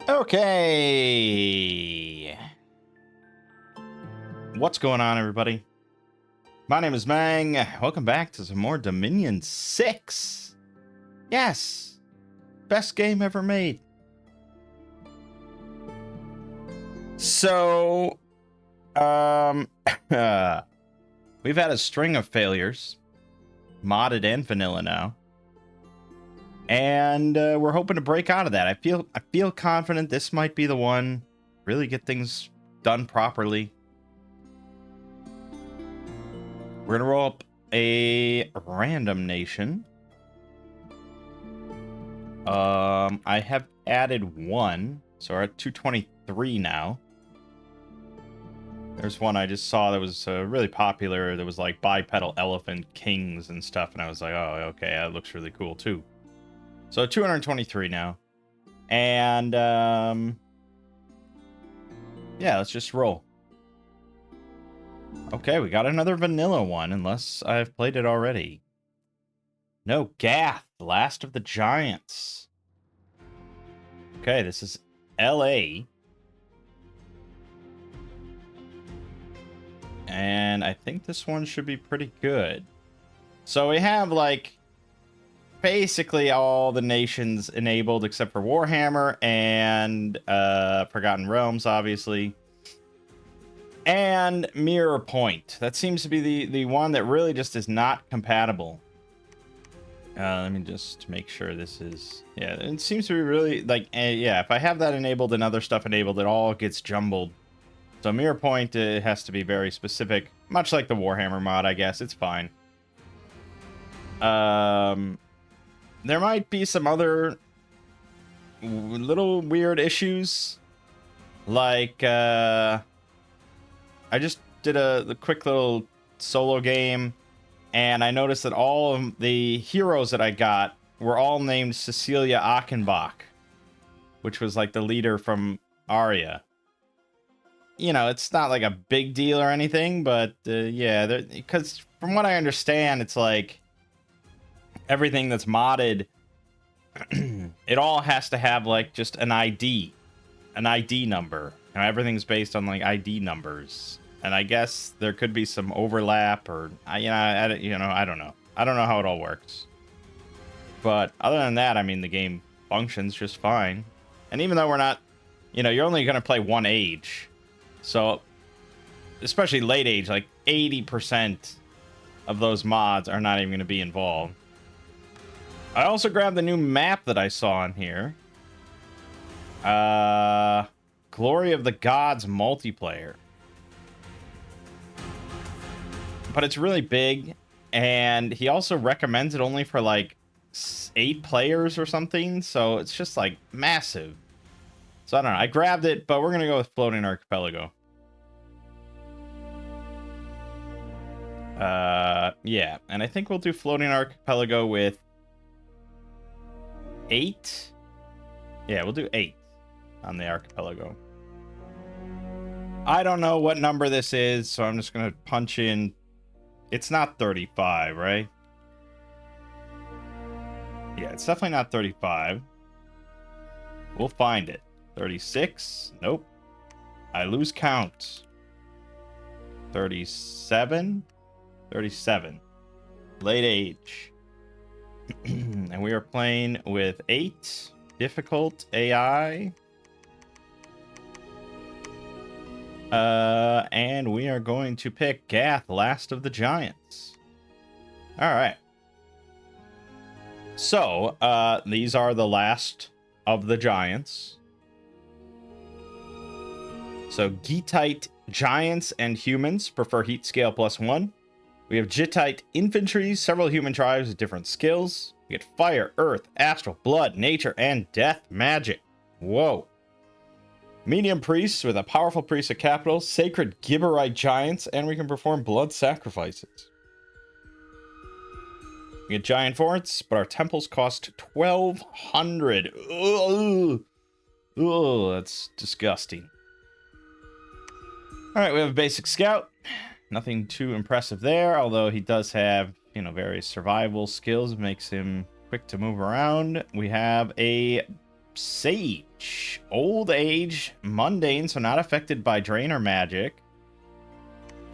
Okay. What's going on, everybody? My name is Mangg. Welcome back to some more Dominion 6. Yes. Best game ever made. So, we've had a string of failures, modded and vanilla now. And we're hoping to break out of that. I feel confident this might be the one. Really get things done properly. We're gonna roll up a random nation. I have added one, so we're at 223 now. There's one I just saw that was really popular. That was like bipedal elephant kings and stuff, and I was like, oh, okay, that looks really cool too. So 223 now, and yeah, let's just roll. Okay, we got another vanilla one, unless I've played it already. No, Gath, Last of the Giants. Okay, this is LA. And I think this one should be pretty good. So we have, like, basically all the nations enabled except for Warhammer and Forgotten Realms, obviously. And Mirror Point. That seems to be the one that really just is not compatible. Let me just make sure this is... Yeah, it seems to be really... Like, yeah, if I have that enabled and other stuff enabled, it all gets jumbled. So Mirror Point has to be very specific. Much like the Warhammer mod, I guess. It's fine. There might be some other little weird issues. Like, I just did a quick little solo game, and I noticed that all of the heroes that I got were all named Cecilia Achenbach, which was like the leader from Arya. You know, it's not like a big deal or anything, but yeah, because from what I understand, it's like everything that's modded, it all has to have like just an ID number. You know, everything's based on like ID numbers. And I guess there could be some overlap, or I don't know. I don't know how it all works. But other than that, I mean, the game functions just fine. And even though we're not, you're only going to play one age. So, especially late age, like 80% of those mods are not even going to be involved. I also grabbed the new map that I saw in here. Glory of the Gods multiplayer. But it's really big, and he also recommends it only for like 8 players or something, so it's just like massive. So I don't know, I grabbed it, but we're gonna go with Floating Archipelago. Yeah, and I think we'll do Floating Archipelago with 8. Yeah, we'll do 8 on the archipelago. I don't know what number this is, so I'm just gonna punch in. It's not 35, right? Yeah, it's definitely not 35. We'll find it. 36? Nope. I lose count. 37? 37. Late age. And we are playing with 8. Difficult AI. And we are going to pick Gath, Last of the Giants. All right. So, these are the last of the giants. So, Gittite giants and humans prefer heat scale +1. We have Gittite infantry, several human tribes with different skills. We get fire, earth, astral, blood, nature, and death magic. Whoa. Medium priests with a powerful priest of capital, sacred Gibberite giants, and we can perform blood sacrifices. We get giant forts, but our temples cost 1,200. Ugh. Ugh, that's disgusting. All right, we have a basic scout. Nothing too impressive there, although he does have, various survival skills. Makes him quick to move around. We have a Sage. Old age, mundane, so not affected by drain or magic.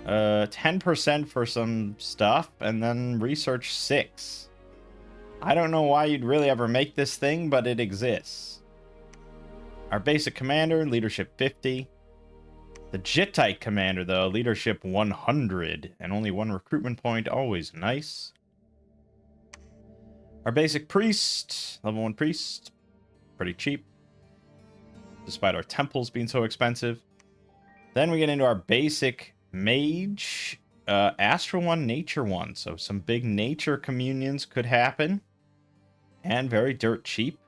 10% for some stuff, and then research 6. I don't know why you'd really ever make this thing, but it exists. Our basic commander, leadership 50. The Jittite commander, though, leadership 100, and only 1 recruitment point, always nice. Our basic priest, level 1 priest, pretty cheap, despite our temples being so expensive. Then we get into our basic mage, astral 1, nature 1, so some big nature communions could happen, and very dirt cheap,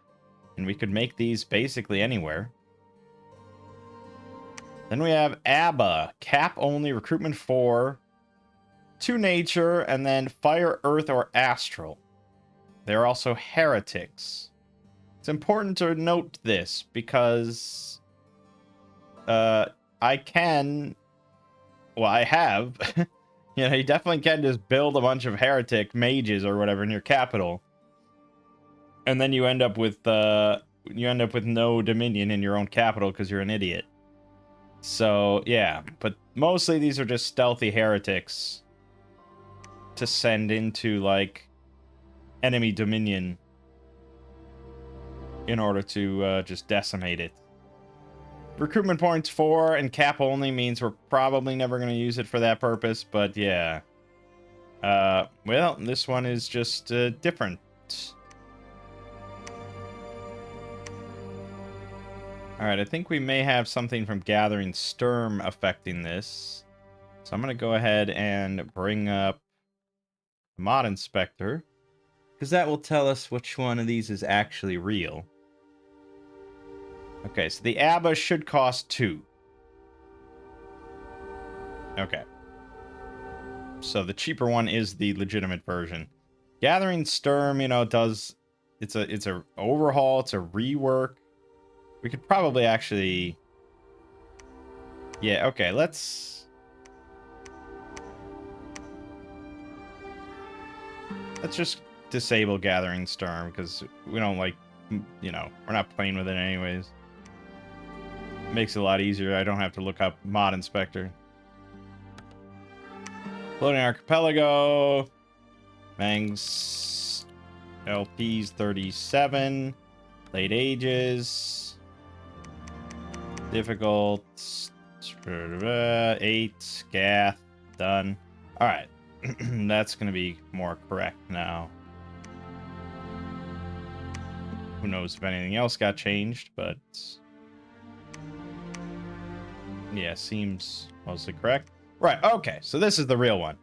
and we could make these basically anywhere. Then we have Abba, cap only, recruitment 4, 2 nature, and then fire, earth, or astral. They're also heretics. It's important to note this because I have. You definitely can just build a bunch of heretic mages or whatever in your capital, and then you end up with no dominion in your own capital because you're an idiot. So yeah, but mostly these are just stealthy heretics to send into like enemy dominion in order to just decimate it. Recruitment points 4 and cap only means we're probably never going to use it for that purpose, but yeah. Well, this one is just different. Alright, I think we may have something from Gathering Sturm affecting this. So I'm going to go ahead and bring up Mod Inspector, because that will tell us which one of these is actually real. Okay, so the Abba should cost 2. Okay. So the cheaper one is the legitimate version. Gathering Sturm, does... It's a overhaul, it's a rework. We could probably actually... Yeah, okay, let's just disable Gathering Sturm, because we don't like... we're not playing with it anyways. Makes it a lot easier. I don't have to look up Mod Inspector. Floating Archipelago. Mangg's LP's 37. Late Ages. Difficult. 8. Gath. Done. Alright. That's going to be more correct now. Who knows if anything else got changed, but... Yeah, seems mostly correct. Right, okay, so this is the real one.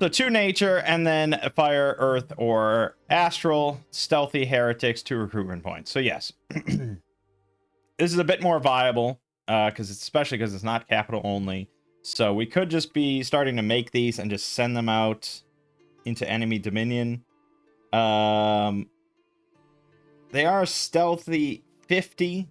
So 2 nature, and then fire, earth, or astral, stealthy heretics, 2 recruitment points. So yes, this is a bit more viable, especially because it's not capital only. So we could just be starting to make these and just send them out into enemy dominion. They are stealthy 50.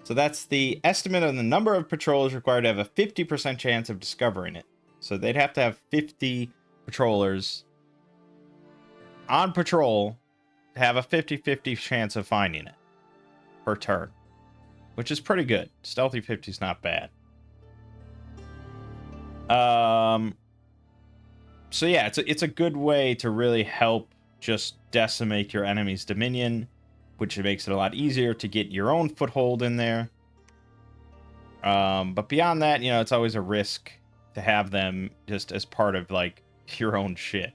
So that's the estimate of the number of patrollers required to have a 50% chance of discovering it. So they'd have to have 50 patrollers on patrol to have a 50-50 chance of finding it per turn, which is pretty good. Stealthy 50 is not bad. So yeah, it's a good way to really help just decimate your enemy's dominion, which makes it a lot easier to get your own foothold in there. But beyond that, it's always a risk to have them just as part of, like, your own shit.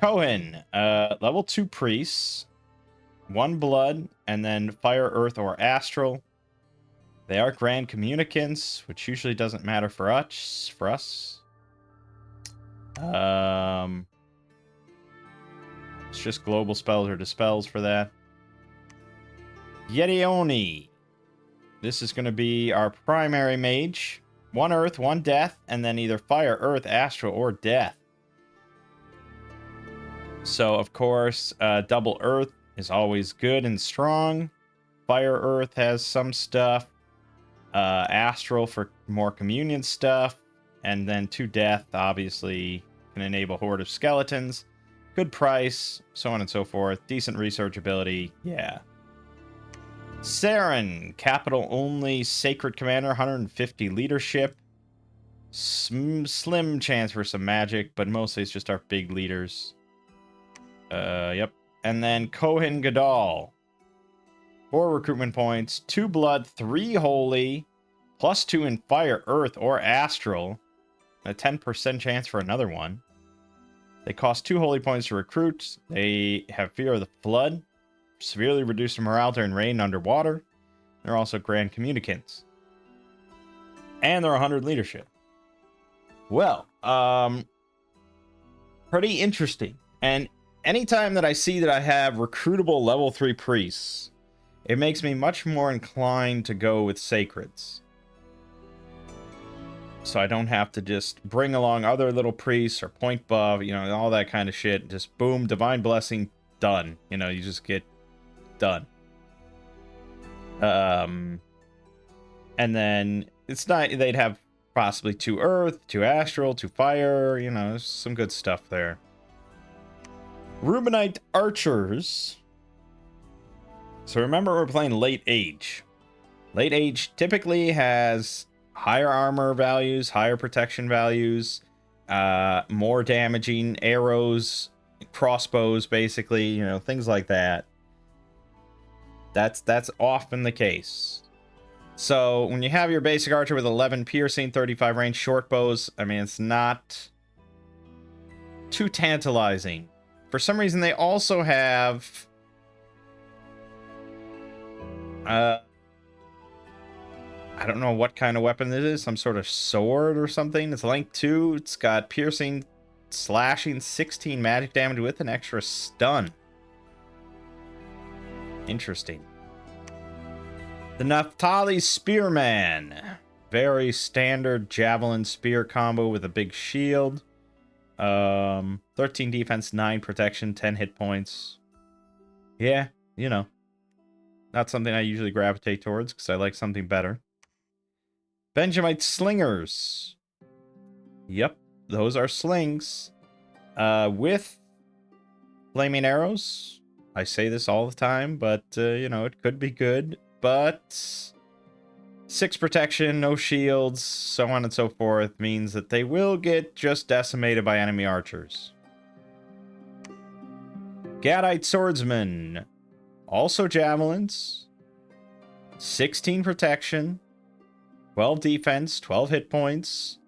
Cohen, level 2 priests, 1 blood, and then fire, earth, or astral. They are grand communicants, which usually doesn't matter for us. It's just global spells or dispels for that. Yetioni. This is going to be our primary mage. 1 earth, 1 death, and then either fire, earth, astral, or death. So, of course, double earth is always good and strong. Fire, earth has some stuff. Astral for more communion stuff. And then 2 death, obviously, can enable horde of skeletons. Good price, so on and so forth. Decent research ability, yeah. Saren, capital only, sacred commander, 150 leadership. Slim chance for some magic, but mostly it's just our big leaders. Yep. And then Kohen Gadol. 4 recruitment points, 2 blood, 3 holy, +2 in fire, earth, or astral. A 10% chance for another one. They cost 2 holy points to recruit. They have fear of the flood. Severely reduced morale during rain underwater. They're also grand communicants. And they're 100 leadership. Well, pretty interesting. And anytime that I see that I have recruitable level 3 priests, it makes me much more inclined to go with sacreds. So I don't have to just bring along other little priests or point buff, you know, all that kind of shit. Just boom, divine blessing, done. You know, you just get done. And then it's not, they'd have possibly 2 earth, 2 astral, 2 fire, you know, there's some good stuff there. Rubinite archers. So remember, we're playing late age. Late age typically has higher armor values, higher protection values, more damaging arrows, crossbows, basically, you know, things like that. That's often the case. So when you have your basic archer with 11 piercing, 35 range, short bows, I mean, it's not too tantalizing. For some reason, they also have I don't know what kind of weapon it is. Some sort of sword or something. It's length 2. It's got piercing, slashing, 16 magic damage with an extra stun. Interesting. The Naphtali Spearman. Very standard javelin spear combo with a big shield. 13 defense, 9 protection, 10 hit points. Yeah, you know. Not something I usually gravitate towards because I like something better. Benjamite Slingers. Yep, those are slings. With flaming arrows. I say this all the time, but, you know, it could be good. But 6 protection, no shields, so on and so forth, means that they will get just decimated by enemy archers. Gathite Swordsman. Also javelins. 16 protection. 12 defense, 12 hit points.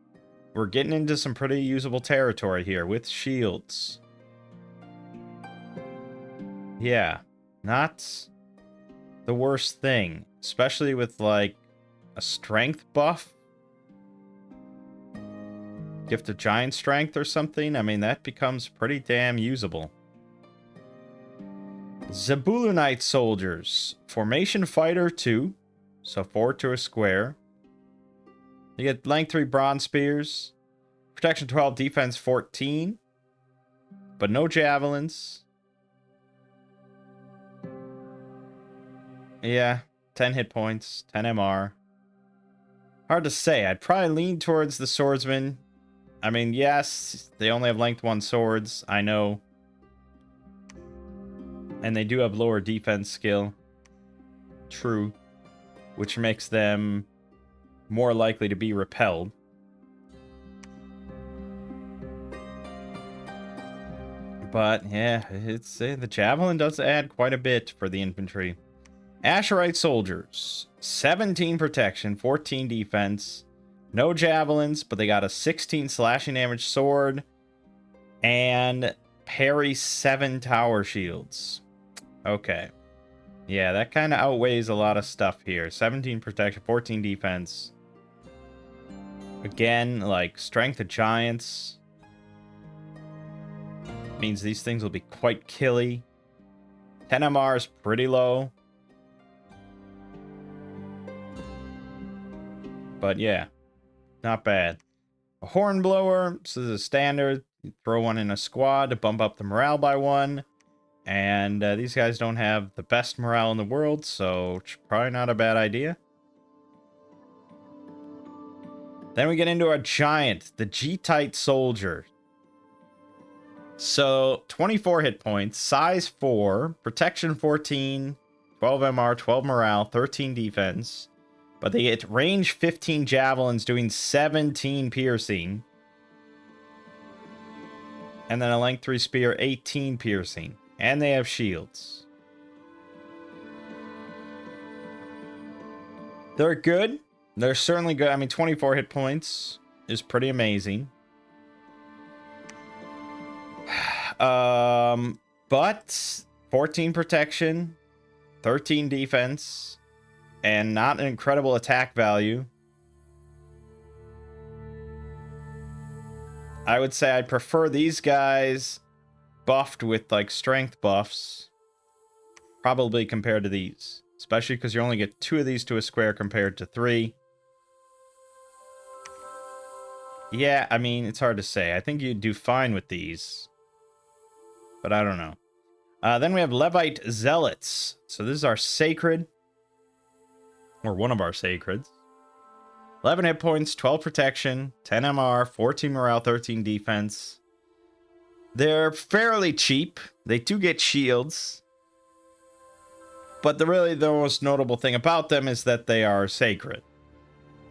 We're getting into some pretty usable territory here with shields. Yeah, not the worst thing. Especially with, like, a strength buff. Gift of giant strength or something. I mean, that becomes pretty damn usable. Zebulunite soldiers. Formation fighter 2. So 4 to a square. You get length 3 bronze spears. Protection 12, defense 14. But no javelins. Yeah, 10 hit points, 10 MR. Hard to say. I'd probably lean towards the swordsman. I mean, yes, they only have length 1 swords, I know. And they do have lower defense skill. True. Which makes them more likely to be repelled. But, yeah, it's the javelin does add quite a bit for the infantry. Asherite soldiers. 17 protection, 14 defense. No javelins, but they got a 16 slashing damage sword. And parry 7 tower shields. Okay. Yeah, that kind of outweighs a lot of stuff here. 17 protection, 14 defense. Again, like, strength of giants. Means these things will be quite killy. 10 MR is pretty low. But yeah, not bad. A hornblower, this is a standard. You throw one in a squad to bump up the morale by 1. And these guys don't have the best morale in the world, so it's probably not a bad idea. Then we get into a giant, the G-Tite soldier. So 24 hit points, size 4, protection 14, 12 MR, 12 morale, 13 defense. But they get range 15 javelins doing 17 piercing. And then a length 3 spear, 18 piercing. And they have shields. They're good. They're certainly good. I mean, 24 hit points is pretty amazing. But 14 protection, 13 defense, and not an incredible attack value. I would say I'd prefer these guys buffed with like strength buffs, probably compared to these, especially because you only get 2 of these to a square compared to 3. Yeah, I mean, it's hard to say. I think you'd do fine with these, but I don't know. Then we have Levite Zealots. So this is our sacred, or one of our sacreds. 11 hit points, 12 protection, 10 MR, 14 morale, 13 defense. They're fairly cheap. They do get shields. But the most notable thing about them is that they are sacred,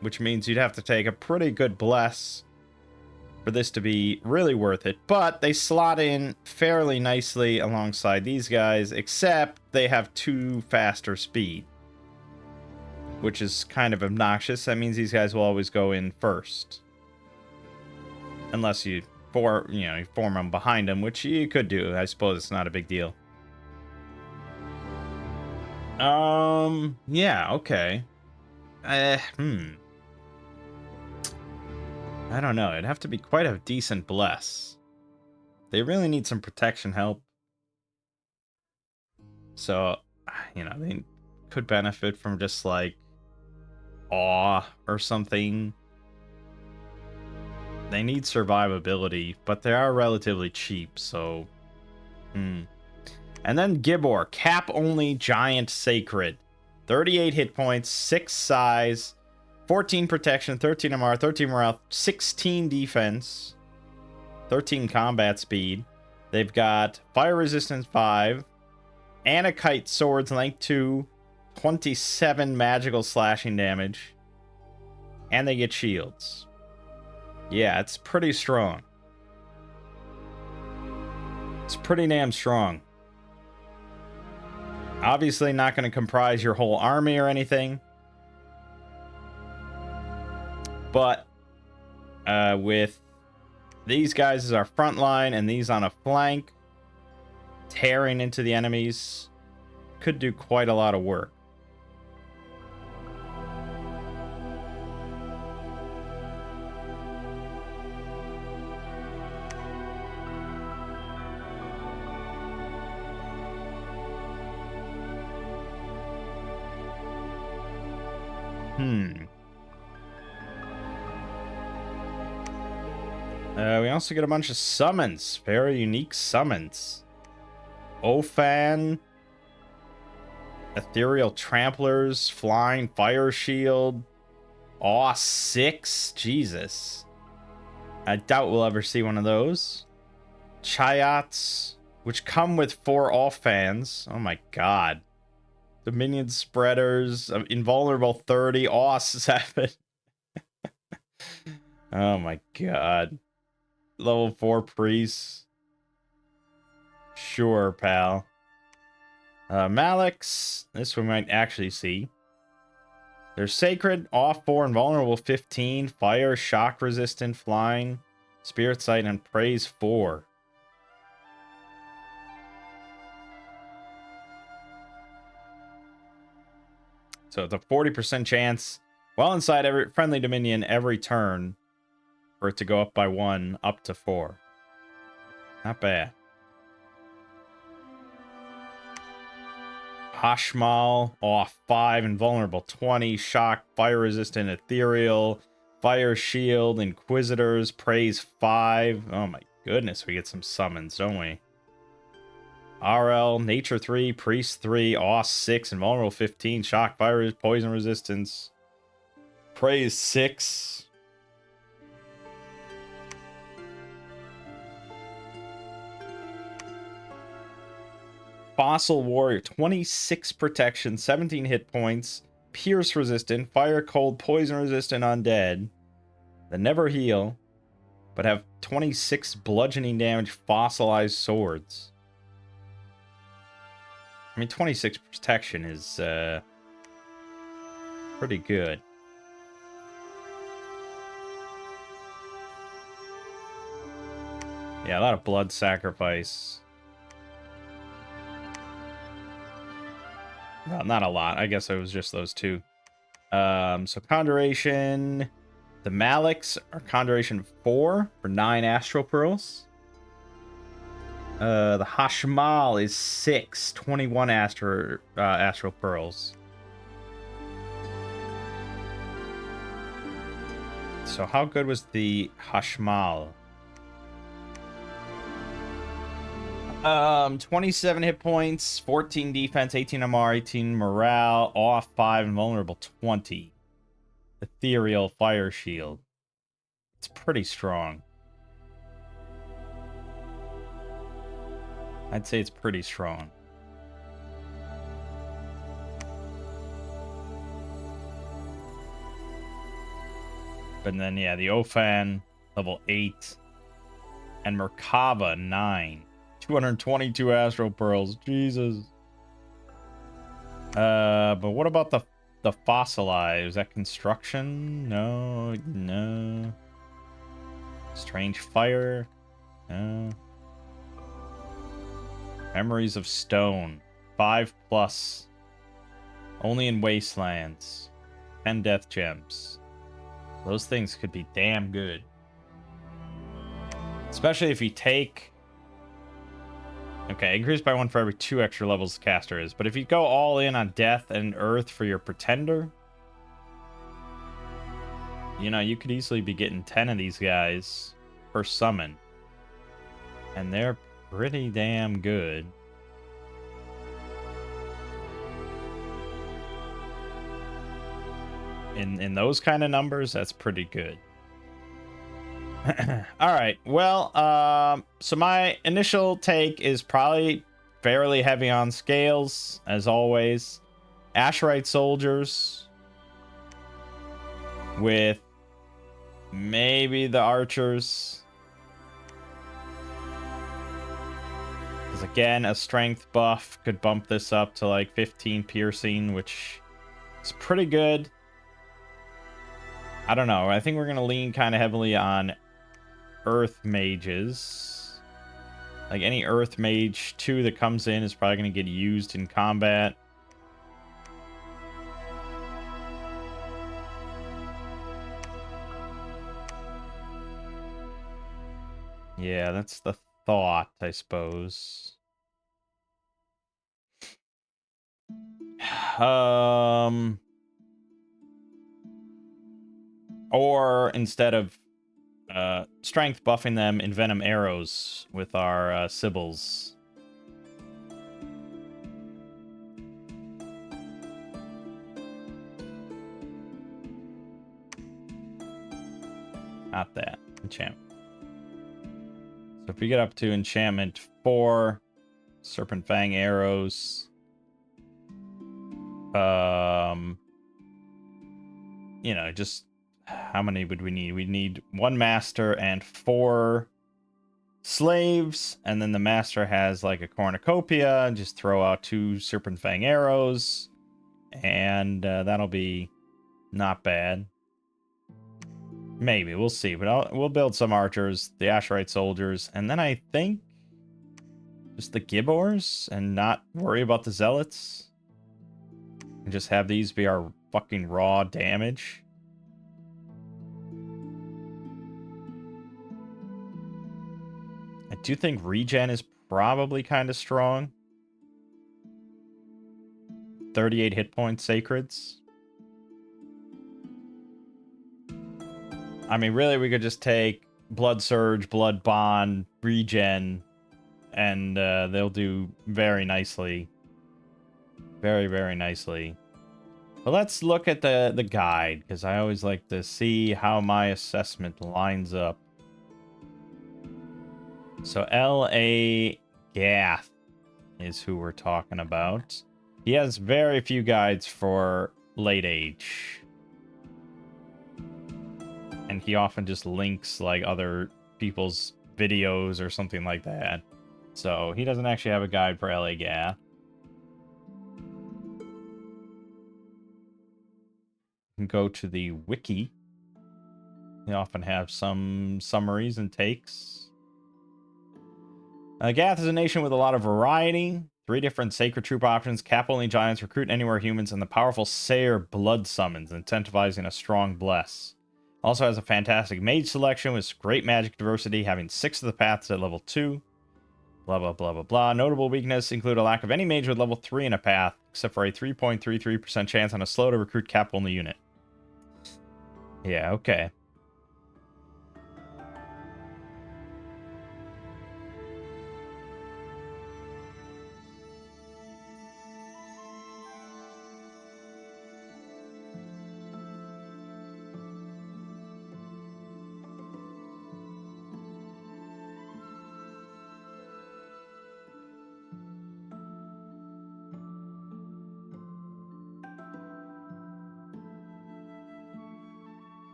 which means you'd have to take a pretty good bless for this to be really worth it. But they slot in fairly nicely alongside these guys, except they have 2 faster speed, which is kind of obnoxious. That means these guys will always go in first, unless you form them behind them, which you could do. I suppose it's not a big deal. Yeah, okay. I don't know. It'd have to be quite a decent bless. They really need some protection help. So, they could benefit from just like awe or something. They need survivability, but they are relatively cheap, so And then Gibor, cap only giant sacred. 38 hit points, 6 size, 14 protection, 13 MR, 13 morale, 16 defense, 13 combat speed. They've got fire resistance 5, Anakite swords length 2, 27 magical slashing damage, and they get shields. Yeah, it's pretty strong. It's pretty damn strong. Obviously not going to comprise your whole army or anything. But with these guys as our front line and these on a flank, tearing into the enemies, could do quite a lot of work. We also get a bunch of summons. Very unique summons. Ophan. Ethereal Tramplers. Flying Fire Shield. Awe 6. Jesus. I doubt we'll ever see one of those. Chayats. Which come with 4 Offhans. Oh my god. Dominion Spreaders. Invulnerable 30. Awe 7. Oh my god. Level 4 priests. Sure, pal. Malix. This we might actually see. They're sacred, off 4, invulnerable 15, fire, shock resistant, flying, spirit sight, and praise 4. So it's a 40% chance, well inside every friendly dominion every turn, for it to go up by 1, up to 4. Not bad. Hashmal, off 5, invulnerable 20, shock, fire resistant, ethereal, fire shield, inquisitors, praise 5. Oh my goodness, we get some summons, don't we? RL, nature 3, priest 3, awe 6, invulnerable 15, shock, fire, poison resistance, praise 6. Fossil Warrior, 26 protection, 17 hit points, pierce resistant, fire, cold, poison resistant undead that never heal, but have 26 bludgeoning damage fossilized swords. I mean, 26 protection is pretty good. Yeah, a lot of blood sacrifice. Well, not a lot. I guess it was just those two. So Conjuration. The Maliks are Conjuration 4 for 9 Astral Pearls. The Hashmal is 6, 21 Astral Pearls. So how good was the Hashmal? 27 hit points, 14 defense, 18 MR, 18 morale, off 5, and vulnerable 20. Ethereal fire shield. It's pretty strong. I'd say it's pretty strong. But then, yeah, the Ophan, level 8. And Merkava, 9. 222 Astral Pearls. Jesus. But what about the Fossilize? Is that construction? No. Strange Fire? No. Memories of Stone. 5+. Only in Wastelands. 10 Death Gems. Those things could be damn good. Especially if you take... Okay, increased by 1 for every 2 extra levels the caster is. But if you go all in on Death and Earth for your Pretender... You know, you could easily be getting 10 of these guys per summon. And they're pretty damn good. In those kind of numbers, that's pretty good. All right. Well, so my initial take is probably fairly heavy on scales, as always. Asherite soldiers with maybe the archers. Because again, a strength buff could bump this up to like 15 piercing, which is pretty good. I don't know. I think we're going to lean kind of heavily on Earth Mages. Like any Earth Mage 2 that comes in is probably going to get used in combat. Yeah, that's the thought, I suppose. Or instead of strength buffing them, envenom arrows with our Sibyls. Not that. Enchantment. So if we get up to enchantment 4, Serpent Fang arrows. You know, just how many would we need? We'd need 1 master and 4 slaves, and then the master has like a cornucopia, and just throw out 2 Serpent Fang arrows, and that'll be not bad. Maybe, we'll see, but we'll build some archers, the Asherite soldiers, and then I think just the Gibbors, and not worry about the Zealots. And just have these be our fucking raw damage. I do think regen is probably kind of strong. 38 hit points, Sacreds. I mean, really, we could just take Blood Surge, Blood Bond, regen, and they'll do very nicely. Very, very nicely. But let's look at the guide, because I always like to see how my assessment lines up. So L.A. Gath. is who we're talking about. He has very few guides for late age. And he often just links like other people's videos or something like that. So he doesn't actually have a guide for LA Gath. You can go to the wiki. They often have some summaries and takes. Gath is a nation with a lot of variety. 3 different sacred troop options, cap-only giants, recruit anywhere humans, and the powerful Sayer blood summons, incentivizing a strong bless. Also has a fantastic mage selection with great magic diversity, having 6 of the paths at level 2. Blah, blah, blah, blah, blah. Notable weakness include a lack of any mage with level 3 in a path, except for a 3.33% chance on a slow to recruit cap-only unit. Yeah, okay.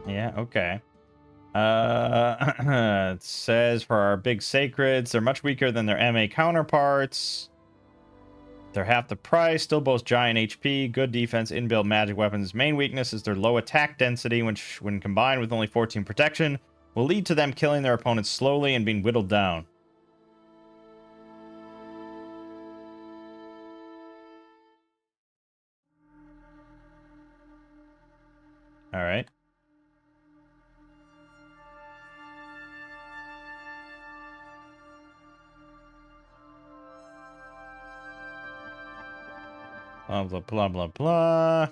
Yeah, okay. It says for our big sacreds, they're much weaker than their MA counterparts. They're half the price, still boast giant HP, good defense, inbuilt magic weapons. Main weakness is their low attack density, which, when combined with only 14 protection, will lead to them killing their opponents slowly and being whittled down. Alright. Blah, blah, blah, blah, blah.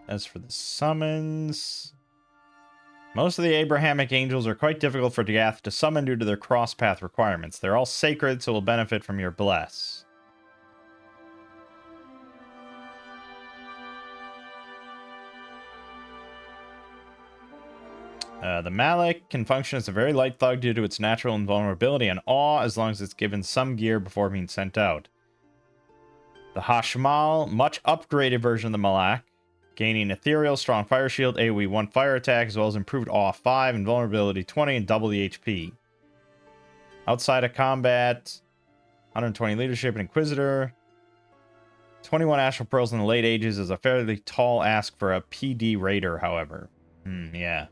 As for the summons, most of the Abrahamic angels are quite difficult for Gath to summon due to their cross-path requirements. They're all sacred, so will benefit from your bless. The Malik can function as a very light thug due to its natural invulnerability and awe, as long as it's given some gear before being sent out. The Hashmal, much upgraded version of the Malak, gaining ethereal, strong fire shield, AoE 1 fire attack, as well as improved awe 5, invulnerability 20, and double the HP. Outside of combat, 120 leadership and inquisitor. 21 astral pearls in the late ages is a fairly tall ask for a PD raider, however. Yeah.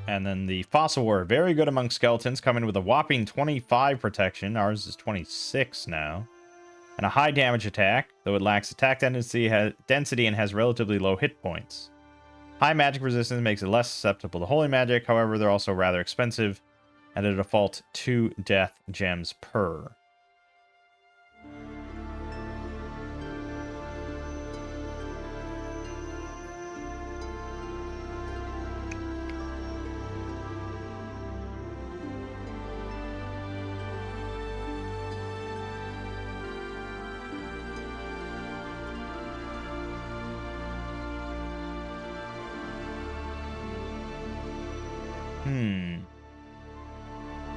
And then the Fossil War, very good among skeletons, coming with a whopping 25 protection. Ours is 26 now. And a high damage attack, though it lacks attack density and has relatively low hit points. High magic resistance makes it less susceptible to holy magic, however, they're also rather expensive, at a default 2 death gems per.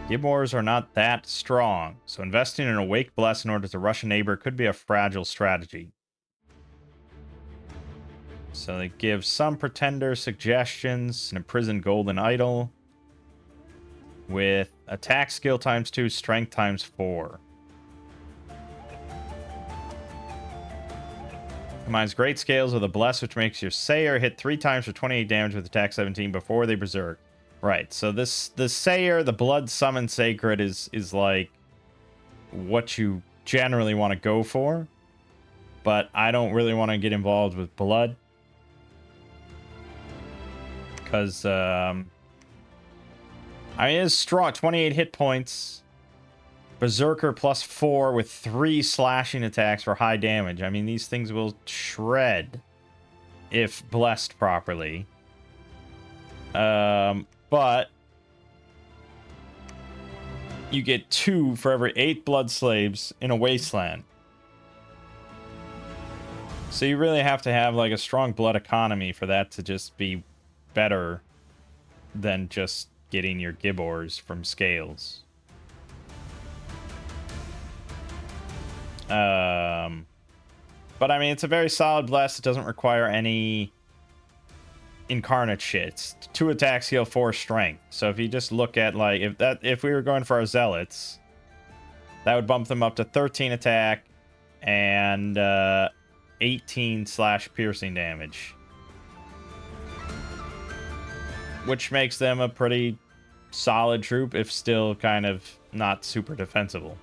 Gibmores are not that strong, so investing in a Wake Bless in order to rush a neighbor could be a fragile strategy. So they give some Pretender suggestions, an Imprisoned Golden Idol, with attack skill times 2, strength times 4. Combines great scales with a Bless, which makes your Sayer hit 3 times for 28 damage with attack 17 before they berserk. Right, so the Sayer, the Blood Summon Sacred, is like what you generally want to go for. But I don't really want to get involved with Blood. Because I mean, it's strong. 28 hit points. Berserker +4 with 3 slashing attacks for high damage. I mean, these things will shred if blessed properly. But you get 2 for every 8 blood slaves in a wasteland. So you really have to have like a strong blood economy for that to just be better than just getting your gibbors from scales. But I mean, it's a very solid bless. It doesn't require any incarnate shits. 2 attacks heal 4 strength. So if you just look at like if we were going for our zealots, that would bump them up to 13 attack and 18 slash piercing damage, which makes them a pretty solid troop, if still kind of not super defensible.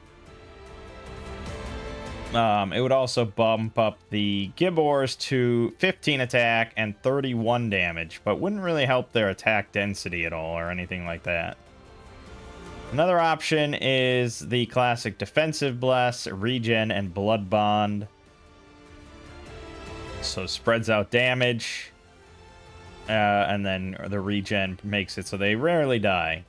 It would also bump up the Gibbors to 15 attack and 31 damage, but wouldn't really help their attack density at all or anything like that. Another option is the classic defensive bless, regen, and blood bond. So spreads out damage, and then the regen makes it so they rarely die.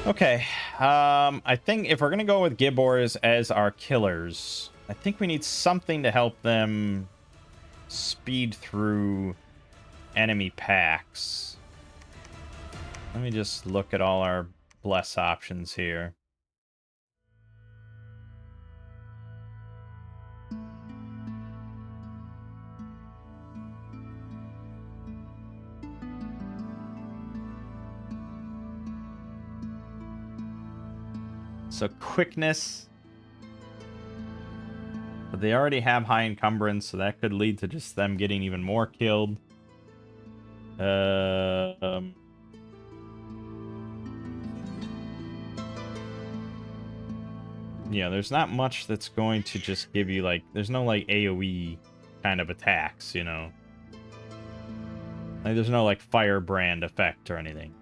Okay, I think if we're gonna go with Gibbors as our killers, I think we need something to help them speed through enemy packs. Let me just look at all our bless options here. So quickness, but they already have high encumbrance, so that could lead to just them getting even more killed. Yeah, there's not much that's going to just give you like, there's no like AoE kind of attacks, you know. Like there's no like firebrand effect or anything.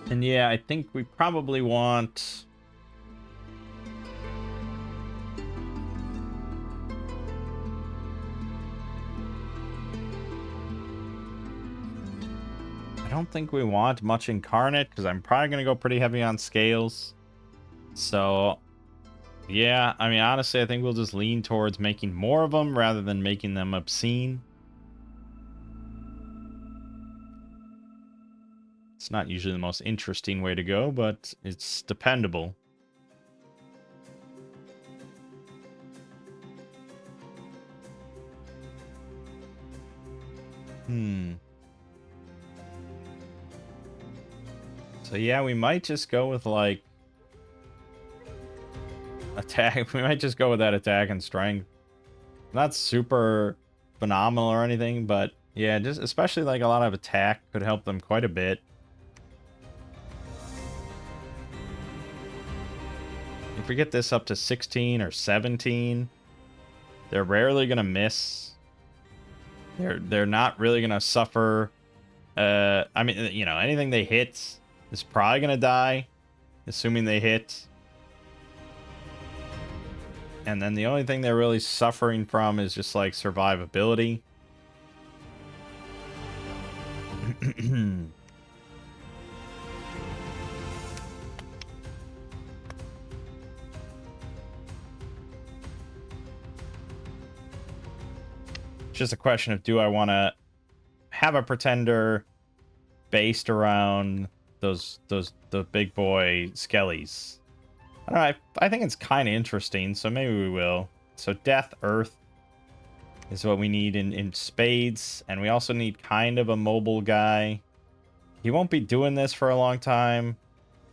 And yeah, I think we probably want... I don't think we want much incarnate, because I'm probably going to go pretty heavy on scales. So, yeah, I mean, honestly, I think we'll just lean towards making more of them rather than making them obscene. It's not usually the most interesting way to go, but it's dependable. So yeah, we might just go with like attack. We might just go with that attack and strength. Not super phenomenal or anything, but yeah, just especially like a lot of attack could help them quite a bit. If we get this up to 16 or 17, they're rarely gonna miss. They're not really gonna suffer. I mean, you know, anything they hit is probably gonna die, assuming they hit. And then the only thing they're really suffering from is just like survivability. It's just a question of, do I want to have a pretender based around the big boy skellies? I don't know, I think it's kind of interesting, so maybe we will. So Death Earth is what we need in spades, and we also need kind of a mobile guy. He won't be doing this for a long time,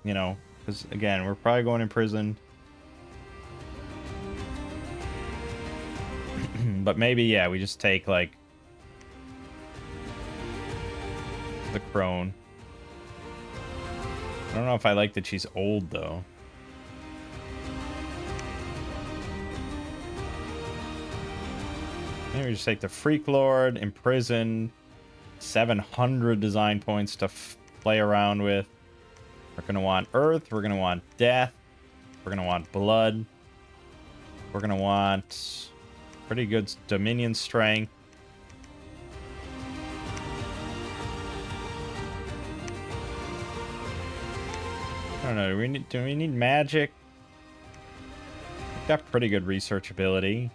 you know, because again, we're probably going in prison. but maybe, yeah, we just take, like, the crone. I don't know if I like that she's old, though. Maybe we just take the Freak Lord, Imprison, 700 design points to play around with. We're going to want Earth. We're going to want Death. We're going to want Blood. We're going to want pretty good Dominion Strength. I don't know. Do we need magic? We've got pretty good research ability.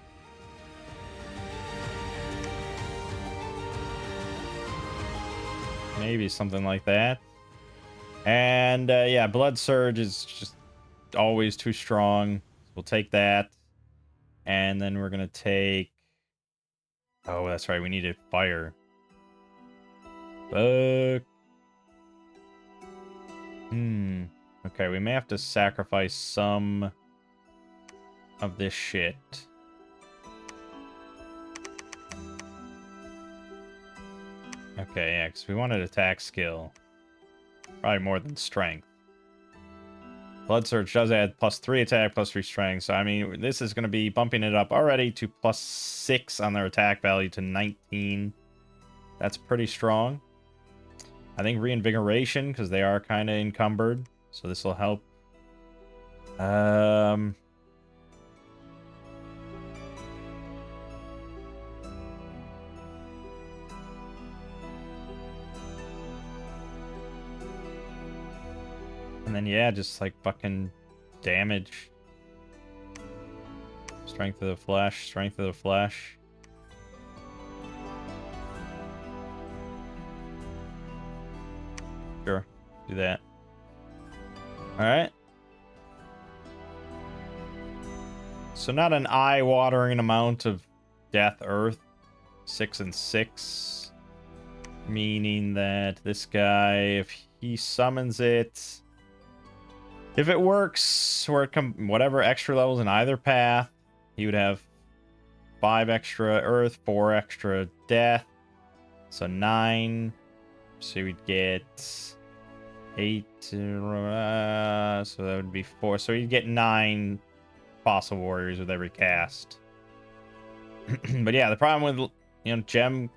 Maybe something like that. And yeah, Blood Surge is just always too strong. We'll take that. And then we're going to take... Oh, that's right. We needed Fire. Fuck. Okay, we may have to sacrifice some of this shit. Okay, yeah, because we wanted attack skill. Probably more than strength. Blood Surge does add +3 attack, +3 strength. So, I mean, this is going to be bumping it up already to +6 on their attack value to 19. That's pretty strong. I think Reinvigoration, because they are kind of encumbered. So this will help. And then, yeah, just like fucking damage. Strength of the Flesh, Strength of the Flesh. Sure, do that. Alright. So not an eye-watering amount of Death Earth. 6 and 6. Meaning that this guy, if he summons it... If it works, where it whatever extra levels in either path, he would have 5 extra Earth, 4 extra Death. So 9. So we'd get 8. So that would be 4. So you'd get 9 Fossil Warriors with every cast. But yeah, the problem with, you know, gem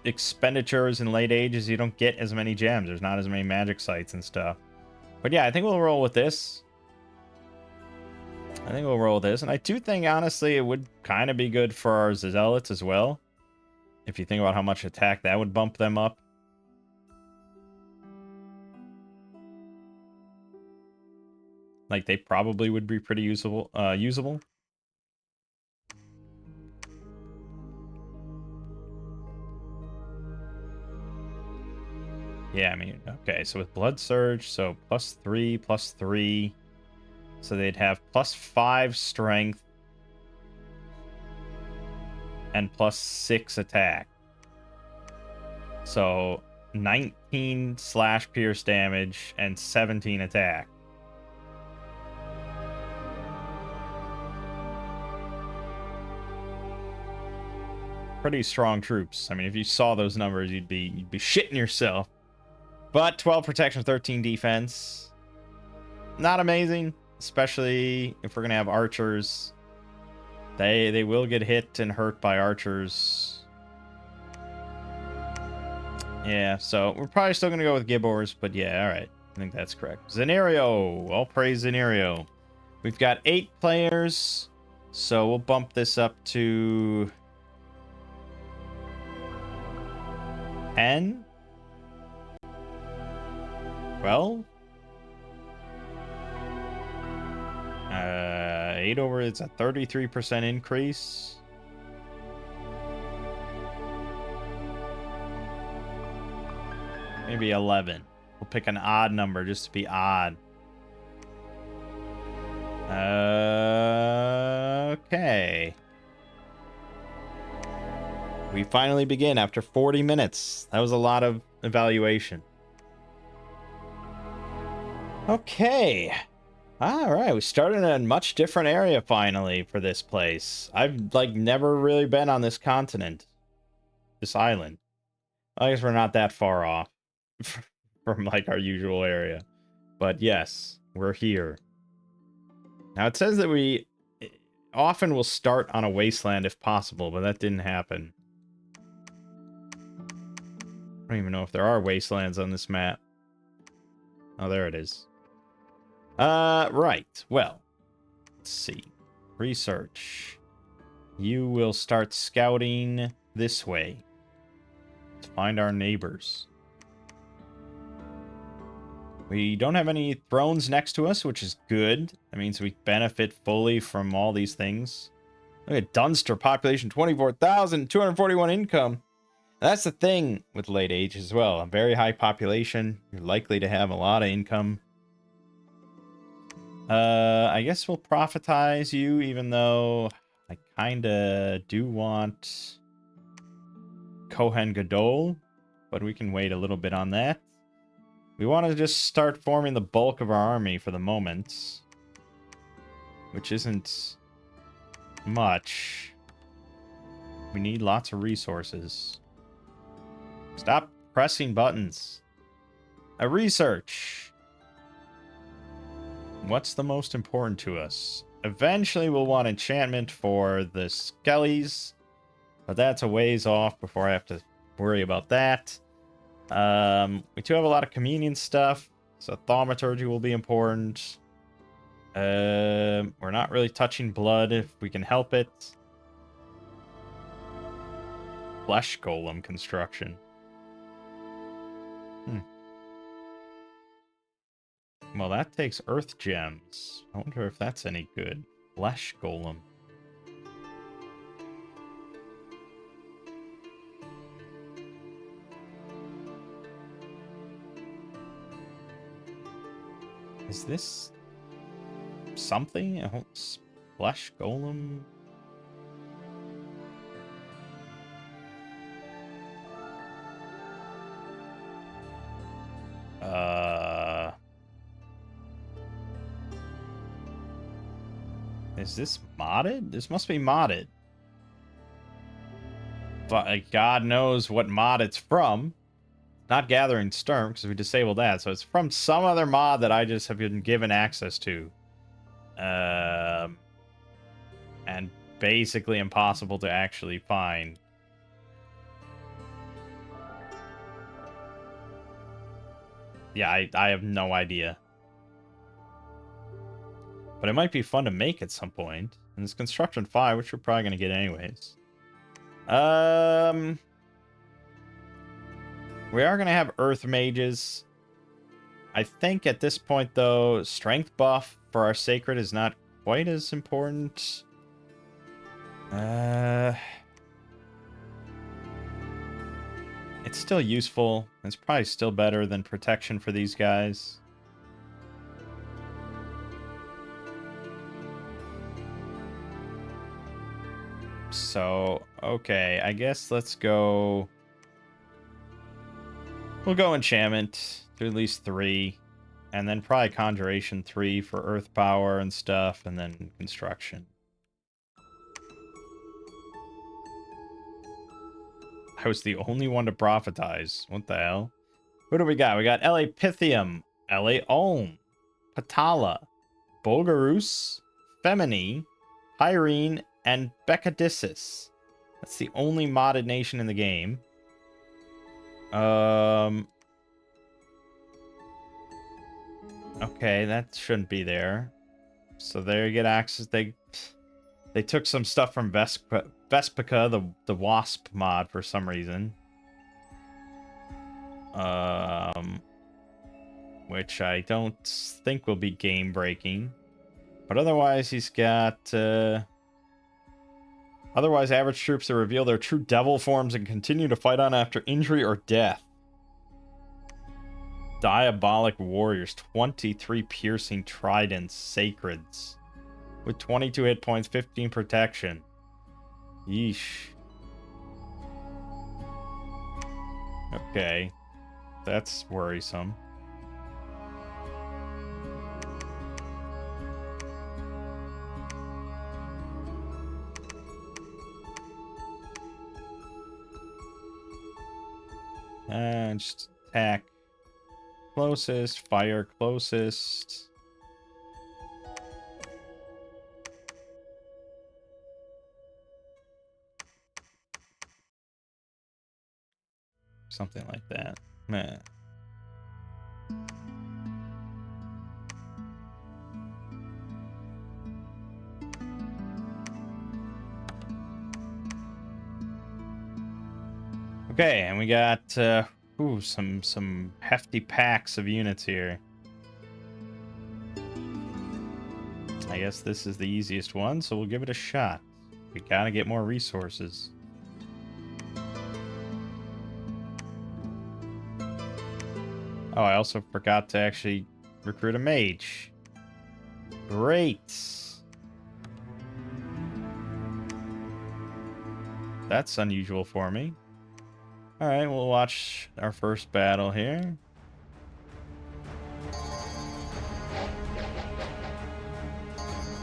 expenditures in late ages, you don't get as many gems. There's not as many magic sites and stuff. But yeah, I think we'll roll with this. And I do think, honestly, it would kind of be good for our Zealots as well. If you think about how much attack that would bump them up. Like, they probably would be pretty usable. Yeah, I mean, okay, so with Blood Surge, so +3, +3. So they'd have +5 strength and +6 attack. So 19 slash pierce damage and 17 attack. Pretty strong troops. I mean, if you saw those numbers, you'd be shitting yourself. But 12 protection, 13 defense. Not amazing, especially if we're gonna have archers. They will get hit and hurt by archers. Yeah, so we're probably still gonna go with Gibbors, but yeah, all right. I think that's correct. Zenario, all praise Zenario. We've got 8 players, so we'll bump this up to 10. 12? 8 over, it's a 33% increase. Maybe 11. We'll pick an odd number just to be odd. Okay. We finally begin after 40 minutes. That was a lot of evaluation. Okay. All right, we started in a much different area finally for this place. I've like never really been on this continent, this island. I guess we're not that far off from like our usual area. But yes, we're here. Now it says that we often will start on a wasteland if possible, but that didn't happen. I don't even know if there are wastelands on this map. Oh, there it is. Right. Well, let's see. Research. You will start scouting this way to find our neighbors. We don't have any thrones next to us, which is good. That means we benefit fully from all these things. Look at Dunster, population 24,000, 241 income. That's the thing with late age as well. A very high population. You're likely to have a lot of income. I guess we'll profitize you, even though I kinda do want Kohen Gadol, but we can wait a little bit on that. We want to just start forming the bulk of our army for the moment, which isn't much. We need lots of resources. Stop pressing buttons. A research. What's the most important to us? Eventually we'll want enchantment for the skellies, but that's a ways off before I have to worry about that. We do have a lot of communion stuff, so thaumaturgy will be important. We're not really touching blood if we can help it. Flesh golem construction. Well, that takes earth gems. I wonder if that's any good. Flesh golem. Is this something? Flesh golem? Is this modded? This must be modded. But God knows what mod it's from. Not Gathering Storm, because we disabled that. So it's from some other mod that I just have been given access to. And basically impossible to actually find. Yeah, I have no idea. But it might be fun to make at some point. And it's Construction 5, which we're probably going to get anyways. We are going to have Earth Mages. I think at this point, though, Strength buff for our Sacred is not quite as important. It's still useful. It's probably still better than Protection for these guys. So, okay, I guess let's go... We'll go Enchantment to at least 3. And then probably Conjuration 3 for Earth Power and stuff, and then Construction. I was the only one to profitize. What the hell? Who do we got? We got L.A. Pythium, L.A. Ulm, Patala, Bulgarus, Femini, Pyrene, and Becadissus. That's the only modded nation in the game. Okay, that shouldn't be there. So there you get access. They took some stuff from Vespica, the Wasp mod for some reason. Which I don't think will be game breaking. But otherwise he's got otherwise average troops that reveal their true devil forms and continue to fight on after injury or death. Diabolic warriors, 23 piercing tridents, sacreds. With 22 hit points, 15 protection. Yeesh. Okay. That's worrisome. And just attack closest, fire closest. Something like that. Meh. Okay, and we got some hefty packs of units here. I guess this is the easiest one, so we'll give it a shot. We gotta get more resources. Oh, I also forgot to actually recruit a mage. Great. That's unusual for me. Alright, we'll watch our first battle here.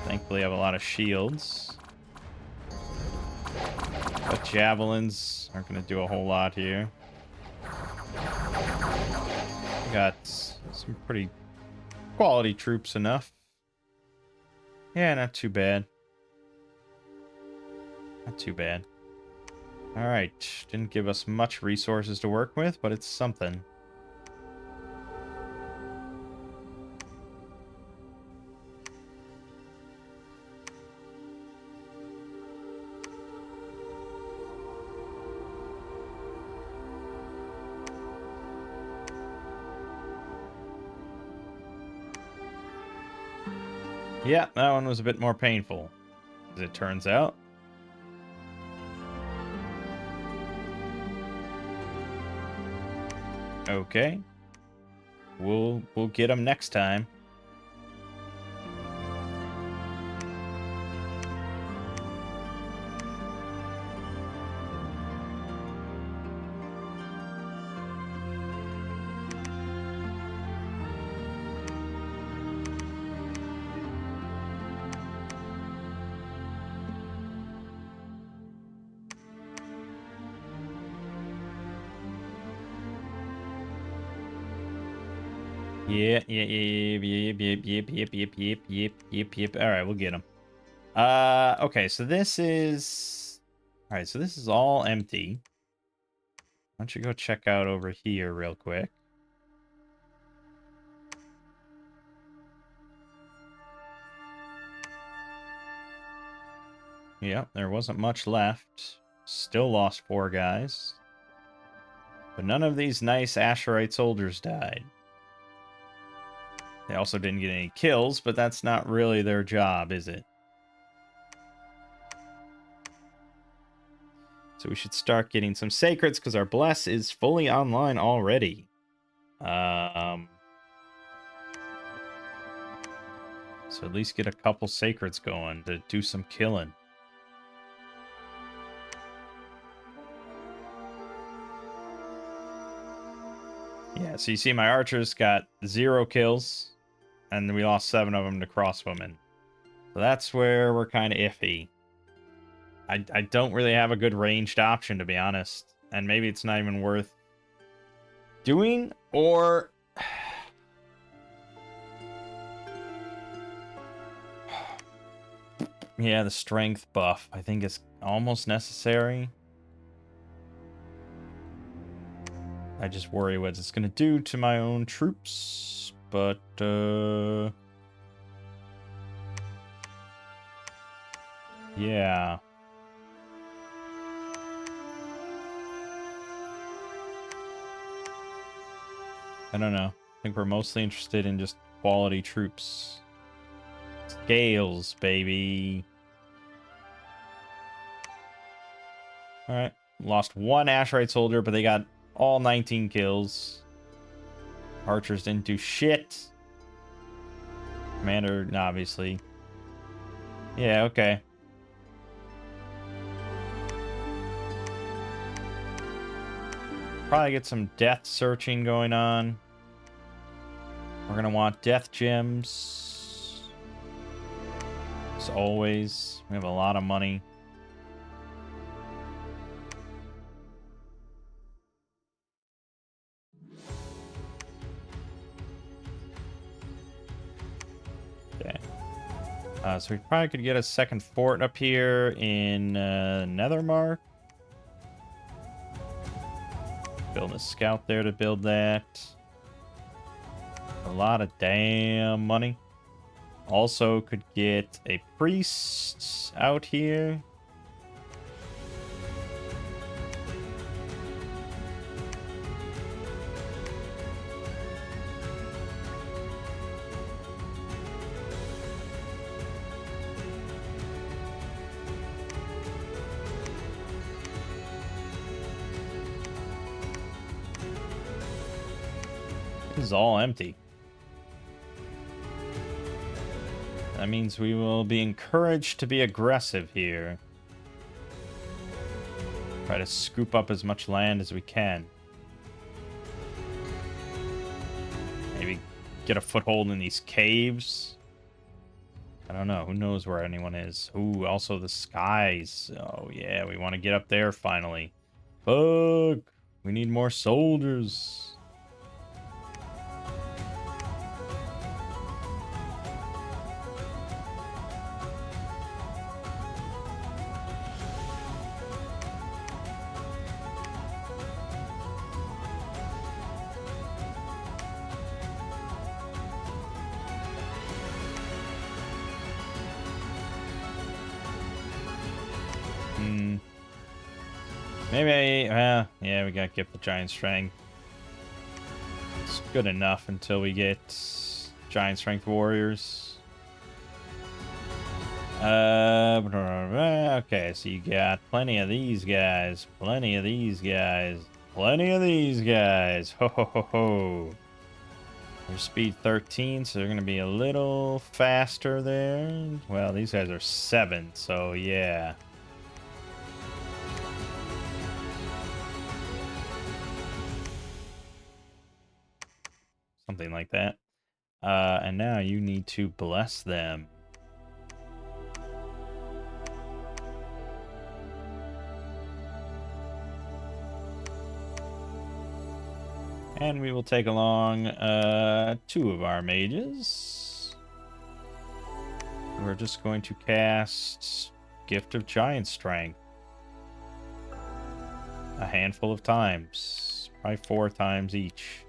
Thankfully, I have a lot of shields. But javelins aren't going to do a whole lot here. We got some pretty quality troops enough. Yeah, not too bad. Not too bad. Alright, didn't give us much resources to work with, but it's something. Yeah, that one was a bit more painful, as it turns out. Okay. We'll get them next time. Yep. All right, we'll get them. Okay, so this is... All right, so this is all empty. Why don't you go check out over here real quick? Yep, there wasn't much left. Still lost 4 guys. But none of these nice Asherite soldiers died. They also didn't get any kills, but that's not really their job, is it? So we should start getting some sacreds, because our bless is fully online already. So at least get a couple sacreds going to do some killing. Yeah, so you see my archers got 0 kills, and we lost 7 of them to crossbowmen. So that's where we're kind of iffy. I don't really have a good ranged option, to be honest. And maybe it's not even worth doing, or... Yeah, the strength buff, I think, is almost necessary. I just worry what it's going to do to my own troops, but, yeah. I don't know. I think we're mostly interested in just quality troops. Scales, baby. Alright. Lost 1 Asherite soldier, but they got all 19 kills. Archers didn't do shit. Commander, obviously. Yeah, okay. Probably get some death searching going on. We're gonna want death gems. As always, we have a lot of money. So we probably could get a second fort up here in Nethermark. Build a scout there to build that. A lot of damn money. Also could get a priest out here. This is all empty. That means we will be encouraged to be aggressive here. Try to scoop up as much land as we can. Maybe get a foothold in these caves. I don't know. Who knows where anyone is? Ooh, also the skies. Oh, yeah. We want to get up there finally. Fuck. We need more soldiers. Maybe, yeah, we gotta get the giant strength. It's good enough until we get giant strength warriors. Okay, so you got plenty of these guys, plenty of these guys, plenty of these guys. Ho ho ho ho. They're speed 13, so they're gonna be a little faster there. Well, these guys are 7, so yeah. Something like that. And now you need to bless them. And we will take along 2 of our mages. We're just going to cast Gift of Giant Strength a handful of times. Probably 4 times each.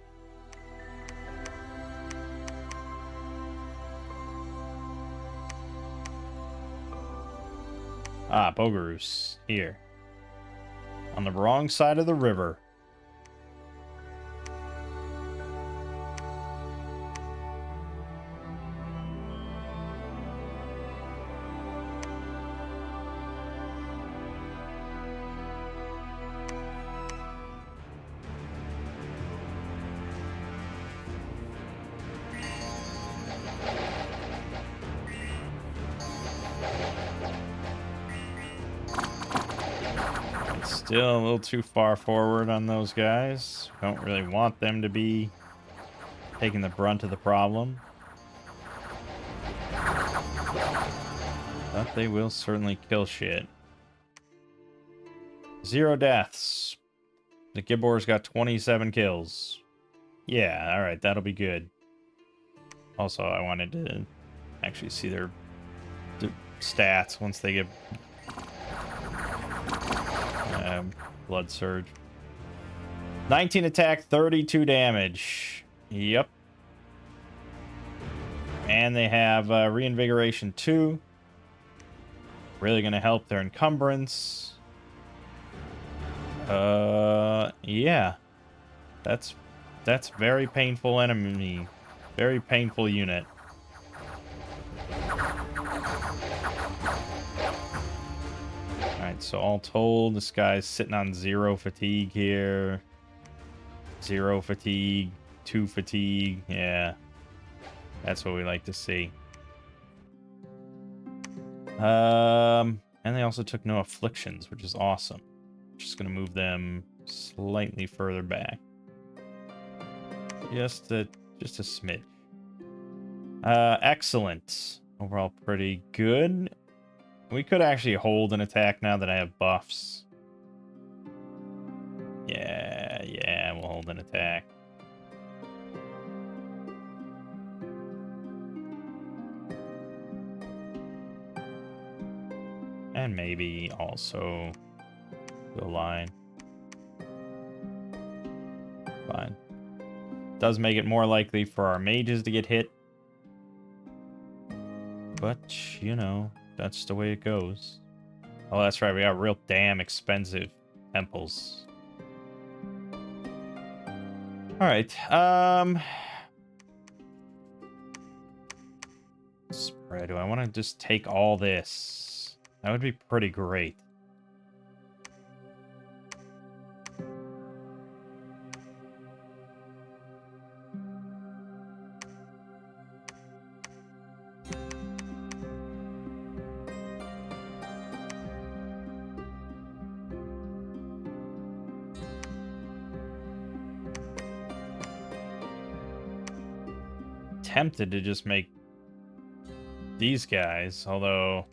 Ah, Bogarus. Here. On the wrong side of the river. Still a little too far forward on those guys. Don't really want them to be taking the brunt of the problem. But they will certainly kill shit. 0 deaths. The Gibbor's got 27 kills. Yeah, alright, that'll be good. Also, I wanted to actually see their stats once they get blood surge. 19 attack, 32 damage. Yep. And they have reinvigoration 2. Really gonna help their encumbrance. Yeah. That's very painful enemy. Very painful unit. Alright, so all told, this guy's sitting on 0 fatigue here. 0 fatigue, 2 fatigue, yeah. That's what we like to see. And they also took no afflictions, which is awesome. Just gonna move them slightly further back. Just a smidge. Excellent. Overall pretty good. We could actually hold an attack now that I have buffs. Yeah, we'll hold an attack. maybe also do a line. Fine. Does make it more likely for our mages to get hit. But, you know, that's the way it goes. Oh, that's right. We got real damn expensive temples. Alright. Spread. Do I want to just take all this? That would be pretty great. Tempted to just make these guys, although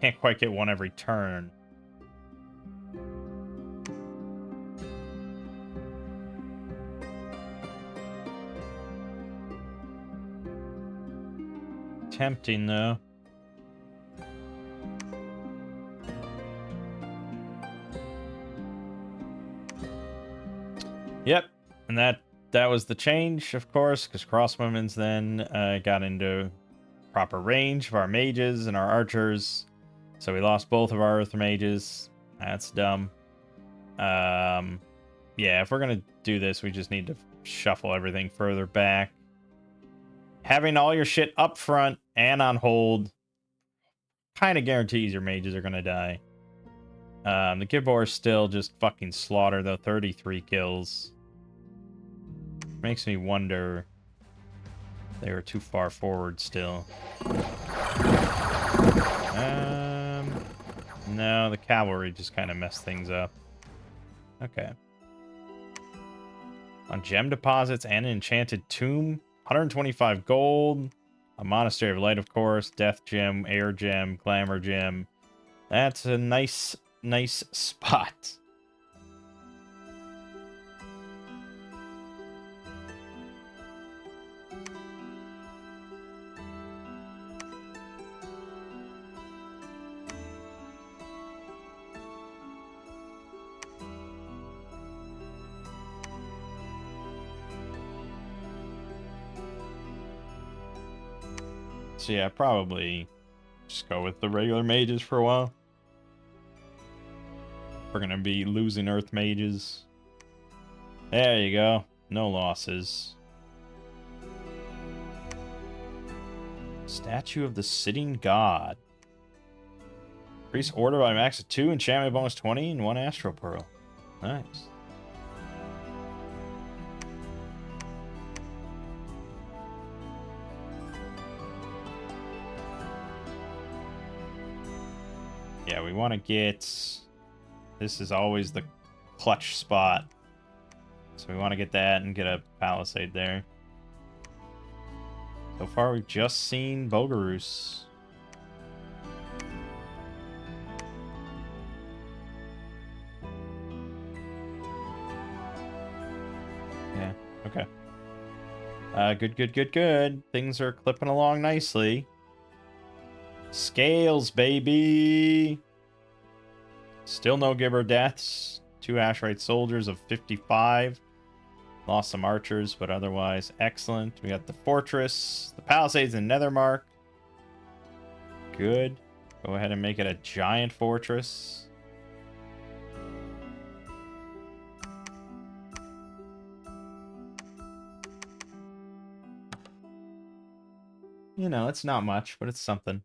can't quite get one every turn. Tempting though. Yep, and that was the change, of course, because crossbowmen then got into proper range of our mages and our archers, so we lost both of our earth mages. That's dumb. Yeah, if we're gonna do this, we just need to shuffle everything further back. Having all your shit up front and on hold kind of guarantees your mages are gonna die. The Gibor still just fucking slaughter, though. 33 kills. Makes me wonder they were too far forward still. No, the cavalry just kind of messed things up. Okay. On gem deposits and an enchanted tomb, 125 gold. A monastery of light, of course. Death gem, air gem, glamour gem. That's a nice spot. So yeah, probably just go with the regular mages for a while. We're gonna be losing earth mages. There you go. No losses. Statue of the Sitting God. Increase order by max of 2, enchantment bonus 20, and 1 astral pearl. Nice. Yeah, we want to get... This is always the clutch spot. So we want to get that and get a palisade there. So far, we've just seen Bogarus. Yeah, okay. Good. Things are clipping along nicely. Scales, baby! Still no Gibber deaths. 2 Asherite soldiers of 55. Lost some archers, but otherwise excellent. We got the fortress, the palisades, and Nethermark. Good. Go ahead and make it a giant fortress. You know, it's not much, but it's something.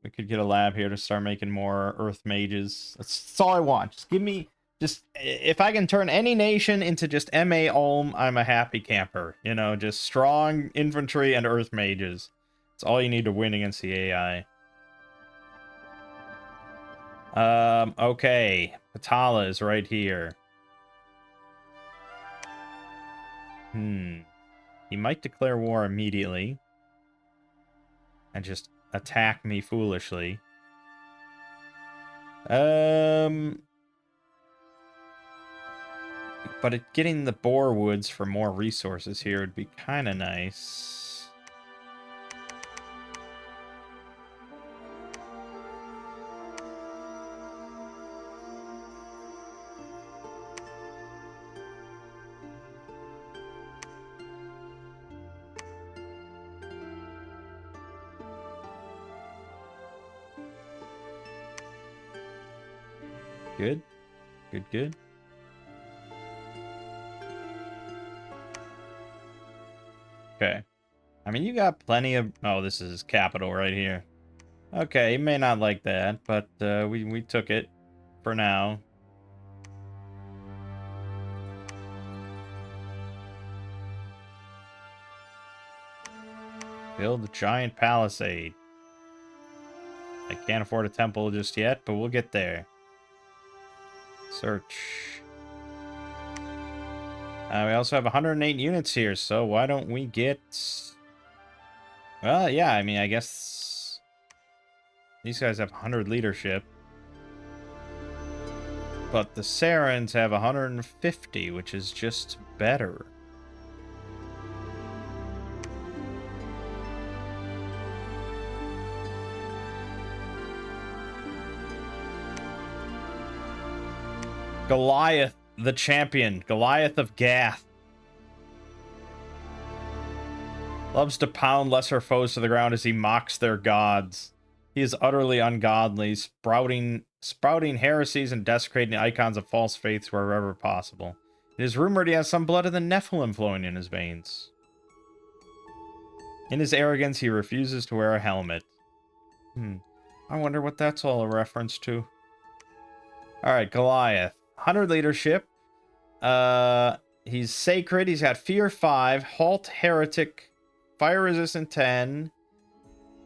We could get a lab here to start making more earth mages. That's all I want. Just give me... Just, if I can turn any nation into just MA Ulm, I'm a happy camper. You know, just strong infantry and earth mages. It's all you need to win against the AI. Okay. Patala is right here. He might declare war immediately. And just attack me foolishly. But getting the boar woods for more resources here would be kind of nice. Good. Good, good. Okay. I mean, you got plenty of... Oh, this is capital right here. Okay, he may not like that, but we took it for now. Build a giant palisade. I can't afford a temple just yet, but we'll get there. Search. We also have 108 units here, so why don't we get... Well, yeah, I mean, I guess... These guys have 100 leadership. But the Sarans have 150, which is just better. Goliath, the champion. Goliath of Gath. Loves to pound lesser foes to the ground as he mocks their gods. He is utterly ungodly, sprouting heresies and desecrating icons of false faiths wherever possible. It is rumored he has some blood of the Nephilim flowing in his veins. In his arrogance, he refuses to wear a helmet. I wonder what that's all a reference to. Alright, Goliath. 100 leadership. He's sacred. He's got fear 5, halt heretic, fire resistant 10,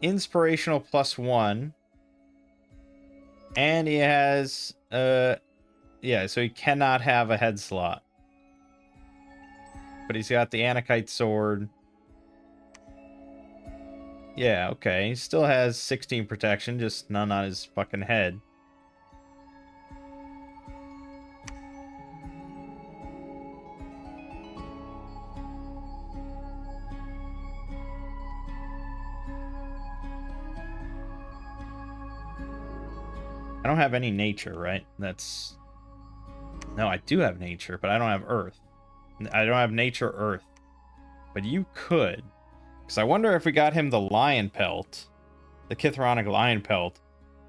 inspirational +1, and he has yeah, so he cannot have a head slot, but he's got the Anakite sword. Yeah, okay, he still has 16 protection, just none on his fucking head. I don't have any nature, right? That's... No, I do have nature, but I don't have earth. I don't have nature earth. But you could. Because I wonder if we got him the lion pelt. The Kithronic lion pelt.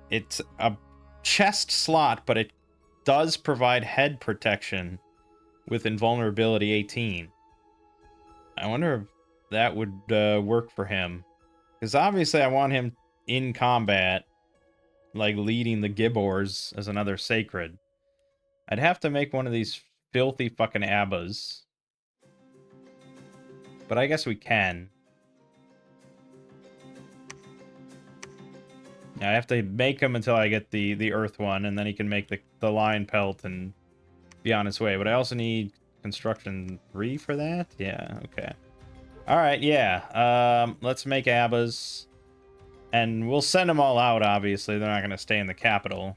It's a chest slot, but it does provide head protection with invulnerability 18. I wonder if that would work for him. Because obviously I want him in combat, like leading the Gibbors as another sacred. I'd have to make one of these filthy fucking Abbas. But I guess we can. Yeah, I have to make him until I get the earth one, and then he can make the lion pelt and be on his way. But I also need construction 3 for that? Yeah, okay. Alright, yeah. Let's make Abbas. And we'll send them all out, obviously. They're not going to stay in the capital.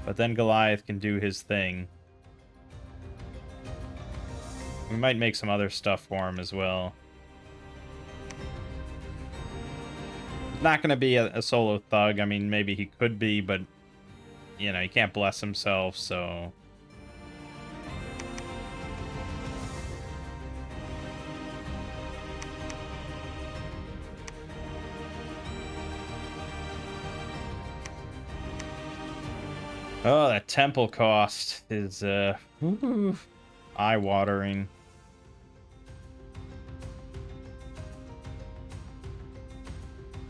But then Goliath can do his thing. We might make some other stuff for him as well. He's not going to be a solo thug. I mean, maybe he could be, but, you know, he can't bless himself, so... Oh, that temple cost is, eye-watering.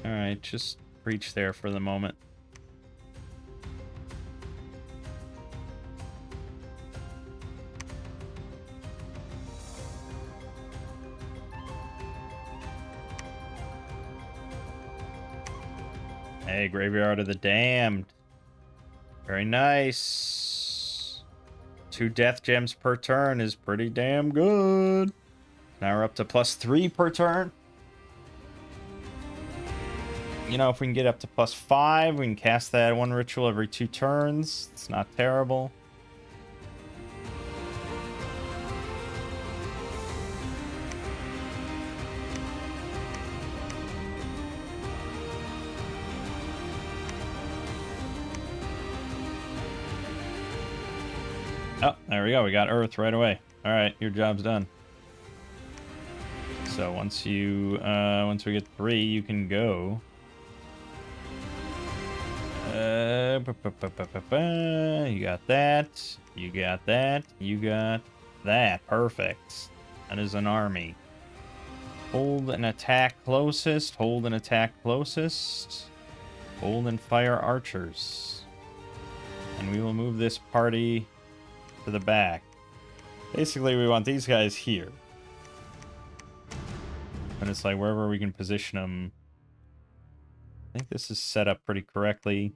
Alright, just preach there for the moment. Hey, Graveyard of the Damned. Very nice. 2 death gems per turn is pretty damn good. Now we're up to +3 per turn. You know, if we can get up to +5, we can cast that 1 ritual every 2 turns. It's not terrible. Oh, there we go. We got Earth right away. All right, your job's done. So once you, once we get 3, you can go. You got that. You got that. You got that. Perfect. That is an army. Hold and attack closest. Hold and attack closest. Hold and fire archers. And we will move this party to the back. Basically, we want these guys here. And it's like wherever we can position them. I think this is set up pretty correctly.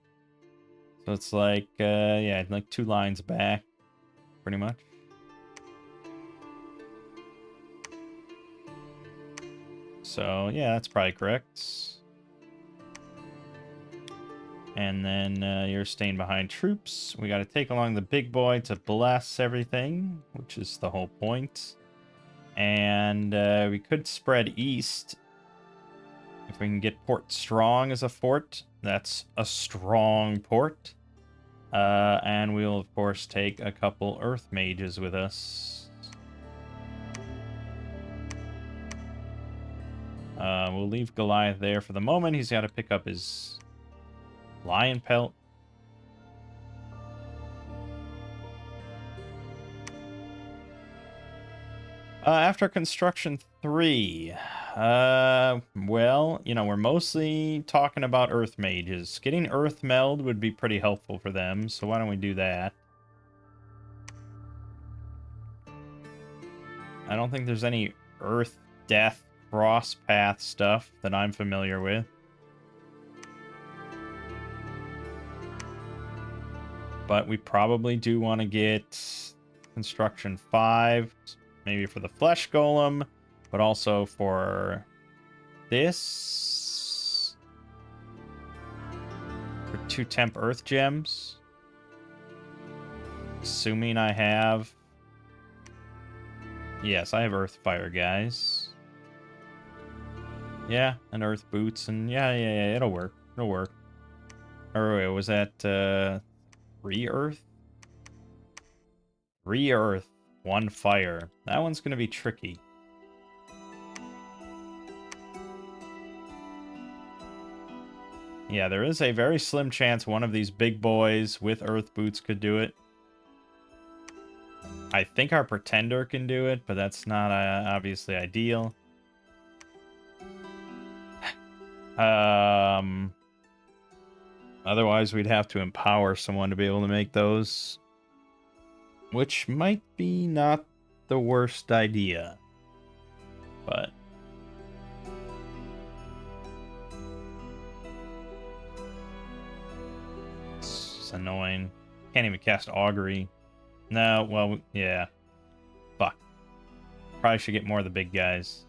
So it's like, yeah, like 2 lines back, pretty much. So, yeah, that's probably correct. And then you're staying behind troops. We got to take along the big boy to bless everything, which is the whole point. And we could spread east. If we can get Port Strong as a fort, that's a strong port. And we'll, of course, take a couple Earth Mages with us. We'll leave Goliath there for the moment. He's got to pick up his lion pelt. After construction 3, well, you know, we're mostly talking about Earth Mages. Getting Earth Meld would be pretty helpful for them, so why don't we do that? I don't think there's any Earth Death cross path stuff that I'm familiar with. But we probably do want to get construction 5, maybe for the flesh golem, but also for this. For 2 temp earth gems. Assuming I have... Yes, I have earth fire, guys. Yeah, and earth boots, and yeah, it'll work. It'll work. Or wait, was that 3 earth? 3 earth, 1 fire. That one's gonna be tricky. Yeah, there is a very slim chance one of these big boys with earth boots could do it. I think our pretender can do it, but that's not obviously ideal. Otherwise, we'd have to empower someone to be able to make those. Which might be not the worst idea. But... it's annoying. Can't even cast Augury. No, well, yeah. Fuck. Probably should get more of the big guys.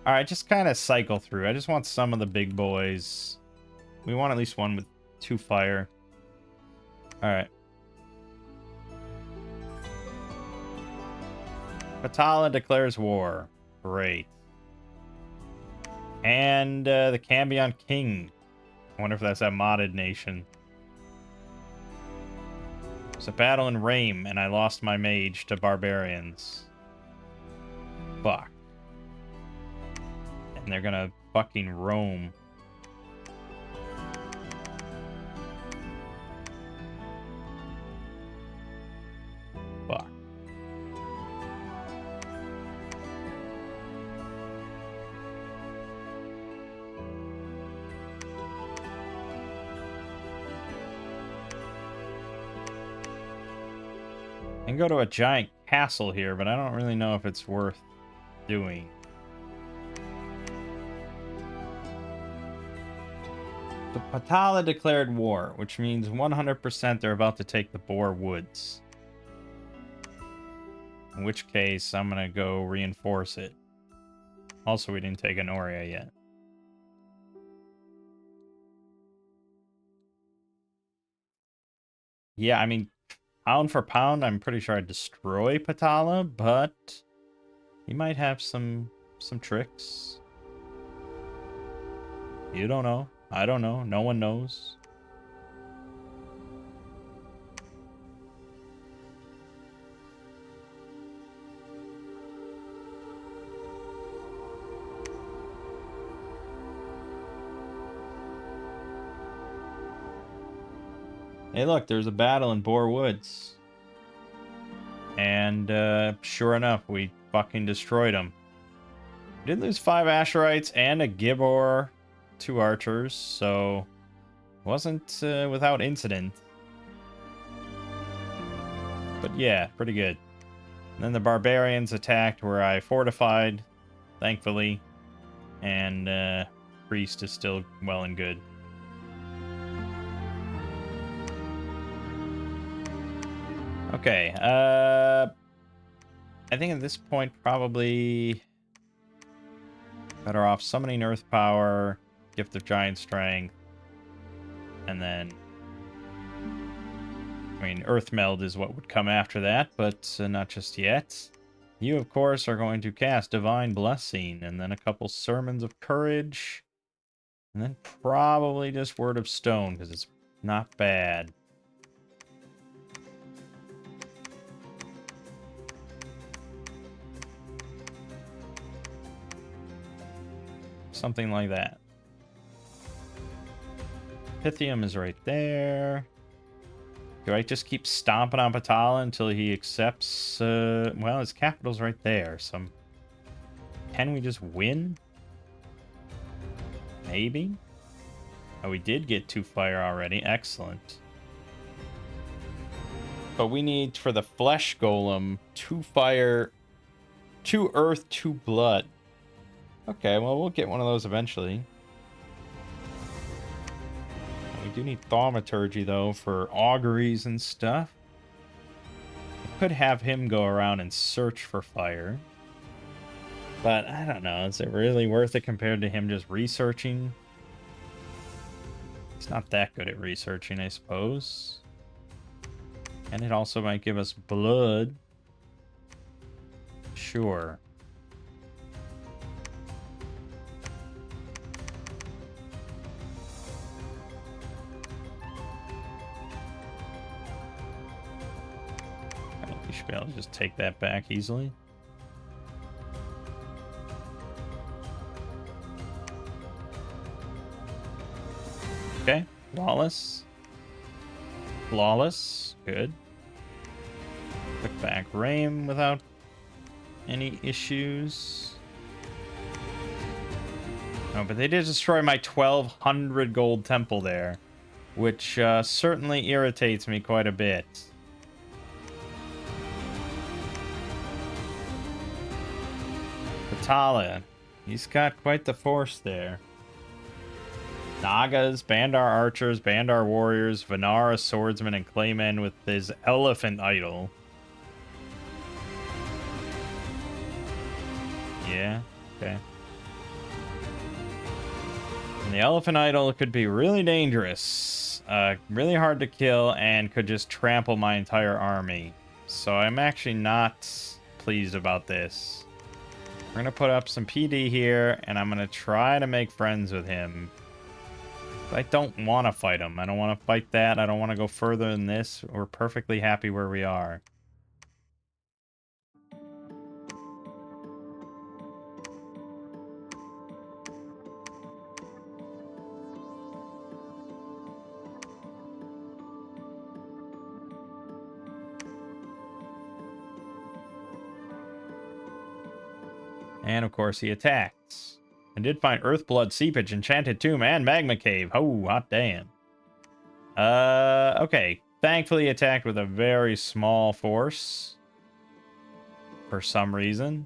Alright, just kind of cycle through. I just want some of the big boys. We want at least one with 2 fire. Alright. Patala declares war. Great. And the Cambion King. I wonder if that's a modded nation. It's a battle in Rame, and I lost my mage to barbarians. Fuck. And they're gonna fucking roam. Fuck. I can go to a giant castle here, but I don't really know if it's worth doing. The Patala declared war, which means 100% they're about to take the Boar Woods. In which case, I'm gonna go reinforce it. Also, we didn't take Anoria yet. Yeah, I mean, pound for pound, I'm pretty sure I'd destroy Patala, but he might have some tricks. You don't know. I don't know. No one knows. Hey, look, there's a battle in Boar Woods. And sure enough, we fucking destroyed them. We did lose 5 Asherites and a Gibor, 2 archers, so wasn't without incident. But yeah, pretty good. And then the barbarians attacked where I fortified, thankfully. And priest is still well and good. Okay, I think at this point probably better off summoning Earth Power, Gift of Giant Strength, and then I mean, Earth Meld is what would come after that, but not just yet. You, of course, are going to cast Divine Blessing, and then a couple Sermons of Courage, and then probably just Word of Stone, because it's not bad. Something like that. Pythium is right there. Do I just keep stomping on Patala until he accepts? Well, his capital's right there. So, can we just win? Maybe. Oh, we did get 2 fire already. Excellent. But we need for the flesh golem 2 fire, 2 earth, 2 blood. Okay, well, we'll get one of those eventually. We do need thaumaturgy, though, for auguries and stuff. I could have him go around and search for fire. But I don't know. Is it really worth it compared to him just researching? He's not that good at researching, I suppose. And it also might give us blood. Sure. You should be able to just take that back easily. Okay, flawless. Flawless, good. Took back Raim without any issues. Oh, but they did destroy my 1,200 gold temple there, which certainly irritates me quite a bit. Patala, he's got quite the force there. Nagas, Bandar archers, Bandar warriors, Vanara swordsmen, and claymen with his elephant idol. Yeah, okay. And the elephant idol could be really dangerous, really hard to kill, and could just trample my entire army. So I'm actually not pleased about this. We're going to put up some PD here, and I'm going to try to make friends with him. I don't want to fight him. I don't want to fight that. I don't want to go further than this. We're perfectly happy where we are. And of course he attacks. I did find Earthblood Seepage, Enchanted Tomb, and Magma Cave. Oh, hot damn. Okay. Thankfully attacked with a very small force. For some reason.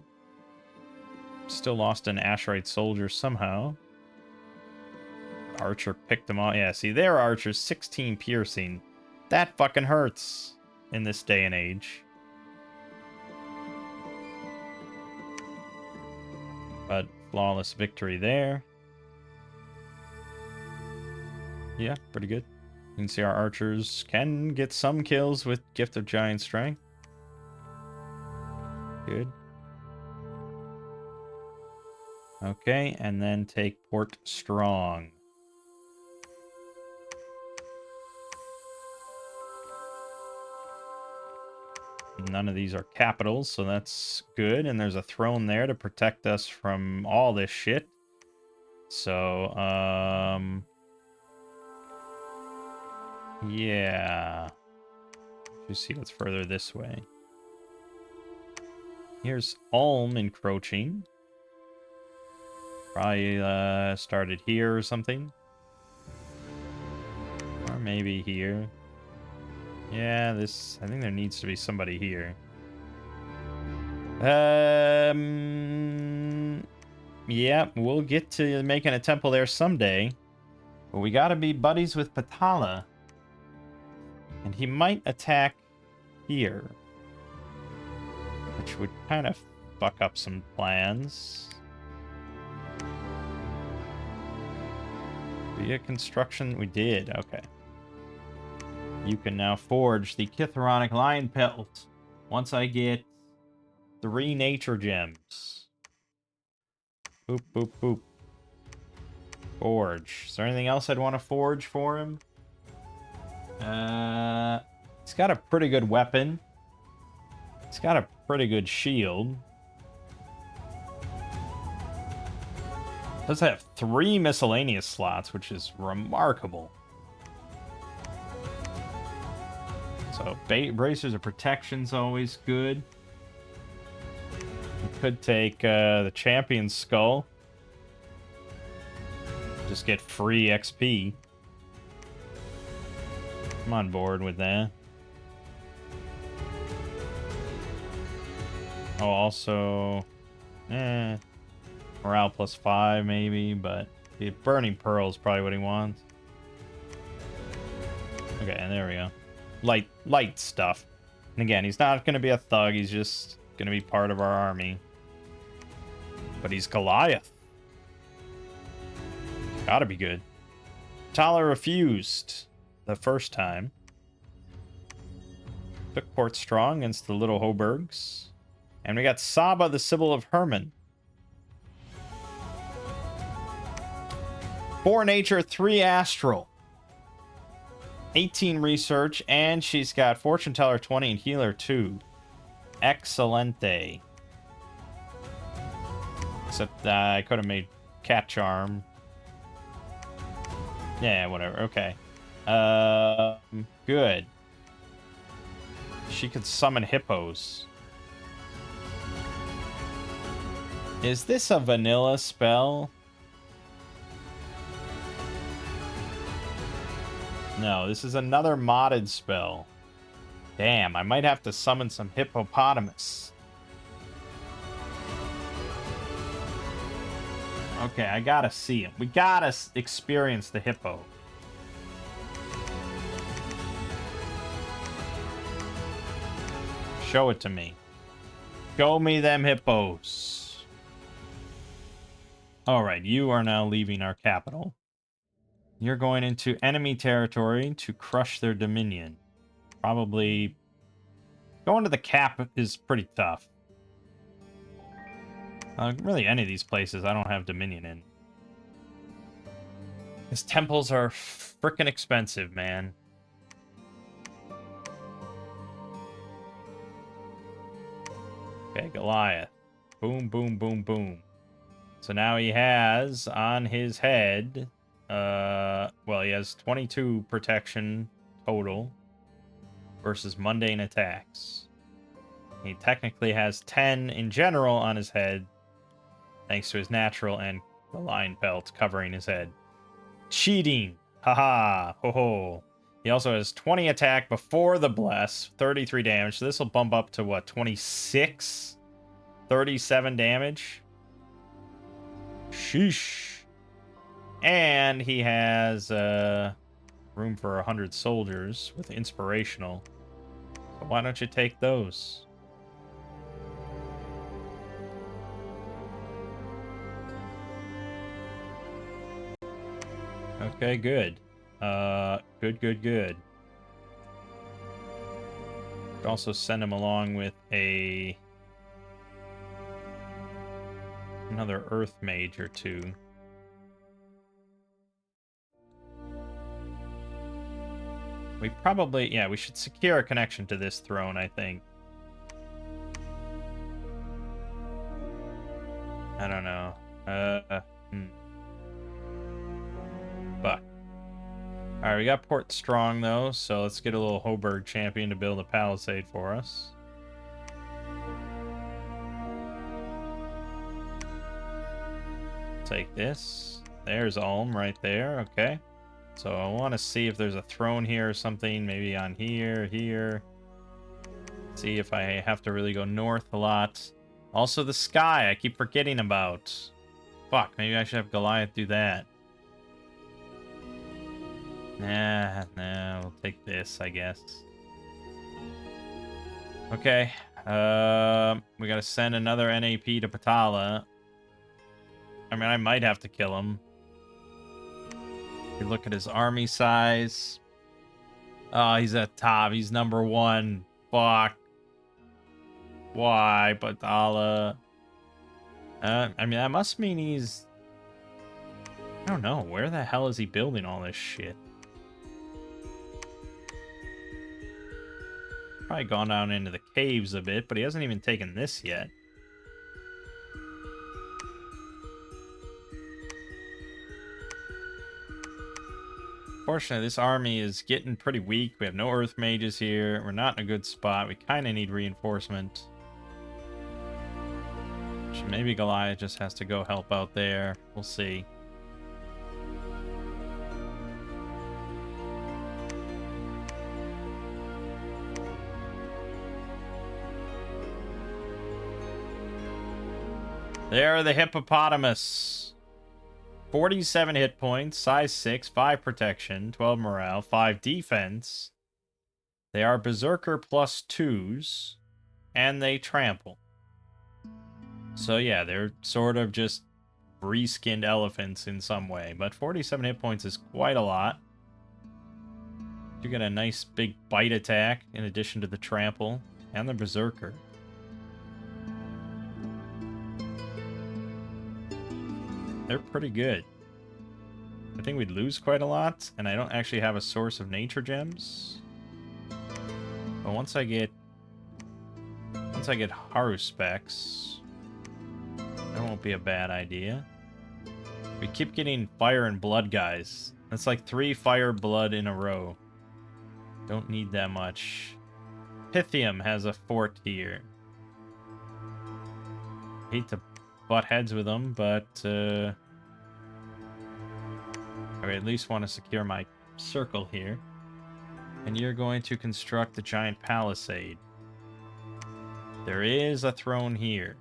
Still lost an Asherite soldier somehow. Archer picked them off. Yeah, see, their archers, 16 piercing. That fucking hurts in this day and age. But flawless victory there. Yeah, pretty good. You can see our archers can get some kills with Gift of Giant Strength. Good. Okay, and then take Port Strong. None of these are capitals, so that's good. And there's a throne there to protect us from all this shit. So, Yeah. You see what's further this way. Here's Ulm encroaching. Probably started here or something. Or maybe here. Yeah, this... I think there needs to be somebody here. Yeah, we'll get to making a temple there someday. But we gotta be buddies with Patala. And he might attack here. Which would kind of fuck up some plans. Via construction, we did. Okay. You can now forge the Kitharonic Lion Pelt once I get 3 nature gems. Boop, boop, boop. Forge. Is there anything else I'd want to forge for him? He's got a pretty good weapon. He's got a pretty good shield. Does have 3 miscellaneous slots, which is remarkable. So, bracers of protection's always good. You could take the champion's skull. Just get free XP. I'm on board with that. Oh, also... morale plus 5, maybe, but the Burning Pearl is probably what he wants. Okay, and there we go. Light stuff. And again, he's not going to be a thug. He's just going to be part of our army. But he's Goliath. Gotta be good. Tala refused the first time. Took Port Strong against the Little Hoburgs. And we got Saba, the Sibyl of Herman. 4 nature, 3 astral. 18 research, and she's got Fortune Teller 20 and Healer 2. Excelente. Except I could have made Cat Charm. Yeah, whatever. Okay. Good. She could summon hippos. Is this a vanilla spell? No, this is another modded spell. Damn, I might have to summon some hippopotamus. Okay, I gotta see him. We gotta experience the hippo. Show it to me. Show me them hippos. Alright, you are now leaving our capital. You're going into enemy territory to crush their dominion. Probably... Going to the cap is pretty tough. Really, any of these places I don't have dominion in. Because temples are frickin' expensive, man. Okay, Goliath. Boom, boom, boom, boom. So now he has on his head... well, he has 22 protection total versus mundane attacks. He technically has 10 in general on his head, thanks to his natural and the lion pelt covering his head. Cheating! Haha! Ho ho! He also has 20 attack before the bless, 33 damage. So this will bump up to what, 26? 37 damage? Sheesh. And he has room for 100 soldiers with inspirational. So why don't you take those? Okay, good. Good. Could also send him along with another Earth Mage or 2. We probably, yeah, we should secure a connection to this throne, I think. I don't know. Fuck. Alright, we got Port Strong, though, so let's get a little Hoburg champion to build a palisade for us. Take this. There's Ulm right there, okay. So I want to see if there's a throne here or something, maybe on here. See if I have to really go north a lot. Also the sky, I keep forgetting about. Fuck, maybe I should have Goliath do that. Nah, we'll take this, I guess. Okay, we gotta send another NAP to Patala. I mean, I might have to kill him. You look at his army size. Oh, he's at top. He's number 1. Fuck. Why, Patala? I mean, that must mean he's... I don't know. Where the hell is he building all this shit? Probably gone down into the caves a bit, but he hasn't even taken this yet. Fortunately, this army is getting pretty weak. We have no earth mages here. We're not in a good spot. We kind of need reinforcement. So maybe Goliath just has to go help out there. We'll see. There, the hippopotamus. 47 hit points, size 6, 5 protection, 12 morale, 5 defense. They are berserker plus 2s, and they trample. So yeah, they're sort of just reskinned elephants in some way, but 47 hit points is quite a lot. You get a nice big bite attack in addition to the trample and the berserker. They're pretty good. I think we'd lose quite a lot, and I don't actually have a source of nature gems. But once I get Haru specs, that won't be a bad idea. We keep getting fire and blood guys. That's like 3 fire blood in a row. Don't need that much. Pythium has a fort here. Hate to butt heads with them, but I at least want to secure my circle here. And you're going to construct a giant palisade. There is a throne here.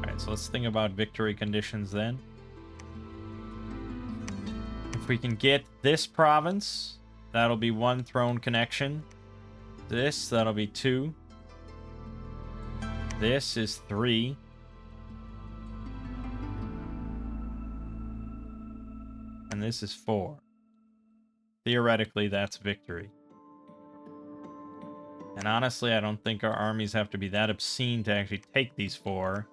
Alright, so let's think about victory conditions then. If we can get this province, that'll be 1 throne connection. This, that'll be 2. This is 3. And this is 4. Theoretically, that's victory. And honestly, I don't think our armies have to be that obscene to actually take these 4.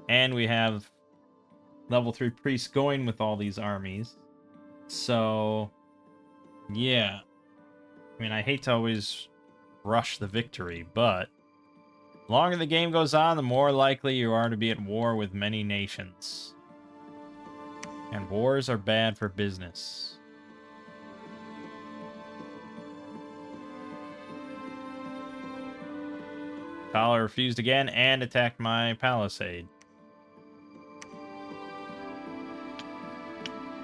And we have level 3 priests going with all these armies. So, yeah. I mean, I hate to always rush the victory, but the longer the game goes on, the more likely you are to be at war with many nations. And wars are bad for business. Tala refused again and attacked my palisade.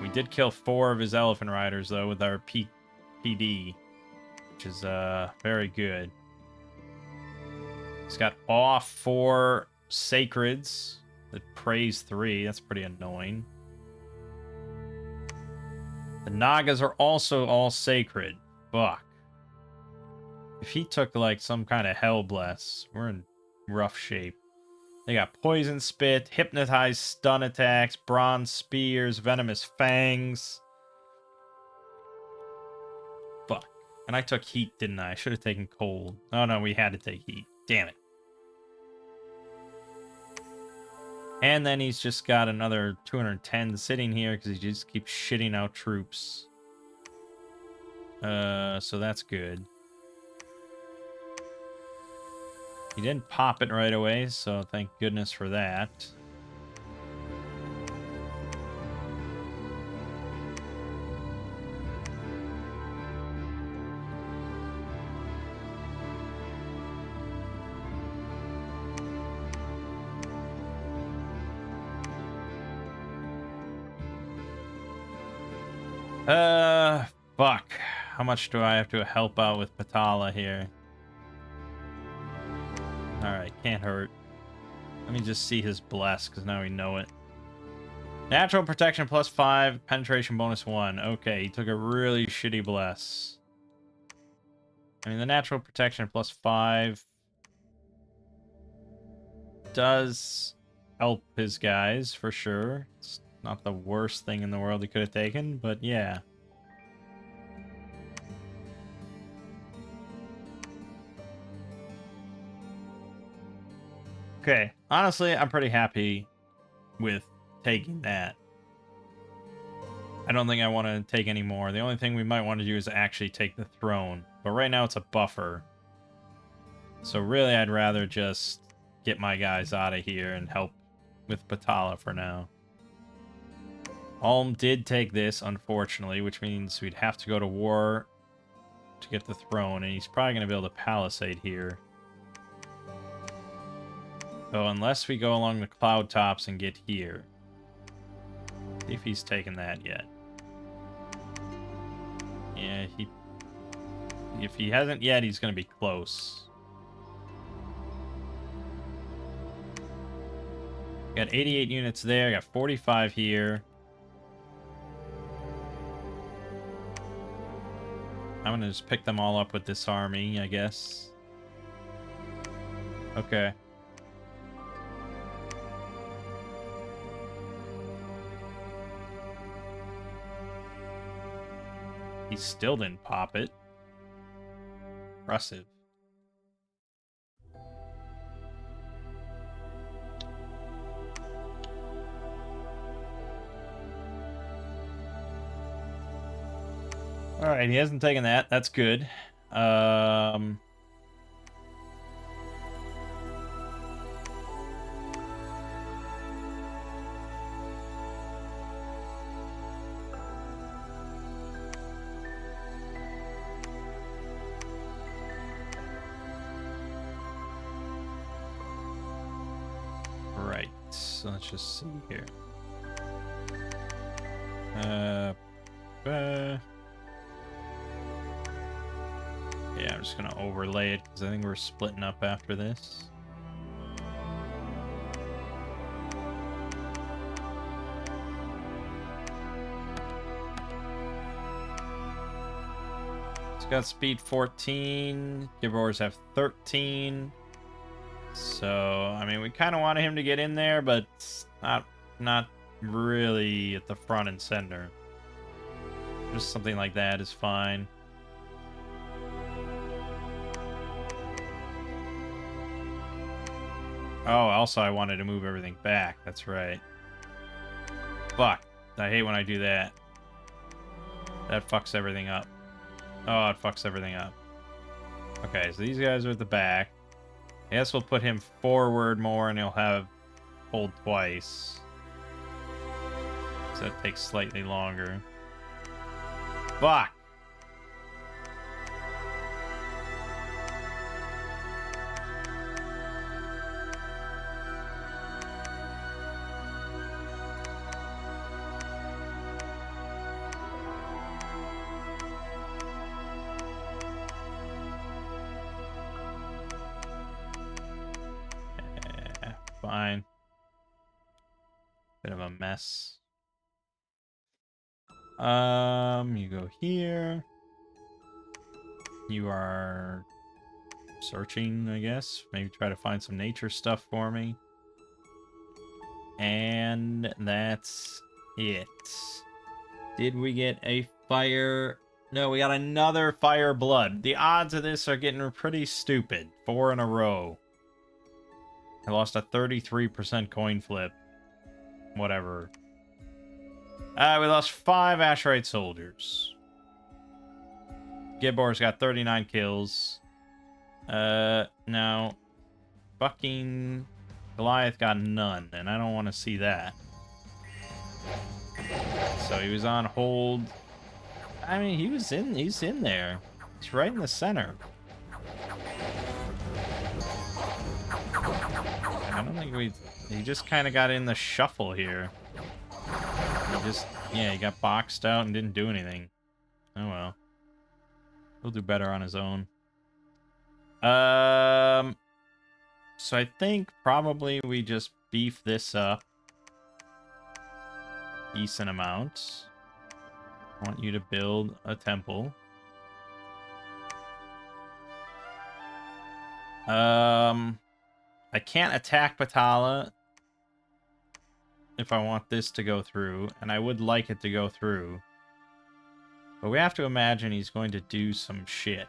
We did kill 4 of his elephant riders, though, with our PD, which is very good. He's got off 4 sacreds that praise 3. That's pretty annoying. The Nagas are also all sacred. Fuck. If he took, like, some kind of hell bless, we're in rough shape. They got poison spit, hypnotized stun attacks, bronze spears, venomous fangs. Fuck. And I took heat, didn't I? I should have taken cold. Oh no, we had to take heat. Damn it. And then he's just got another 210 sitting here because he just keeps shitting out troops. So that's good. He didn't pop it right away, so thank goodness for that. Fuck. How much do I have to help out with Patala here? Alright, can't hurt. Let me just see his bless, because now we know it. Natural protection +5, penetration bonus 1. Okay, he took a really shitty bless. I mean, the natural protection +5 does help his guys, for sure. It's not the worst thing in the world he could have taken, but yeah. Okay, honestly, I'm pretty happy with taking that. I don't think I want to take any more. The only thing we might want to do is actually take the throne. But right now it's a buffer. So really, I'd rather just get my guys out of here and help with Patala for now. Ulm did take this, unfortunately, which means we'd have to go to war to get the throne. And he's probably going to build a palisade here. So unless we go along the cloud tops and get here. See if he's taken that yet. Yeah, if he hasn't yet, he's going to be close. Got 88 units there, got 45 here. I'm going to just pick them all up with this army, I guess. Okay. He still didn't pop it. Impressive. Alright, he hasn't taken that. That's good. Right, so let's just see here. Yeah, I'm just gonna overlay it because I think we're splitting up after this. It's got speed 14. Gibbors have 13. So, I mean, we kind of wanted him to get in there, but not really at the front and center. Just something like that is fine. Oh, also I wanted to move everything back. That's right. Fuck. I hate when I do that. That fucks everything up. Oh, it fucks everything up. Okay, so these guys are at the back. I guess we'll put him forward more and he'll have hold twice. So that takes slightly longer. Fuck! Fine. Bit of a mess. You go here. You are searching, I guess. Maybe try to find some nature stuff for me. And that's it. Did we get a fire? No, we got another fire blood. The odds of this are getting pretty stupid. 4 in a row. I lost a 33% coin flip. Whatever. We lost 5 Asherite soldiers. Gibbor's got 39 kills. No. fucking Goliath got none, and I don't want to see that. So he was on hold. I mean, he's in there. He's right in the center. I don't think he just kind of got in the shuffle here. He got boxed out and didn't do anything. Oh well. He'll do better on his own. So I think probably we just beef this up. Decent amount. I want you to build a temple. I can't attack Batala if I want this to go through, and I would like it to go through. But we have to imagine he's going to do some shit.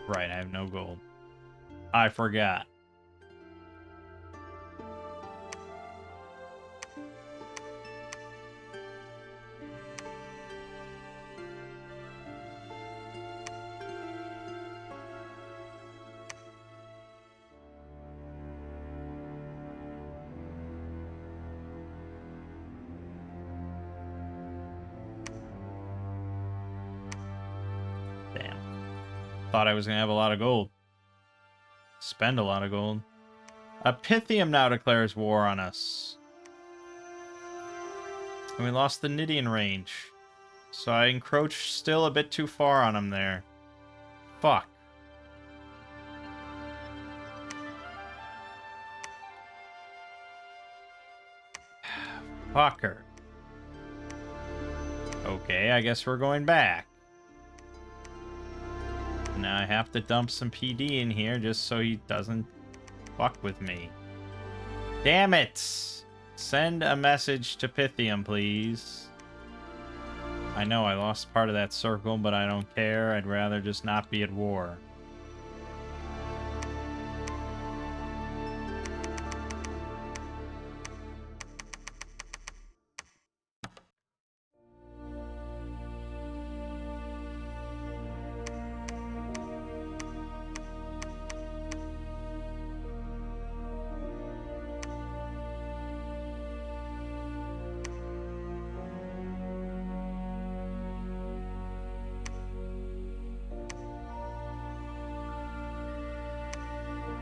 Right, I have no gold. I forgot. Damn. Thought I was going to have a lot of gold. Spend a lot of gold. Pythium now declares war on us. And we lost the Nidian range. So I encroached still a bit too far on him there. Fuck. Fucker. Okay, I guess we're going back. Now I have to dump some PD in here just so he doesn't fuck with me. Damn it! Send a message to Pythium, please. I know I lost part of that circle, but I don't care. I'd rather just not be at war.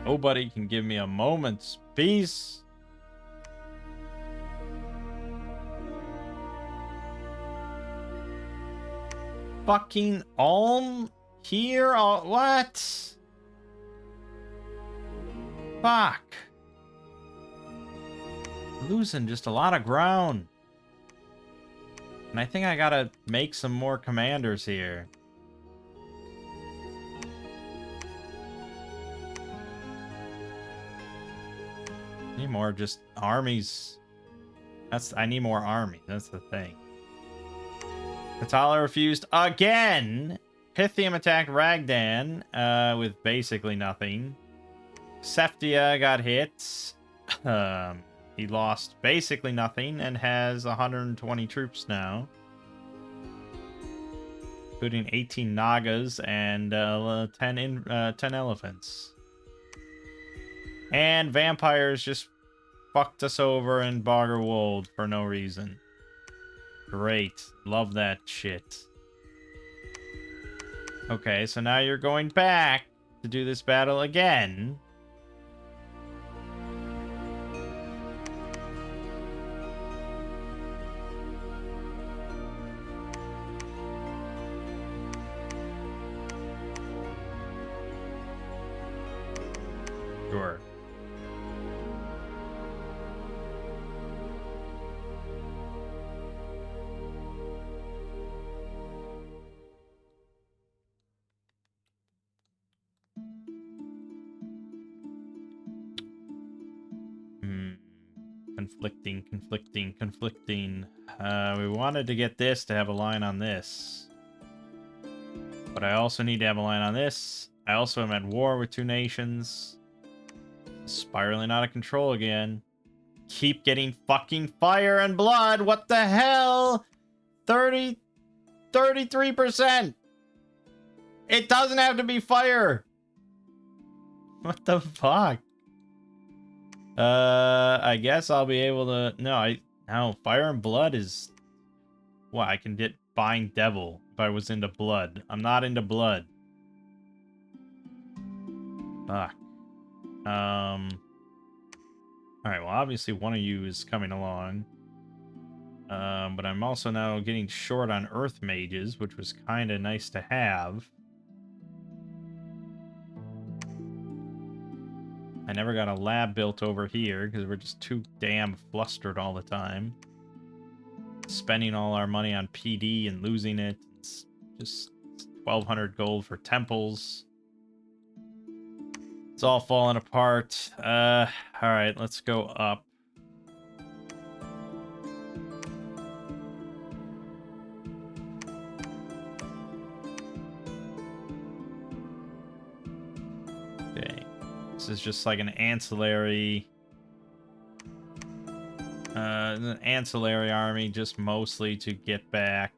Nobody can give me a moment's peace. Fucking Ulm here? What? Fuck. Losing just a lot of ground. And I think I gotta make some more commanders here. Need more just armies. I need more armies. That's the thing. Katala refused again. Pythium attacked Ragdan with basically nothing. Seftia got hit. He lost basically nothing and has 120 troops now, including 18 Nagas and 10 elephants. And vampires just fucked us over in Boggerwold for no reason. Great. Love that shit. Okay, so now you're going back to do this battle again. Sure. Conflicting. We wanted to get this to have a line on this. But I also need to have a line on this. I also am at war with 2 nations. Spiraling out of control again. Keep getting fucking fire and blood. What the hell? 33%. It doesn't have to be fire. What the fuck? I guess I'll be able to... No, fire and blood is... What, I can get Bind Devil if I was into blood. I'm not into blood. Fuck. Alright, well, obviously one of you is coming along. But I'm also now getting short on Earth Mages, which was kind of nice to have. I never got a lab built over here, because we're just too damn flustered all the time. Spending all our money on PD and losing it. It's just 1,200 gold for temples. It's all falling apart. Alright, let's go up. Okay. This is just like an ancillary... an ancillary army, just mostly to get back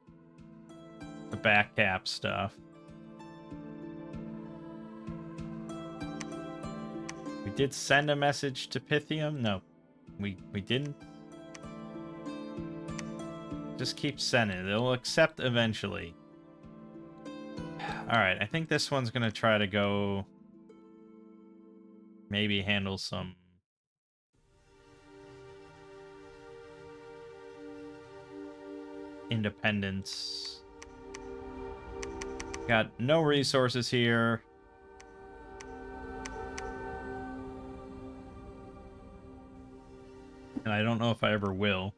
the back cap stuff. We did send a message to Pythium. No, we didn't. Just keep sending it. It'll accept eventually. Alright, I think this one's gonna try to go... Maybe handle some... independence. Got no resources here. And I don't know if I ever will.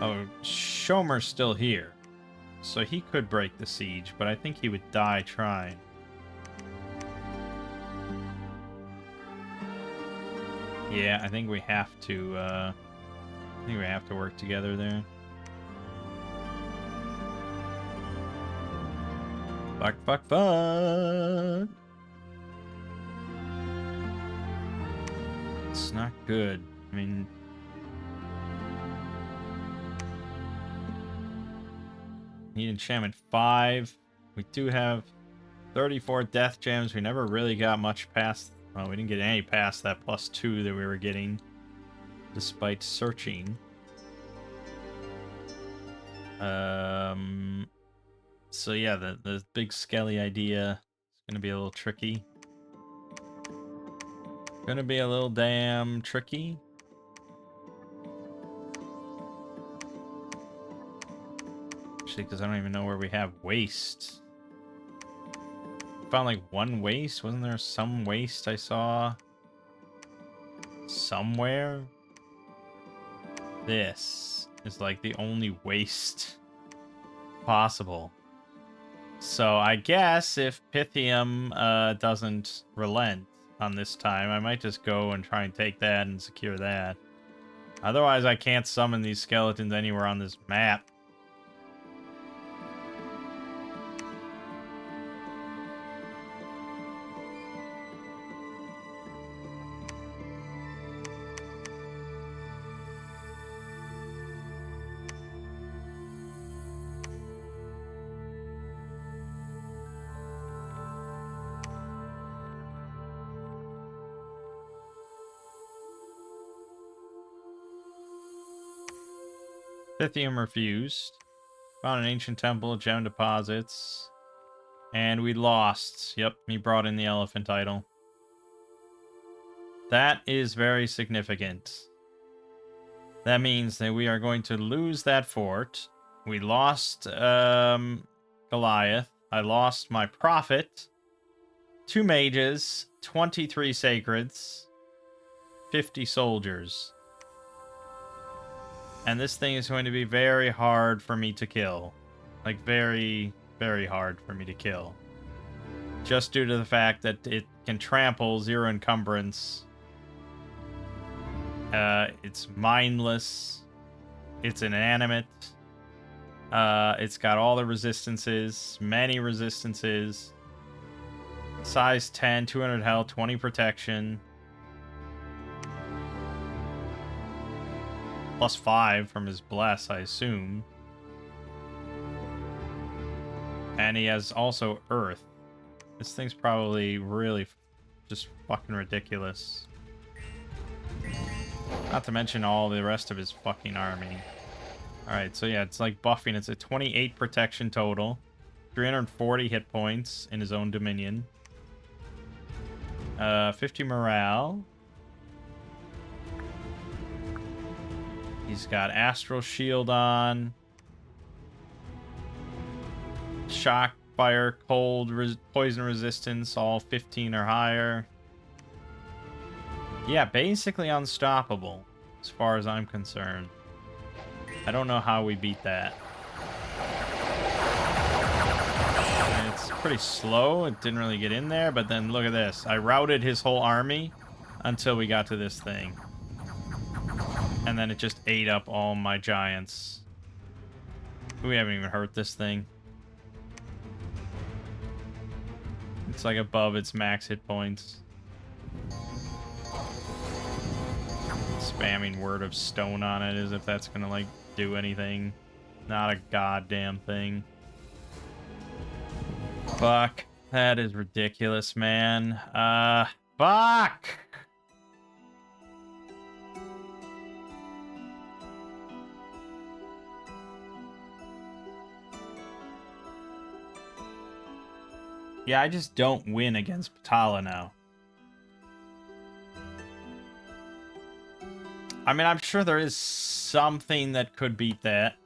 Oh, Shomer's still here. So he could break the siege, but I think he would die trying. Yeah, I think we have to, I think we have to work together there. Fuck, fuck, fuck! It's not good. I mean... Need enchantment 5. We do have 34 death gems. We never really got much past... Well, we didn't get any past that +2 that we were getting, despite searching. So yeah, the big skelly idea is gonna be a little tricky. Gonna be a little damn tricky. Because I don't even know where we have waste. Found like 1 waste. Wasn't there some waste I saw somewhere? This is like the only waste possible. So I guess if Pythium doesn't relent on this time, I might just go and try and take that and secure that. Otherwise, I can't summon these skeletons anywhere on this map. Pythium refused. Found an ancient temple, gem deposits. And we lost. Yep, he brought in the elephant idol. That is very significant. That means that we are going to lose that fort. We lost Goliath. I lost my prophet. 2 mages. 23 sacreds. 50 soldiers. And this thing is going to be very hard for me to kill. Like, very, very hard for me to kill. just due to the fact that it can trample, 0 encumbrance. It's mindless. It's inanimate. It's got all the resistances, many resistances. Size 10, 200 health, 20 protection. Plus 5 from his bless, I assume. And he has also Earth. This thing's probably really just fucking ridiculous. Not to mention all the rest of his fucking army. Alright, so yeah, it's like buffing. It's a 28 protection total. 340 hit points in his own dominion. 50 morale. He's got Astral Shield on. Shock, fire, cold, poison resistance, all 15 or higher. Yeah, basically unstoppable, as far as I'm concerned. I don't know how we beat that. And it's pretty slow. It didn't really get in there, but then look at this. I routed his whole army until we got to this thing. And then it just ate up all my giants. We haven't even hurt this thing. It's like above its max hit points. Spamming Word of Stone on it as if that's gonna, like, do anything. Not a goddamn thing. Fuck. That is ridiculous, man. Fuck! Yeah, I just don't win against Patala now. I mean, I'm sure there is something that could beat that.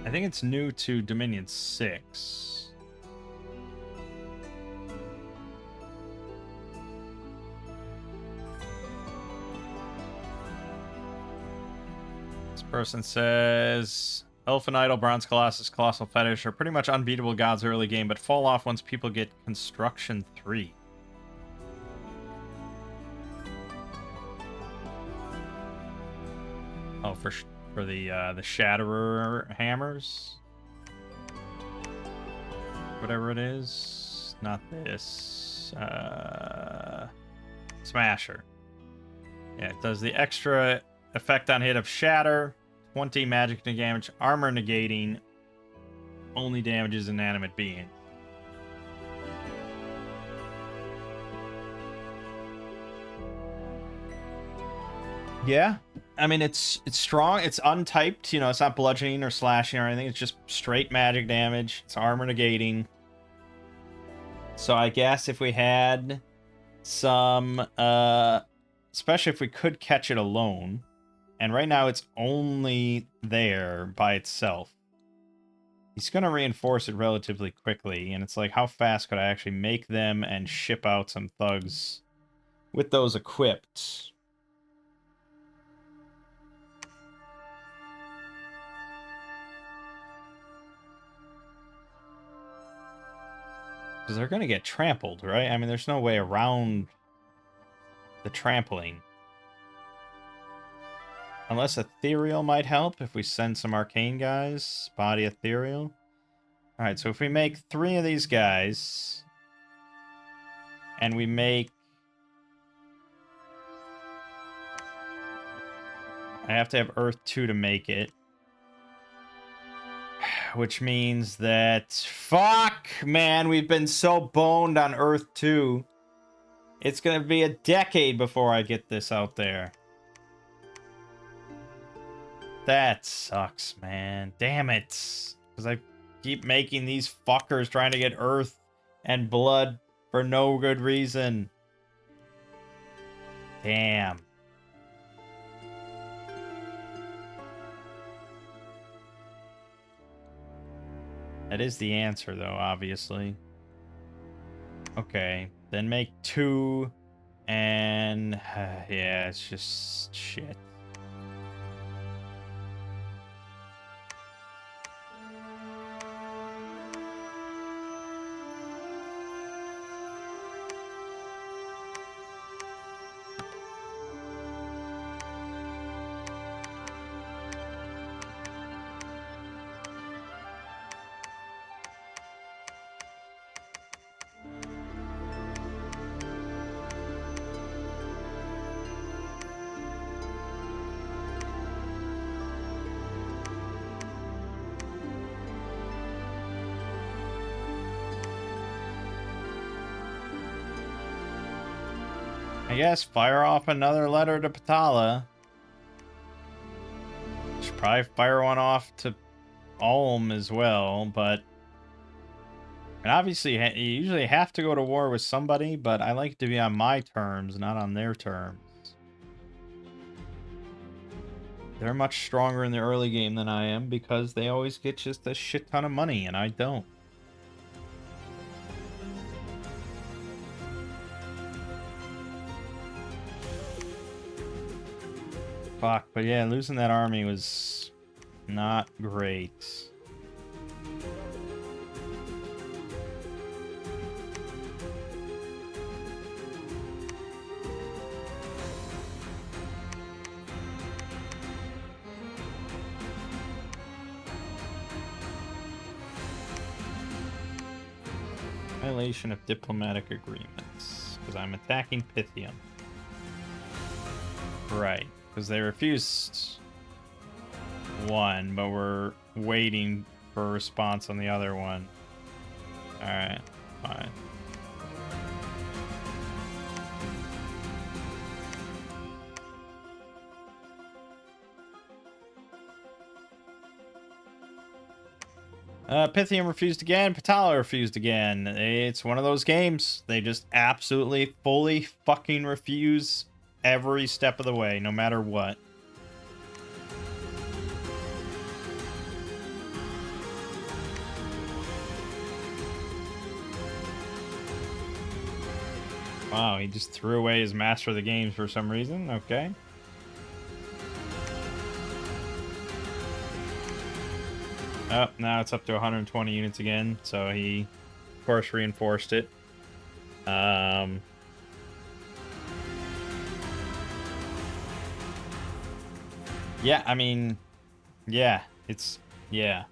I think it's new to Dominion 6. This person says, Elfin Idol, Bronze Colossus, Colossal Fetish are pretty much unbeatable gods early game, but fall off once people get Construction 3. Oh, for the Shatterer hammers, whatever it is. Not this. Smasher. Yeah, it does the extra effect on hit of Shatter, 20 magic damage, armor negating, only damages inanimate beings. Yeah, I mean, it's strong. It's untyped. You know, it's not bludgeoning or slashing or anything. It's just straight magic damage. It's armor negating. So I guess if we had some, especially if we could catch it alone, and right now it's only there by itself. He's going to reinforce it relatively quickly, and it's like, how fast could I actually make them and ship out some thugs with those equipped? Because they're going to get trampled, right? I mean, there's no way around the trampling. Unless Ethereal might help if we send some Arcane guys. Body Ethereal. Alright, so if we make 3 of these guys, and we make... I have to have Earth 2 to make it. Which means that... Fuck, man, we've been so boned on Earth 2. It's gonna be a decade before I get this out there. That sucks, man. Damn it. Because I keep making these fuckers trying to get Earth and blood for no good reason. Damn. That is the answer, though, obviously. Okay, then make 2, and yeah, it's just shit. I guess fire off another letter to Patala. Should probably fire one off to Ulm as well, but... And obviously, you usually have to go to war with somebody, but I like to be on my terms, not on their terms. They're much stronger in the early game than I am because they always get just a shit ton of money, and I don't. Fuck, but yeah, losing that army was not great. Violation of diplomatic agreements, because I'm attacking Pythium. Right, because they refused one, but we're waiting for a response on the other one. Alright, fine. Pythium refused again. Patala refused again. It's one of those games. They just absolutely, fully fucking refuse every step of the way, no matter what. Wow, he just threw away his Master of the Games for some reason. Okay. Oh, now it's up to 120 units again, so he, of course, reinforced it. Yeah, I mean, yeah, it's, yeah.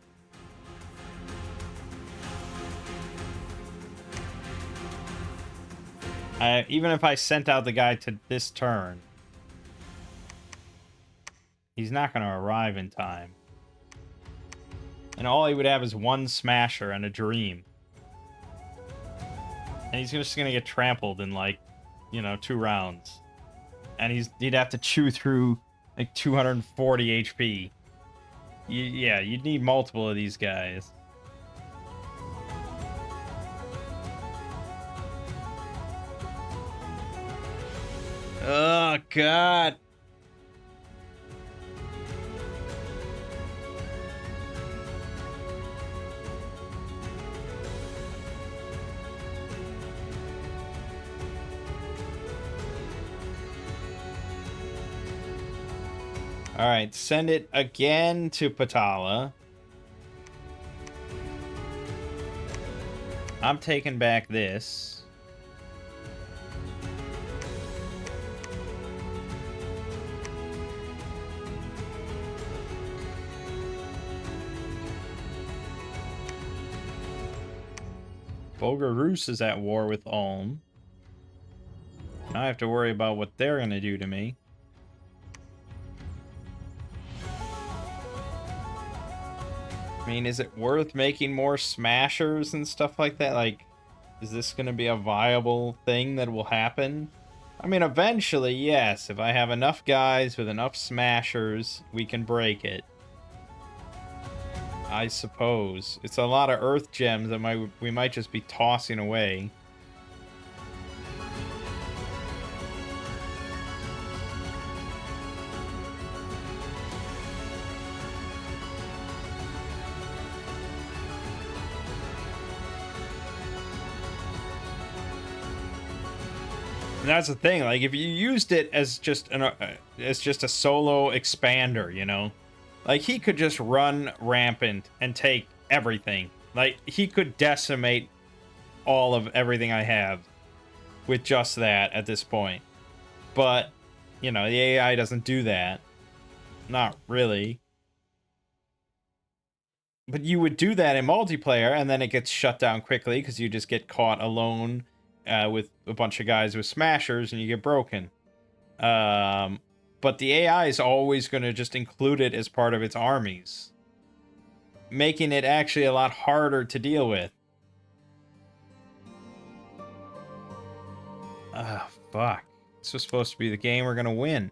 Even if I sent out the guy to this turn, he's not going to arrive in time. And all he would have is one smasher and a dream. And he's just going to get trampled in, like, 2 rounds. And he'd have to chew through, like, 240 HP. Yeah, you'd need multiple of these guys. Oh, God. Alright, send it again to Patala. I'm taking back this. Bulgar-Rus is at war with Ulm. Now I have to worry about what they're going to do to me. I mean, is it worth making more smashers and stuff like that? Like, is this going to be a viable thing that will happen? I mean, eventually, yes. If I have enough guys with enough smashers, we can break it. I suppose. It's a lot of earth gems that we might just be tossing away. And that's the thing. Like, if you used it as just a solo expander, you know, like he could just run rampant and take everything. Like he could decimate all of everything I have with just that at this point. But you know, the AI doesn't do that. Not really. But you would do that in multiplayer, and then it gets shut down quickly because you just get caught alone with a bunch of guys with smashers, and you get broken. But the AI is always going to just include it as part of its armies, making it actually a lot harder to deal with. Ah, fuck. This was supposed to be the game we're going to win.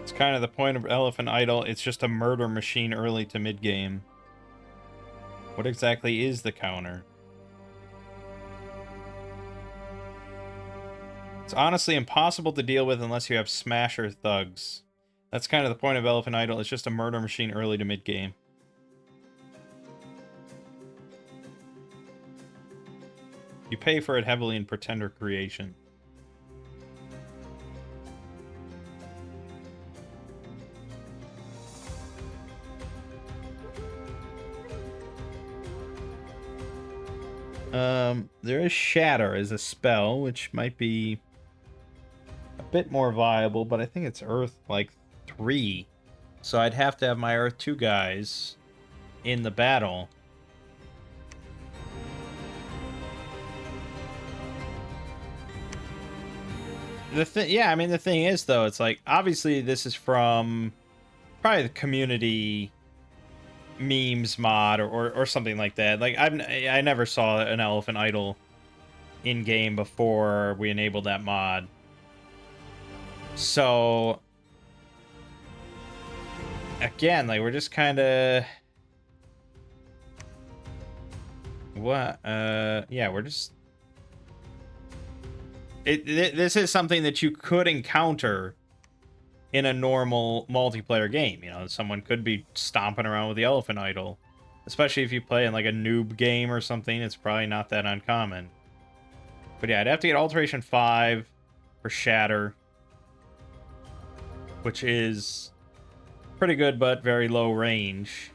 It's kind of the point of Elephant Idol. It's just a murder machine early to mid game. What exactly is the counter? It's honestly impossible to deal with unless you have smasher thugs. That's kind of the point of Elephant Idol. It's just a murder machine early to mid game. You pay for it heavily in Pretender creation. There is Shatter as a spell, which might be a bit more viable, but I think it's Earth, like, 3. So I'd have to have my Earth 2 guys in the battle. Yeah, I mean, the thing is, though, it's like, obviously this is from probably the community memes mod or something like that. Like, I never saw an Elephant Idol in game before we enabled that mod. So again, like, we're just kind of yeah, we're just this is something that you could encounter in a normal multiplayer game. You know, someone could be stomping around with the Elephant Idol, especially if you play in like a noob game or something. It's probably not that uncommon. But yeah, I'd have to get Alteration 5 for Shatter, which is pretty good but very low range.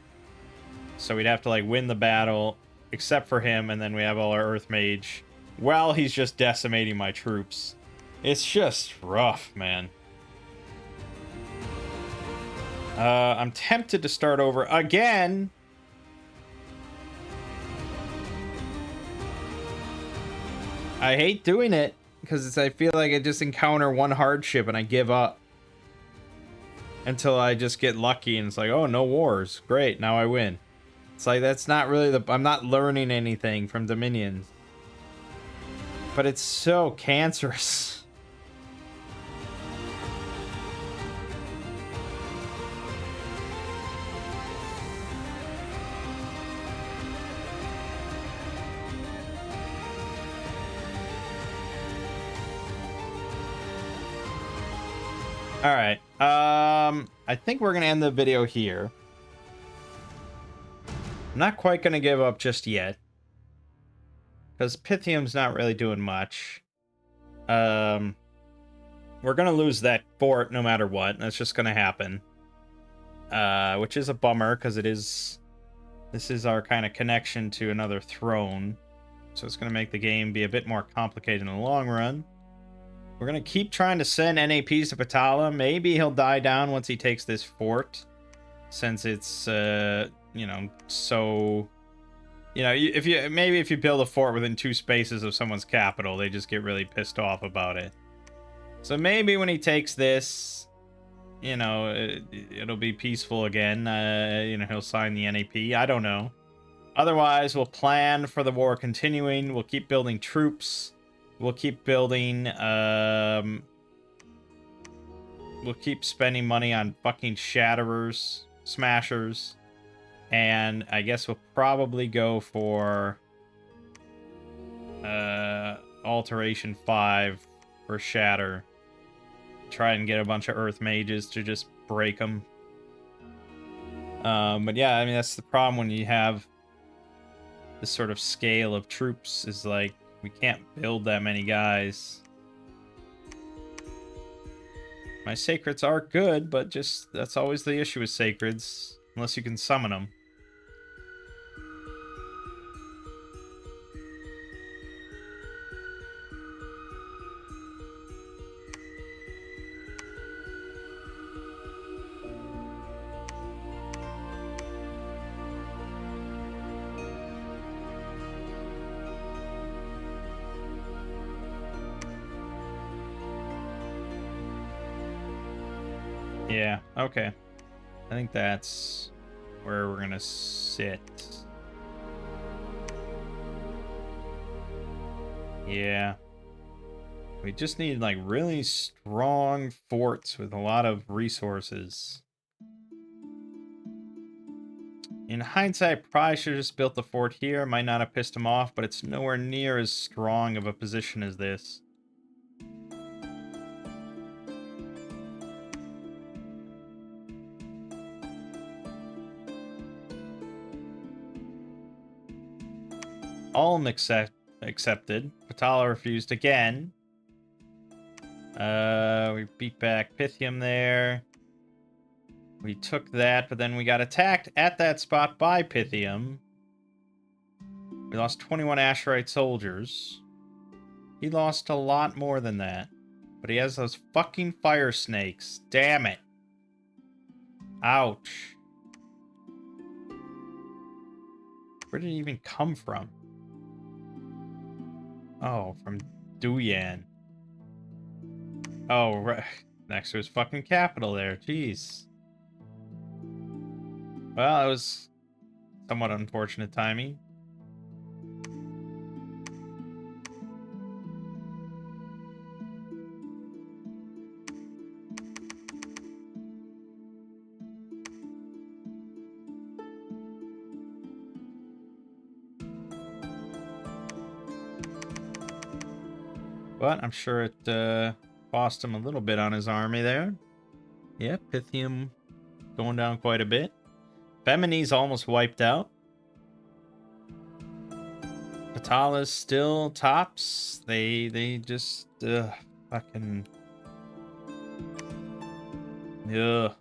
So we'd have to like win the battle except for him, and then we have all our Earth Mage while he's just decimating my troops. It's just rough, man. I'm tempted to start over again. I hate doing it because I feel like I just encounter one hardship and I give up until I just get lucky and it's like, oh, no wars. Great, now I win. It's like, that's not really I'm not learning anything from Dominions. But it's so cancerous. All right. I think we're going to end the video here. I'm not quite going to give up just yet, because Pythium's not really doing much. We're going to lose that fort no matter what. That's just going to happen. Which is a bummer, because this is our kind of connection to another throne. So it's going to make the game be a bit more complicated in the long run. We're going to keep trying to send NAPs to Patala. Maybe he'll die down once he takes this fort, since it's, you know, so You know, if you build a fort within 2 spaces of someone's capital, they just get really pissed off about it. So maybe when he takes this, you know, it'll be peaceful again. You know, he'll sign the NAP. I don't know. Otherwise, we'll plan for the war continuing. We'll keep building troops. We'll keep building, we'll keep spending money on fucking shatterers, smashers. And I guess we'll probably go for, Alteration 5 for shatter. Try and get a bunch of earth mages to just break them. But yeah, I mean, that's the problem when you have this sort of scale of troops, is like, we can't build that many guys. My sacreds are good, but just, that's always the issue with sacreds, unless you can summon them. Yeah, okay. I think that's where we're gonna sit. Yeah. We just need, like, really strong forts with a lot of resources. In hindsight, probably should have just built the fort here. Might not have pissed him off, but it's nowhere near as strong of a position as this. Ulm accepted. Patala refused again. We beat back Pythium there. We took that, but then we got attacked at that spot by Pythium. We lost 21 Asherite soldiers. He lost a lot more than that. But he has those fucking fire snakes. Damn it. Ouch. Where did it even come from? Oh, from Duyan. Oh, right. Next to his fucking capital there. Jeez. Well, that was somewhat unfortunate timing. But I'm sure it cost him a little bit on his army there. Yeah, Pythium going down quite a bit. Femini's almost wiped out. Patala's still tops. They just fucking ugh.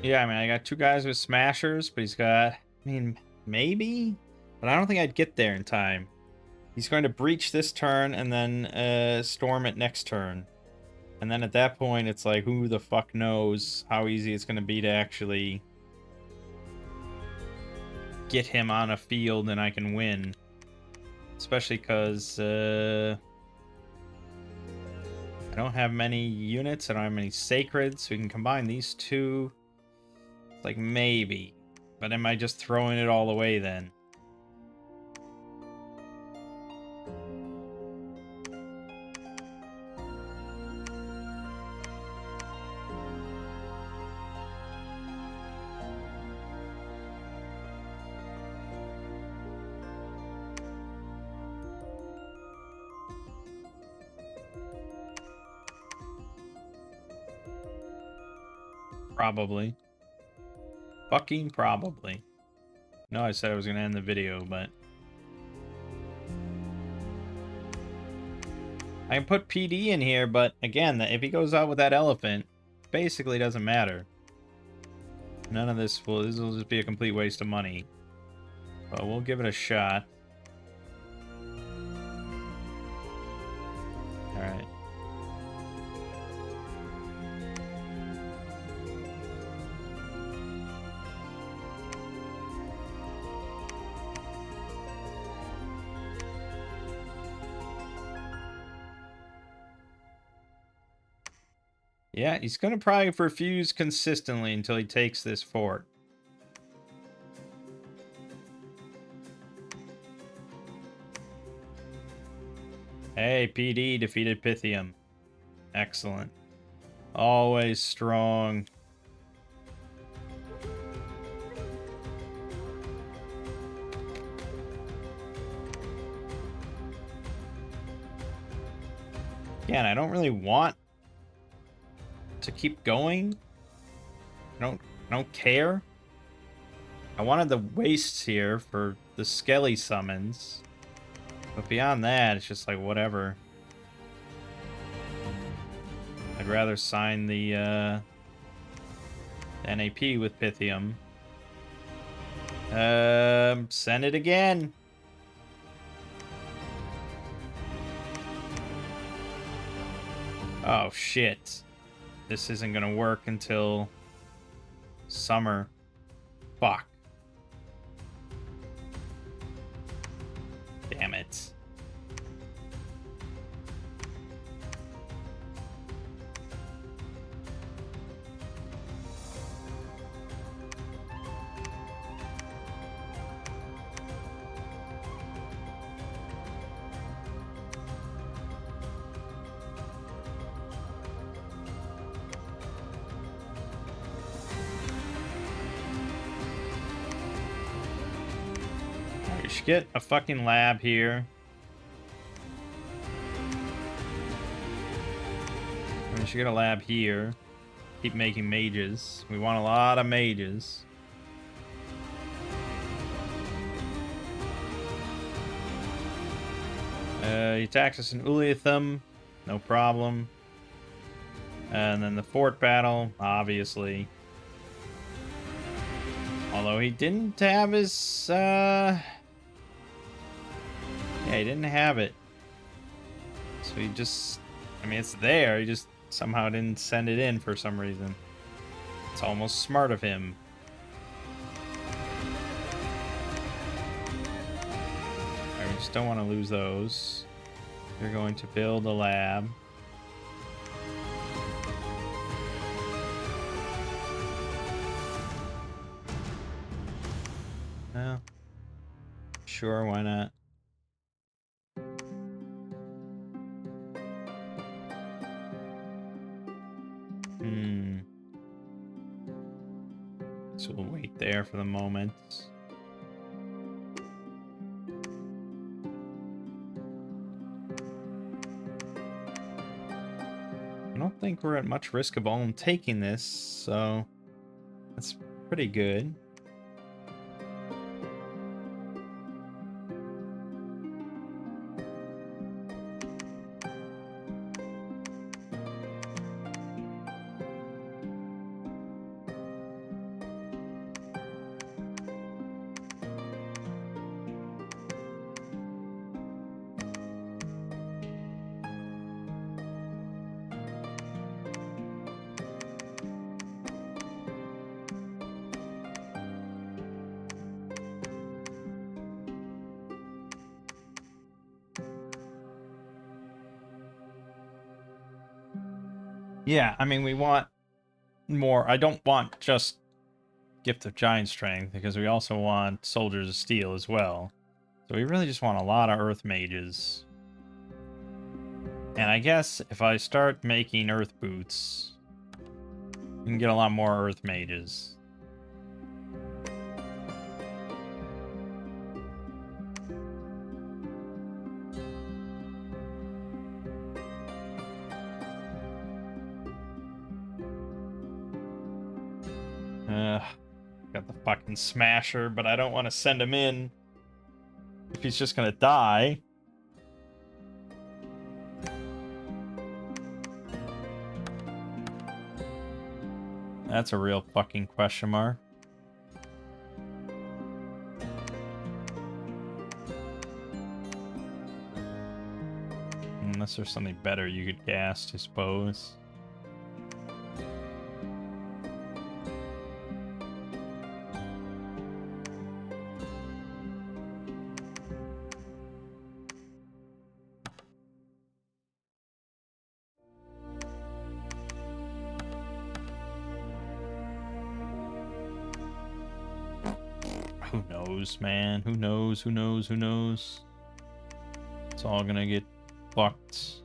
Yeah, I mean, I got 2 guys with smashers, but he's got, I mean, maybe, but I don't think I'd get there in time. He's going to breach this turn and then storm it next turn. And then at that point, it's like, who the fuck knows how easy it's going to be to actually get him on a field and I can win. Especially because I don't have many units, I don't have many sacreds, so we can combine these two. It's like, maybe. But am I just throwing it all away then? Probably. Fucking probably. No, I said I was going to end the video, but... I can put PD in here, but again, if he goes out with that elephant, basically doesn't matter. None of this will just be a complete waste of money. But we'll give it a shot. Alright. Yeah, he's gonna probably refuse consistently until he takes this fort. Hey, PD defeated Pythium. Excellent. Always strong. Again, I don't really want to keep going. I don't care. I wanted the wastes here for the Skelly summons. But beyond that, it's just like whatever. I'd rather sign the NAP with Pythium. Send it again. Oh shit. This isn't gonna work until summer. Fuck. Damn it. We should get a fucking lab here. We should get a lab here. Keep making mages. We want a lot of mages. He attacks us in Uliathum. No problem. And then the fort battle, obviously. Although he didn't have his, yeah, he didn't have it. So he just, I mean, it's there. He just somehow didn't send it in for some reason. It's almost smart of him. Right, we just don't want to lose those. We're going to build a lab. Well, sure, why not? So we'll wait there for the moment. I don't think we're at much risk of Olm taking this, so that's pretty good. Yeah, I mean, we want more. I don't want just Gift of Giant Strength, because we also want Soldiers of Steel as well. So we really just want a lot of Earth Mages. And I guess if I start making Earth Boots, we can get a lot more Earth Mages. Got the fucking Smasher, but I don't want to send him in if he's just gonna die. That's a real fucking question mark. Unless there's something better you could cast, I suppose. Who knows, man? Who knows? Who knows? Who knows? It's all gonna get fucked.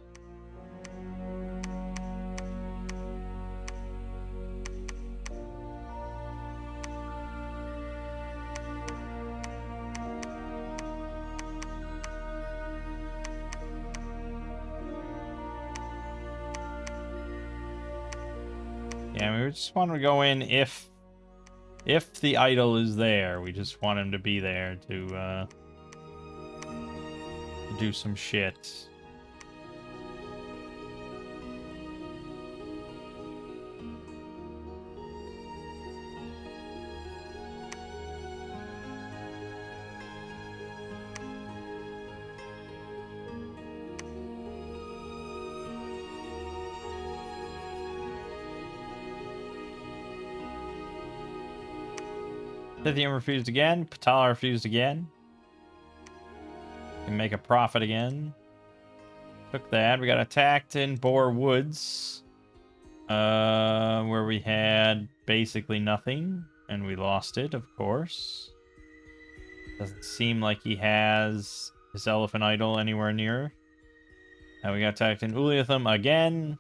Yeah, we just want to go in if the idol is there. We just want him to be there to do some shit. Lithium refused again. Patala refused again. Can make a profit again. Took that. We got attacked in Boar Woods. Where we had basically nothing. And we lost it, of course. Doesn't seem like he has his elephant idol anywhere near. Now we got attacked in Uliathum again.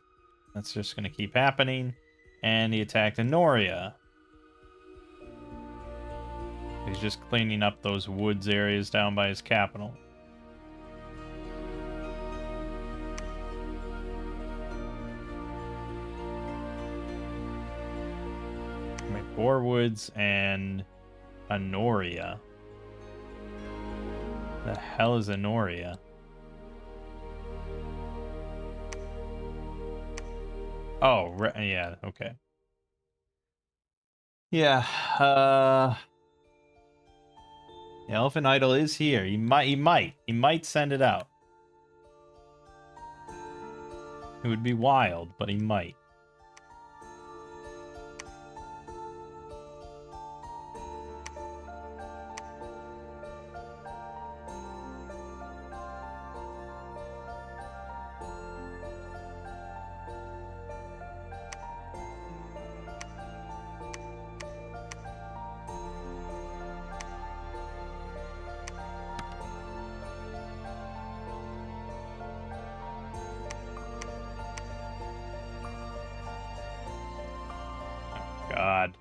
That's just going to keep happening. And he attacked in Noria. He's just cleaning up those woods areas down by his capital. Boar Woods and Anoria. The hell is Anoria? Oh, yeah, okay. Yeah, the elephant idol is here. He might send it out. It would be wild, but he might. God.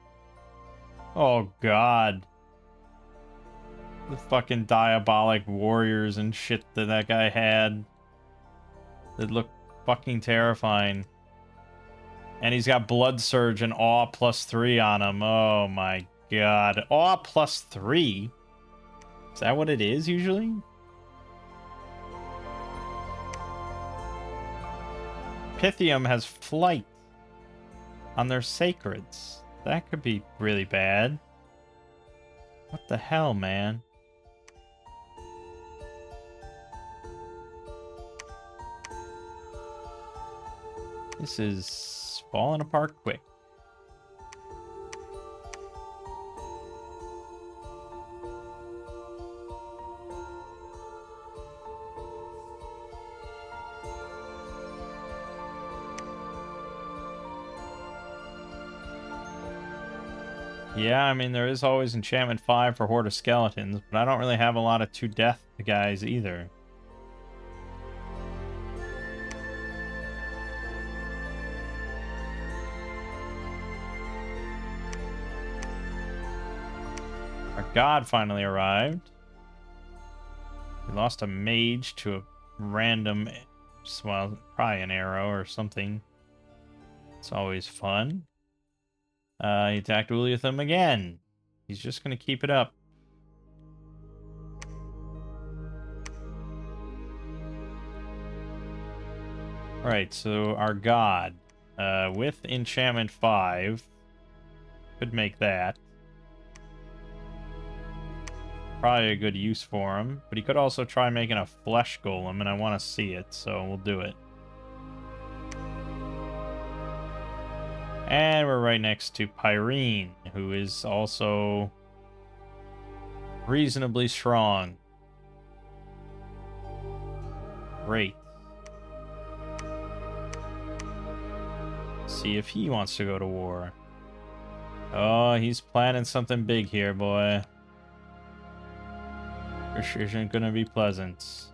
Oh, God. The fucking diabolic warriors and shit that guy had. That looked fucking terrifying. And he's got Blood Surge and Awe +3 on him. Oh my god. Awe +3? Is that what it is usually? Pythium has Flight on their Sacreds. That could be really bad. What the hell, man? This is falling apart quick. Yeah, I mean, there is always Enchantment 5 for Horde of Skeletons, but I don't really have a lot of 2 death guys either. Our god finally arrived. We lost a mage to a random, well, probably an arrow or something. It's always fun. He attacked Uliathum again. He's just going to keep it up. Alright, so our god, with Enchantment 5, Could make that. Probably a good use for him. But he could also try making a flesh golem, and I want to see it, so we'll do it. And we're right next to Pyrene, who is also reasonably strong. Great. See if he wants to go to war. Oh, he's planning something big here, boy. This isn't gonna be pleasant.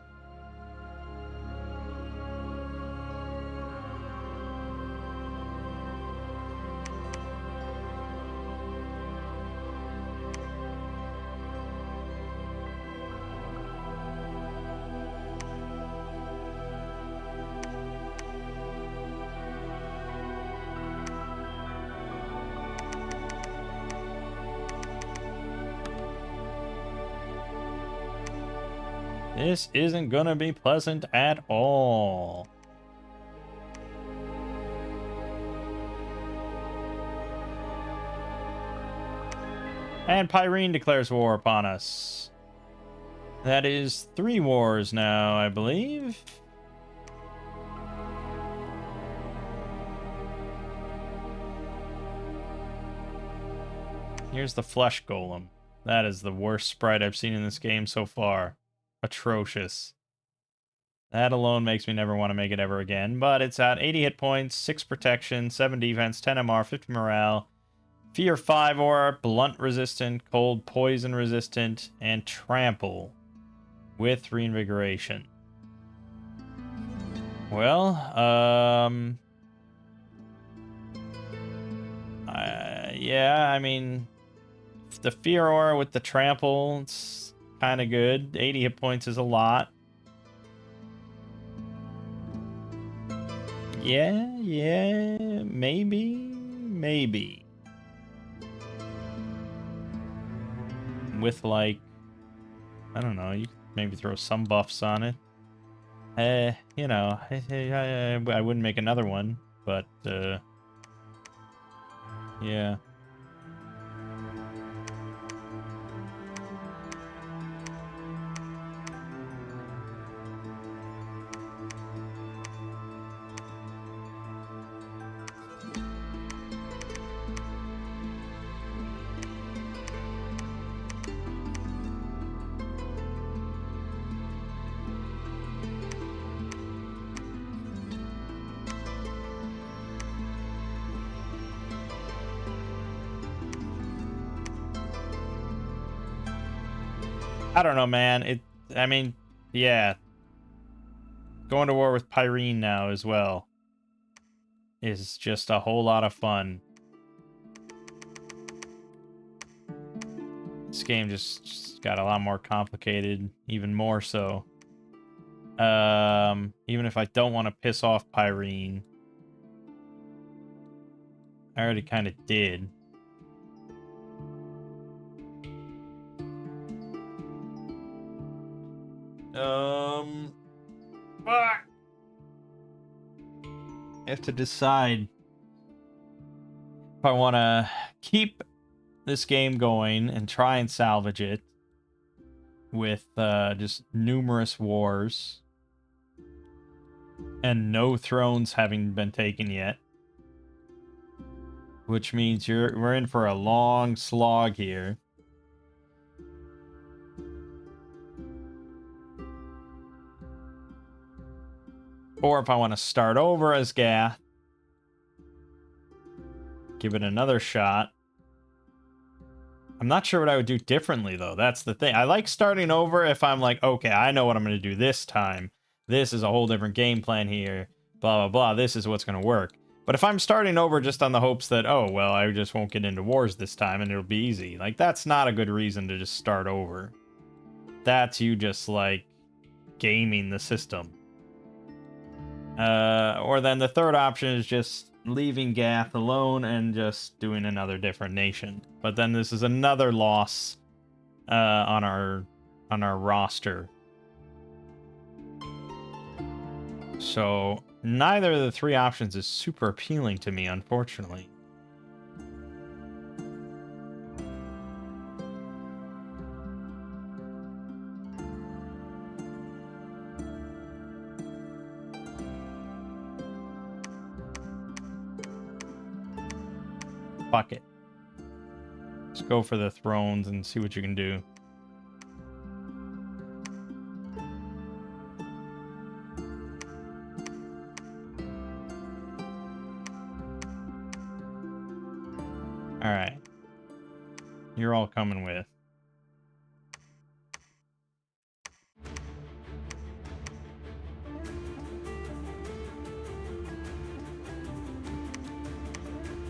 This isn't gonna be pleasant at all. And Pyrene declares war upon us. That is 3 wars now, I believe. Here's the flesh golem. That is the worst sprite I've seen in this game so far. Atrocious. That alone makes me never want to make it ever again. But it's at 80 hit points, 6 protection, 7 defense, 10 MR, 50 morale, Fear 5 aura, blunt resistant, cold poison resistant, and trample with reinvigoration. Well, yeah, I mean, the fear aura with the trample, it's kind of good. 80 hit points is a lot. Yeah, maybe. With, like, I don't know, you could maybe throw some buffs on it. You know, I wouldn't make another one, but, yeah. I don't know, man. I mean, yeah. Going to war with Pyrene now as well is just a whole lot of fun. This game just got a lot more complicated, even more so. Even if I don't want to piss off Pyrene, I already kind of did. Fuck. I have to decide if I want to keep this game going and try and salvage it with just numerous wars and no thrones having been taken yet, which means we're in for a long slog here. Or if I want to start over as Gath, give it another shot. I'm not sure what I would do differently, though. That's the thing. I like starting over if I'm like, okay, I know what I'm going to do this time. This is a whole different game plan here. Blah, blah, blah. This is what's going to work. But if I'm starting over just on the hopes that, oh, well, I just won't get into wars this time and it'll be easy. Like, that's not a good reason to just start over. That's you just, like, gaming the system. Or then the third option is just leaving Gath alone and just doing another different nation. But then this is another loss on our roster. So neither of the 3 options is super appealing to me, unfortunately. Fuck it. Just go for the thrones and see what you can do. Alright. You're all coming with.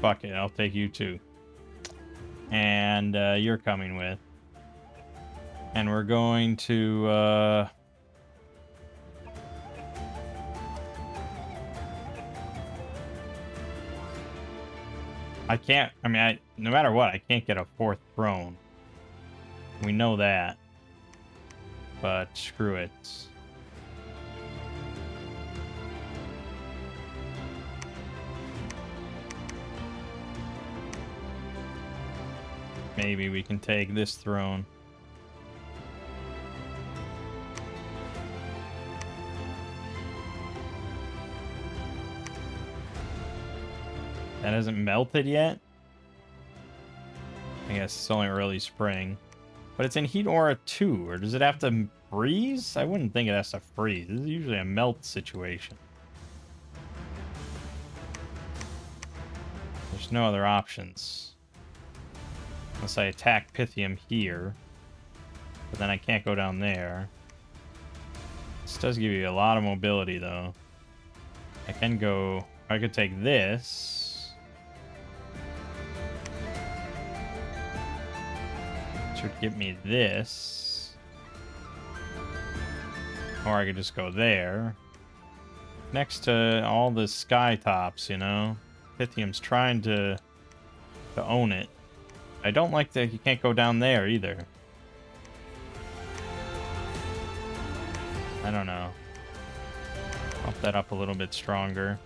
Fuck it, I'll take you too. And you're coming with. And we're going to... I can't... I mean, no matter what, I can't get a 4th throne. We know that. But screw it. Maybe we can take this throne. That hasn't melted yet? I guess it's only early spring. But it's in Heat Aura 2, or does it have to freeze? I wouldn't think it has to freeze. This is usually a melt situation. There's no other options. Unless I attack Pythium here. But then I can't go down there. This does give you a lot of mobility, though. I can go... I could take this. Which would give me this. Or I could just go there. Next to all the sky tops, you know? Pythium's trying to own it. I don't like that you can't go down there either. I don't know. Bump that up a little bit stronger.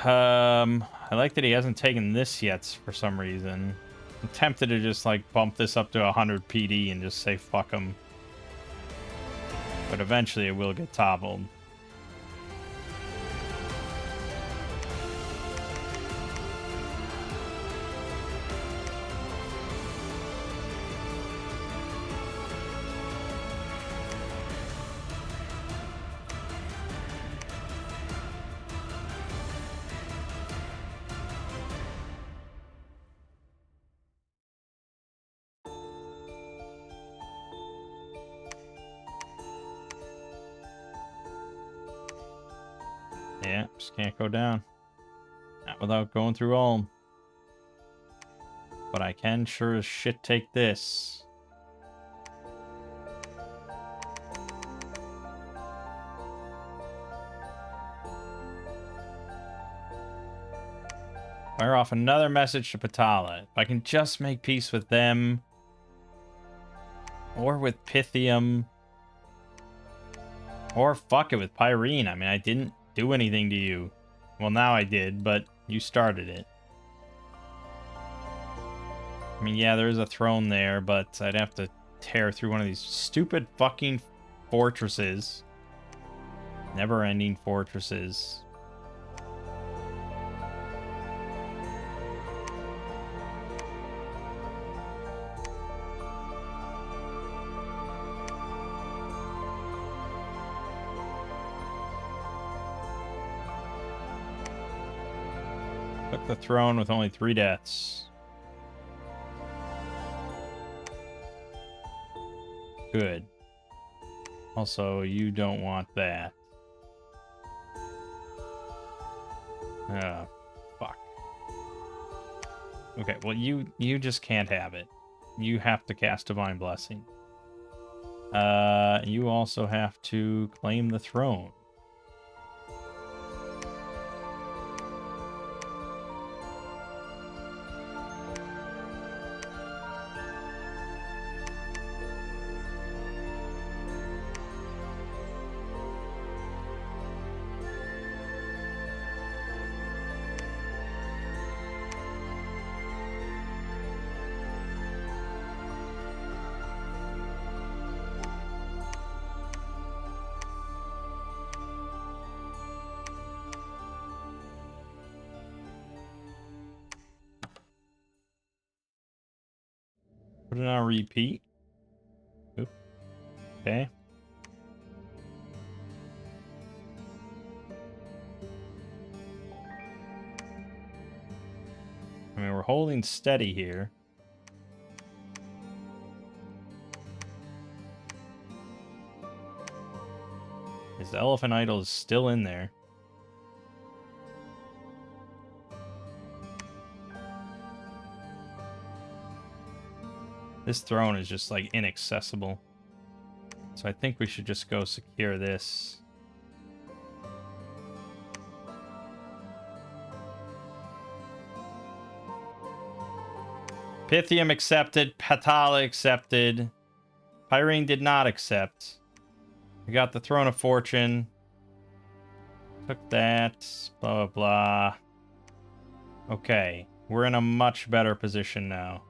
I like that he hasn't taken this yet for some reason. I'm tempted to just like bump this up to 100 PD and just say fuck him. But eventually it will get toppled. Yeah, just can't go down. Not without going through Ulm. But I can sure as shit take this. Fire off another message to Patala. If I can just make peace with them. Or with Pythium. Or fuck it with Pyrene. I mean, I didn't do anything to you. Well, now I did, but you started it. I mean, yeah, there is a throne there, but I'd have to tear through one of these stupid fucking fortresses. Never-ending fortresses. Took the throne with only 3 deaths. Good. Also, you don't want that. Fuck. Okay, well, you just can't have it. You have to cast Divine Blessing. You also have to claim the throne. Put it on repeat. Oop. Okay. I mean, we're holding steady here. His elephant idol is still in there. This throne is just like inaccessible. So I think we should just go secure this. Pythium accepted. Patala accepted. Pyrene did not accept. We got the Throne of Fortune. Took that. Blah, blah, blah. Okay. We're in a much better position now.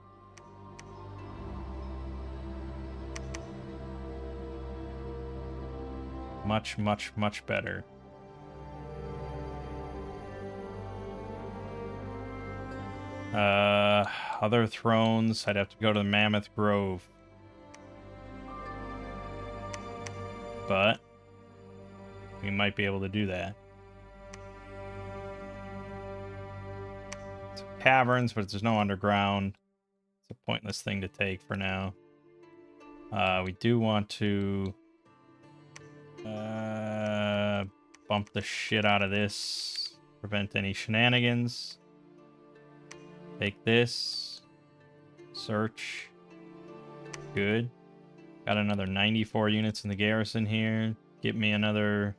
Much, much, much better. Other thrones. I'd have to go to the Mammoth Grove. But we might be able to do that. Some caverns, but there's no underground. It's a pointless thing to take for now. We do want to bump the shit out of this. Prevent any shenanigans. Take this. Search. Good. Got another 94 units in the garrison here. Get me another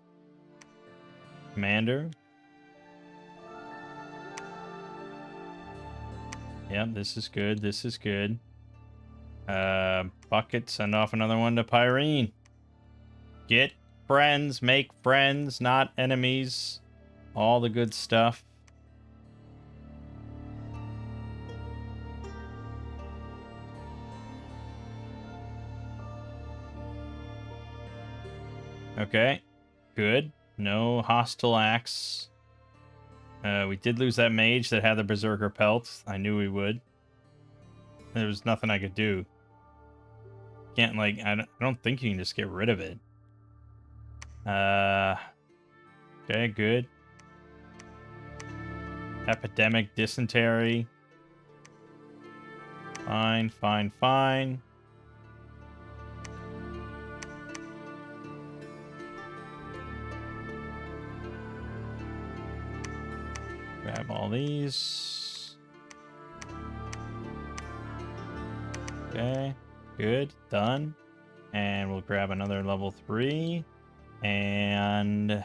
commander. Yep, this is good. This is good. Bucket, send off another one to Pyrene. Get friends, make friends, not enemies. All the good stuff. Okay, good. No hostile acts. We did lose that mage that had the berserker pelt. I knew we would. There was nothing I could do. Can't, like, I don't think you can just get rid of it. Okay, good. Epidemic dysentery. Fine, fine, fine. Grab all these. Okay, good, done. And we'll grab another level 3. And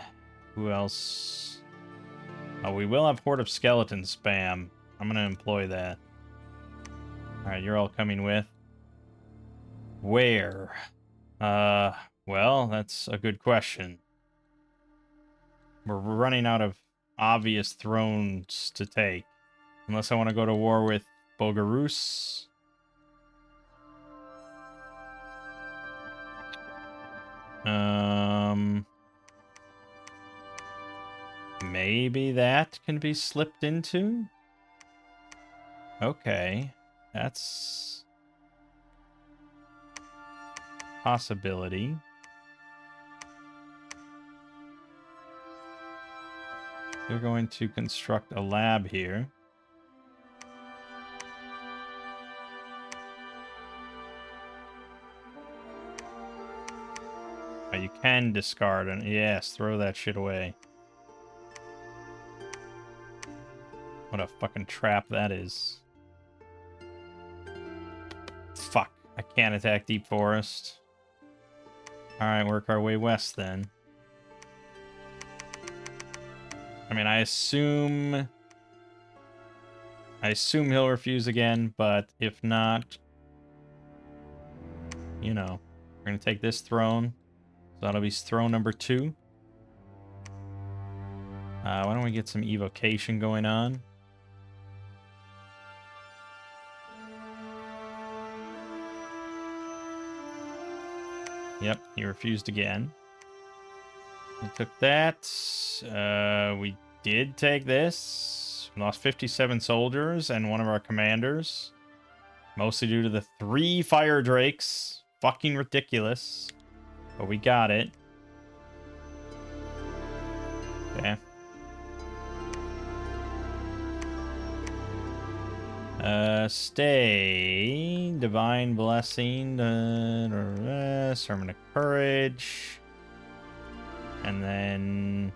who else? Oh, we will have Horde of Skeletons spam. I'm gonna employ that. Alright, you're all coming with. Where? Well, that's a good question. We're running out of obvious thrones to take. Unless I want to go to war with Bogarus. Maybe that can be slipped into? Okay. That's possibility. They're going to construct a lab here. Oh, you can discard it. Yes, throw that shit away. What a fucking trap that is. Fuck. I can't attack Deep Forest. Alright, work our way west then. I mean, I assume he'll refuse again, but if not, you know, we're gonna take this throne. So that'll be throne number 2. Why don't we get some evocation going on? Yep, he refused again. We took that. We did take this. We lost 57 soldiers and one of our commanders. Mostly due to the 3 fire drakes. Fucking ridiculous. But we got it. Okay. Stay. Divine Blessing. Sermon of Courage. And then...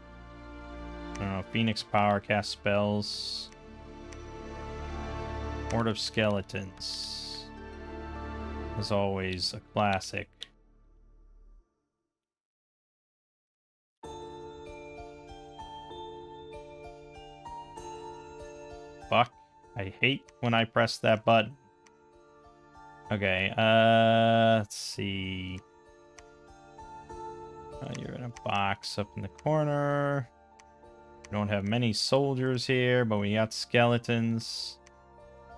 I don't know, Phoenix Power, cast spells. Horde of Skeletons. As always, a classic. Fuck. I hate when I press that button. Okay, let's see. You're in a box up in the corner. We don't have many soldiers here, but we got skeletons.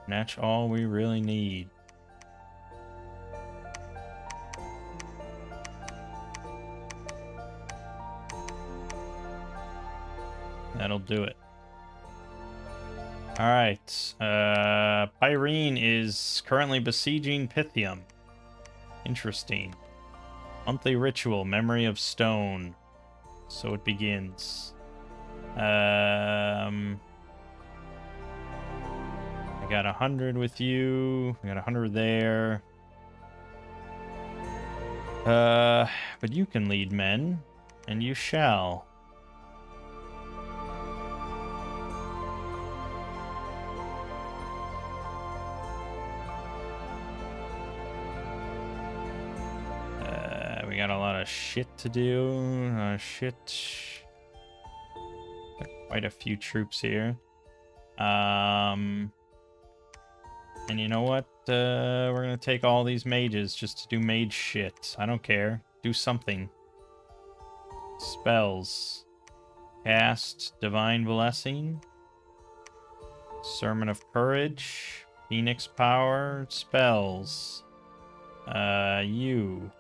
And that's all we really need. That'll do it. Alright. Pyrene is currently besieging Pythium. Interesting. Monthly ritual, Memory of Stone. So it begins. I got 100 with you. I got 100 there. But you can lead men, and you shall. We got a lot of shit to do. Got quite a few troops here. And you know what? We're gonna take all these mages just to do mage shit. I don't care. Do something. Spells. Cast Divine Blessing. Sermon of Courage. Phoenix Power. Spells. You.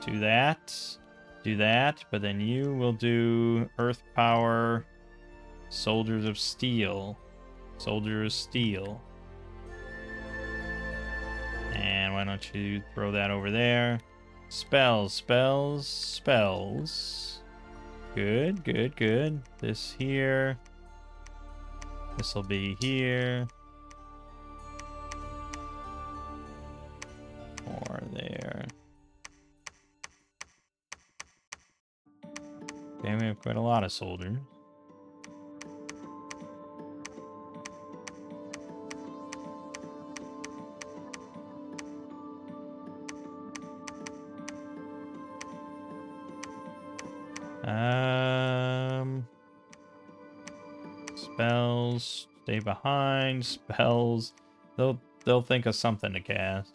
Do that. Do that. But then you will do Earth Power. Soldiers of Steel. Soldier of Steel. And why don't you throw that over there? Spells, spells, spells. Good, good, good. This here. This will be here. Or there. Okay, we have quite a lot of soldiers. Spells, stay behind, spells. They'll think of something to cast.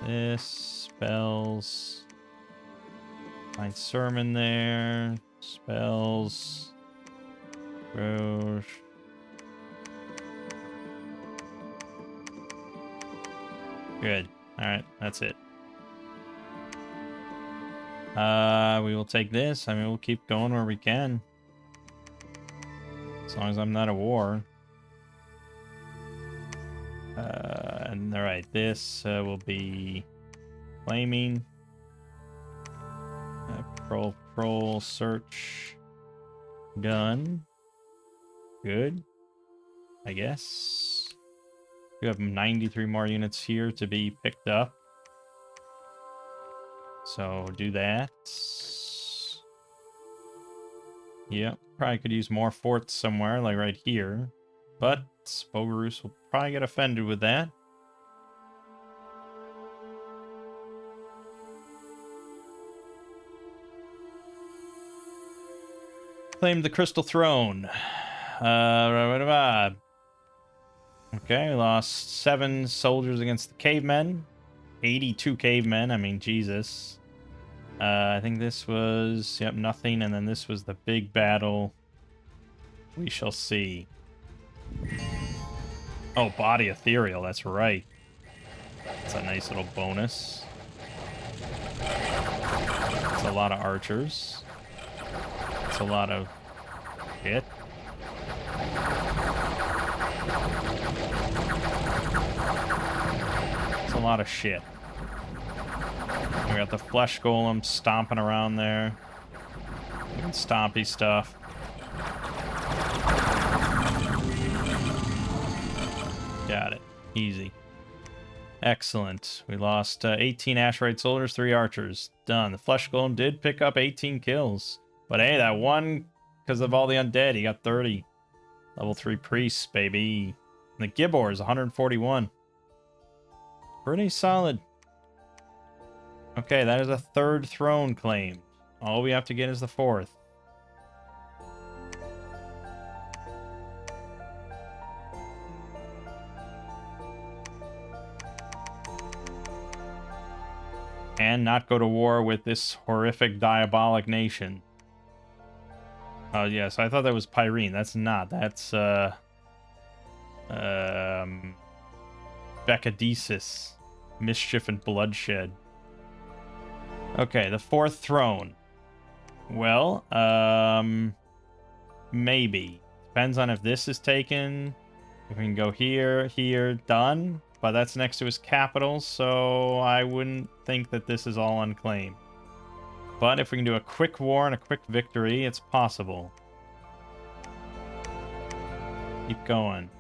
This, spells. Find sermon there. Spells. Roche. Good. Alright, that's it. We will take this. I mean, we'll keep going where we can. As long as I'm not at war. And alright, this will be claiming. Patrol, search. Done. Good. I guess. You have 93 more units here to be picked up. So do that. Yep, probably could use more forts somewhere, like right here. But Bogarus will probably get offended with that. Claim the Crystal Throne. Okay, we lost 7 soldiers against the cavemen. 82 cavemen, I mean, Jesus. I think this was, yep, nothing, and then this was the big battle. We shall see. Oh, Body Ethereal, that's right. That's a nice little bonus. It's a lot of archers. It's a lot of shit. It's a lot of shit. We got the flesh golem stomping around there. Doing stompy stuff. Got it. Easy. Excellent. We lost 18 Asherite soldiers, 3 archers. Done. The flesh golem did pick up 18 kills. But hey, that one, because of all the undead, he got 30. Level 3 priests, baby. And the Gibbor is 141. Pretty solid. Okay, that is a 3rd throne claimed. All we have to get is the 4th. And not go to war with this horrific, diabolic nation. Oh, yes, I thought that was Pyrene. That's not. That's, Beccadesis. Mischief and bloodshed. Okay, the 4th throne. Well, maybe. Depends on if this is taken. If we can go here, here, done. But that's next to his capital, so I wouldn't think that this is all unclaimed. But if we can do a quick war and a quick victory, it's possible. Keep going.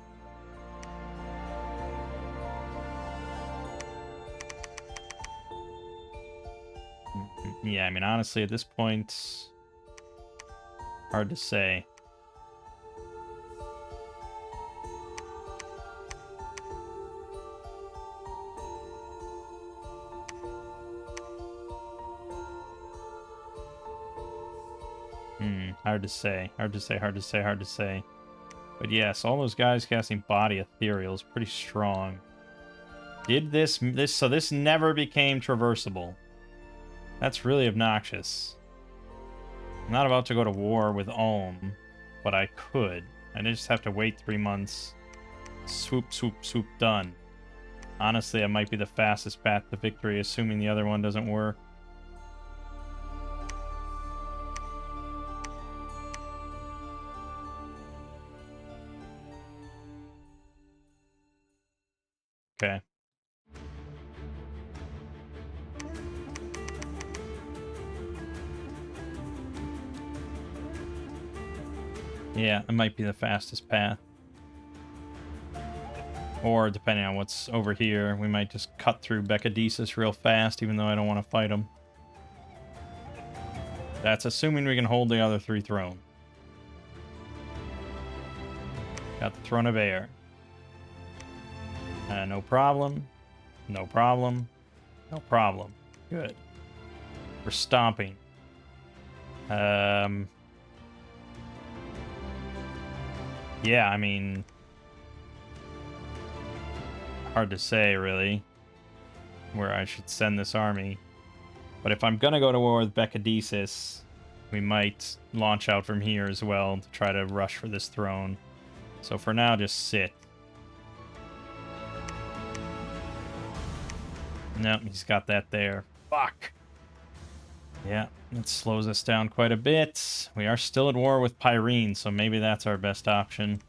Yeah, I mean, honestly, at this point, hard to say. Hard to say. Hard to say, hard to say, hard to say. But yes, all those guys casting Body Ethereal is pretty strong. Did this so this never became traversable. That's really obnoxious. I'm not about to go to war with Ulm, but I could. I just have to wait 3 months. Swoop, swoop, swoop, done. Honestly, that might be the fastest path to victory, assuming the other one doesn't work. Okay. Yeah, it might be the fastest path. Or, depending on what's over here, we might just cut through Beccadesis real fast, even though I don't want to fight him. That's assuming we can hold the other 3 thrones. Got the Throne of Air. No problem. No problem. No problem. Good. We're stomping. Yeah, I mean... hard to say, really, where I should send this army. But if I'm gonna go to war with Beccadesis, we might launch out from here as well to try to rush for this throne. So for now, just sit. Nope, he's got that there. Fuck! Yeah, that slows us down quite a bit. We are still at war with Pyrene, so maybe that's our best option.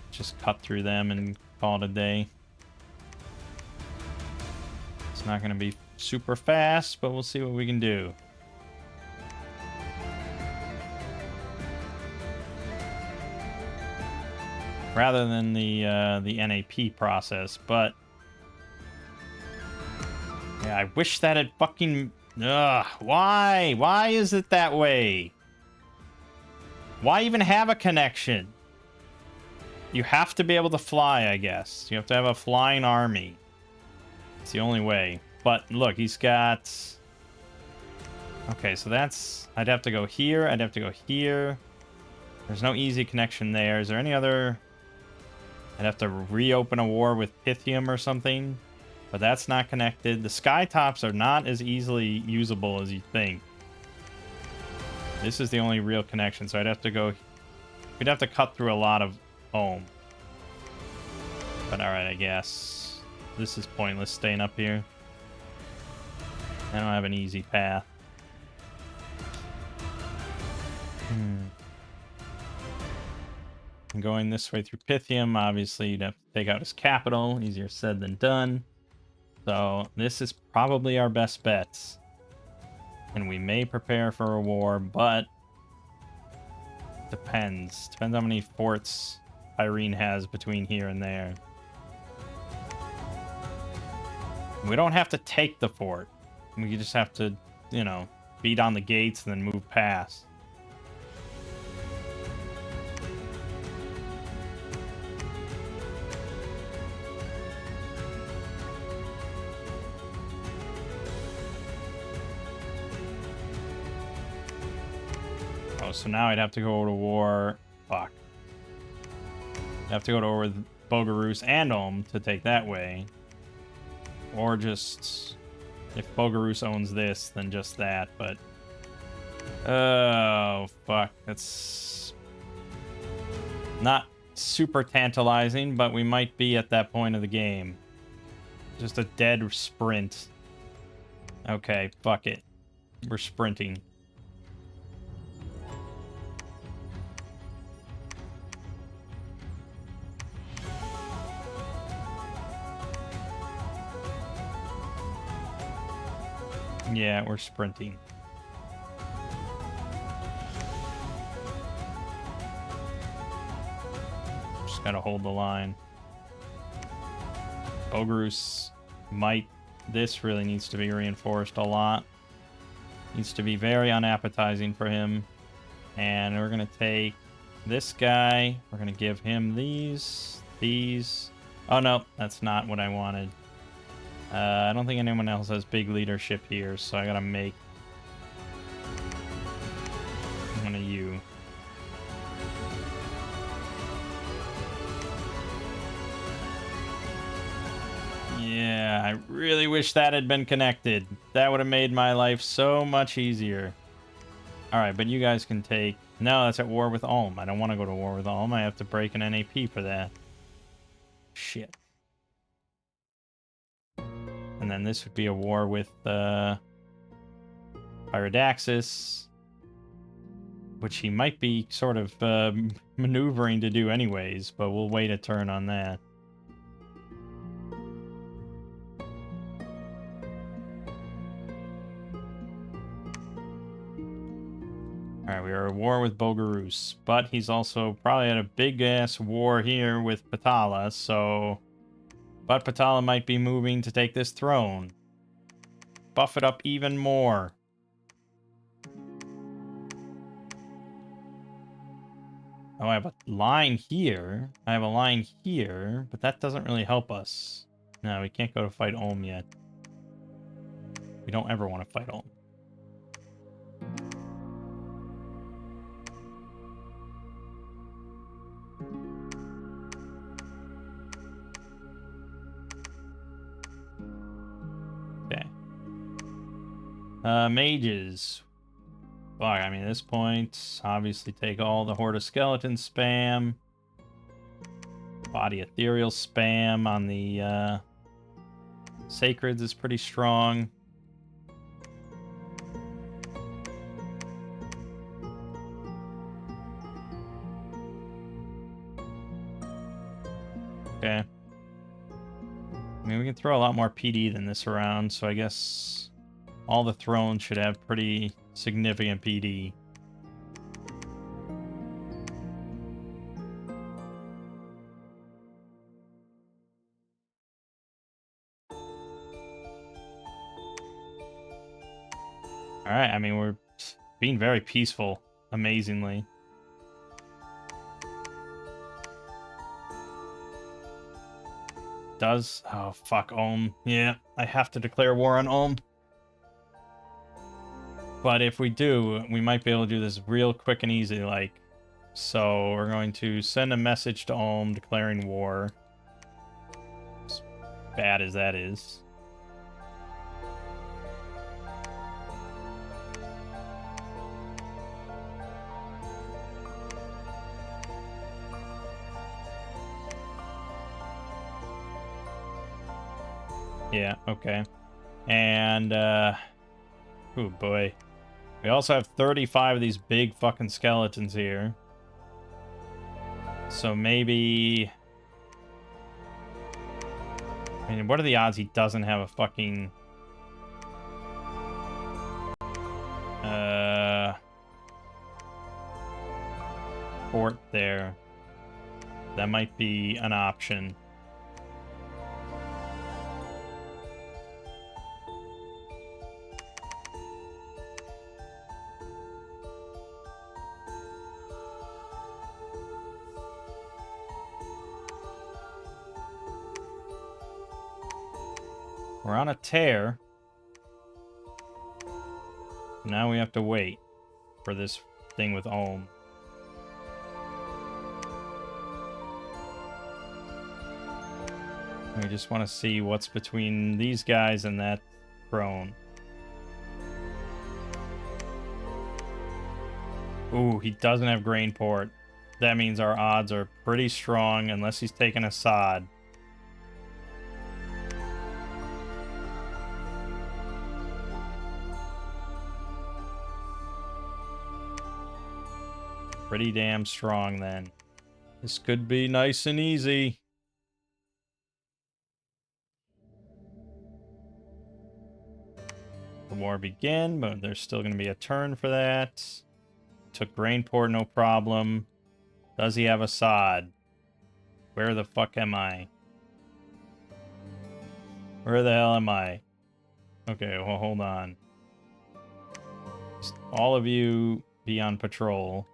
Just cut through them and call it a day. It's not going to be super fast, but we'll see what we can do. Rather than the NAP process, but... yeah, I wish that had fucking... ugh, why? Why is it that way? Why even have a connection? You have to be able to fly, I guess. You have to have a flying army. It's the only way. But look, he's got... okay, so that's... I'd have to go here. I'd have to go here. There's no easy connection there. Is there any other... I'd have to reopen a war with Pythium or something. But that's not connected. The Skytops are not as easily usable as you think. This is the only real connection, so I'd have to go... we'd have to cut through a lot of home. But alright, I guess. This is pointless staying up here. I don't have an easy path. going this way through Pythium, obviously you'd have to take out his capital. Easier said than done. So this is probably our best bets. And we may prepare for a war, but depends. Depends how many forts Irene has between here and there. We don't have to take the fort. We just have to, you know, beat on the gates and then move past. Oh, so now I'd have to go to war. Fuck. I'd have to go to war with Bogarus and Ulm to take that way. Or just... If Bogarus owns this, then just that, but... Oh, fuck. That's... Not super tantalizing, but we might be at that point of the game. Just a dead sprint. Okay, fuck it. We're sprinting. Yeah, we're sprinting. Just gotta hold the line. Bogarus might... This really needs to be reinforced a lot. Needs to be very unappetizing for him. And we're gonna take this guy. We're gonna give him these. Oh no, that's not what I wanted. I don't think anyone else has big leadership here, so I gotta make one of you. Yeah, I really wish that had been connected. That would have made my life so much easier. Alright, but you guys can take... No, that's at war with Ulm. I don't want to go to war with Ulm. I have to break an NAP for that. Shit. And then this would be a war with Pyridaxis, which he might be sort of maneuvering to do anyways, but we'll wait a turn on that. Alright, we are at war with Bogarus, but he's also probably at a big-ass war here with Patala, so... But Patala might be moving to take this throne. Buff it up even more. Oh, I have a line here. I have a line here, but that doesn't really help us. No, we can't go to fight Ulm yet. We don't ever want to fight Ulm. Okay. Mages. Fuck, I mean, at this point, obviously take all the Horde of Skeleton spam. Body Ethereal spam on the Sacreds is pretty strong. Okay. I mean, we can throw a lot more PD than this around, so I guess all the thrones should have pretty significant PD. Alright, I mean, we're being very peaceful, amazingly. Does... Oh, fuck, Ulm. Yeah, I have to declare war on Ulm. But if we do, we might be able to do this real quick and easy, like... So, we're going to send a message to Ulm declaring war. As bad as that is. Yeah, okay. And, oh boy. We also have 35 of these big fucking skeletons here. So maybe... I mean, what are the odds he doesn't have a fucking... fort there? That might be an option. We're on a tear. Now we have to wait for this thing with Ulm. We just want to see what's between these guys and that throne. Ooh, he doesn't have grain port. That means our odds are pretty strong unless he's taking Assad. Pretty damn strong then. This could be nice and easy. The war began, but there's still going to be a turn for that. Took Grainport, no problem. Does he have Assad? Where the fuck am I? Where the hell am I? Okay, well, hold on. Just all of you be on patrol.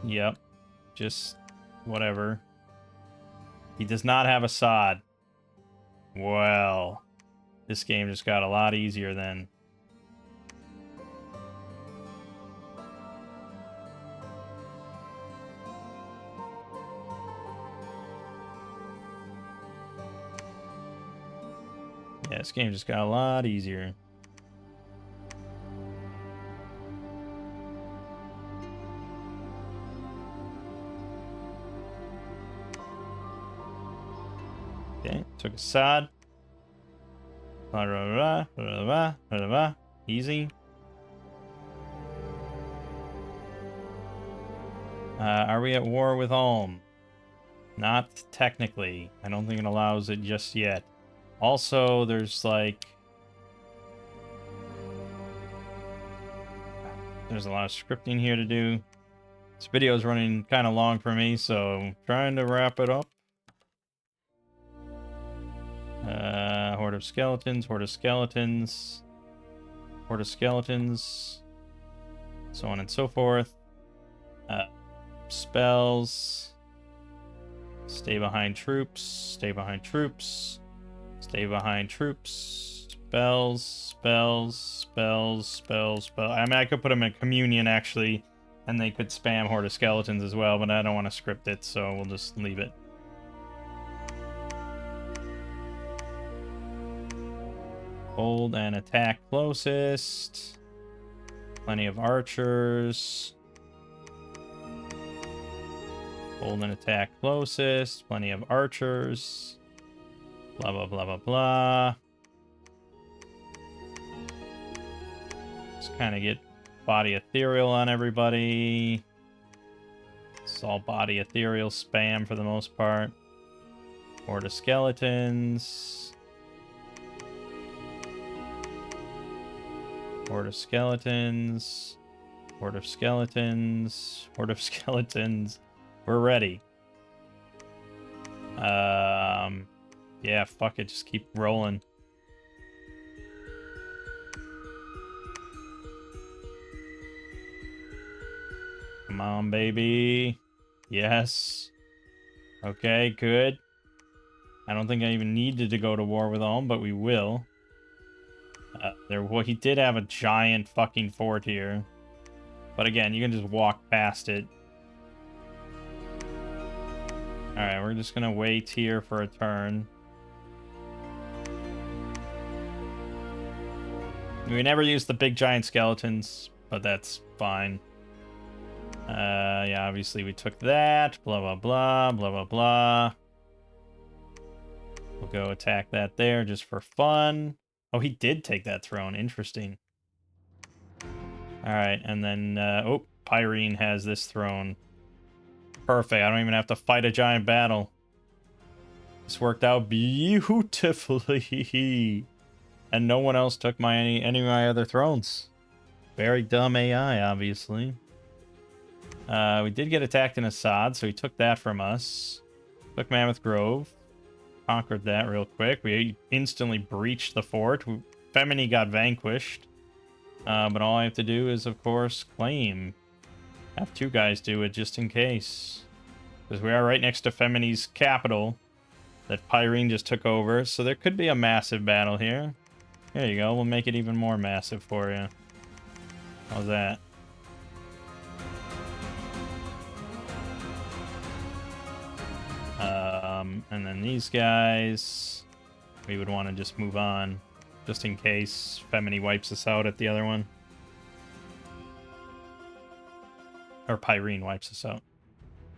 Yep. Just whatever. He does not have Assad. Well, this game just got a lot easier then. Yeah, this game just got a lot easier. Okay, took Assad. Easy. Are we at war with Ulm? Not technically. I don't think it allows it just yet. Also, there's like... There's a lot of scripting here to do. This video is running kind of long for me, so I'm trying to wrap it up. Horde of skeletons, horde of skeletons, horde of skeletons, so on and so forth. Spells. Stay behind troops, stay behind troops, stay behind troops. Spells, spells, spells, spells, spells. I mean, I could put them in communion, actually, and they could spam horde of skeletons as well, but I don't want to script it, so we'll just leave it. Hold and attack closest. Plenty of archers. Hold and attack closest. Plenty of archers. Blah, blah, blah, blah, blah. Just kind of get body ethereal on everybody. It's all body ethereal spam for the most part. Horde of skeletons. Horde of skeletons. Horde of skeletons. Horde of skeletons. We're ready. Yeah, fuck it. Just keep rolling. Come on, baby. Yes. Okay, good. I don't think I even needed to go to war with Ulm, but we will. Well, he did have a giant fucking fort here. But again, you can just walk past it. Alright, we're just gonna wait here for a turn. We never used the big giant skeletons, but that's fine. Yeah, obviously we took that. Blah, blah, blah, blah, blah, blah. We'll go attack that there just for fun. Oh, he did take that throne. Interesting. Alright, and then, oh, Pyrene has this throne. Perfect, I don't even have to fight a giant battle. This worked out beautifully. And no one else took any of my other thrones. Very dumb AI, obviously. We did get attacked in Assad, so he took that from us. Took Mammoth Grove. Conquered that real quick. We instantly breached the fort. Femini got vanquished. But all I have to do is, of course, claim. Have two guys do it just in case. Because we are right next to Femini's capital that Pyrene just took over. So there could be a massive battle here. There you go. We'll make it even more massive for you. How's that? And then these guys, we would want to just move on, just in case Femini wipes us out at the other one. Or Pyrene wipes us out.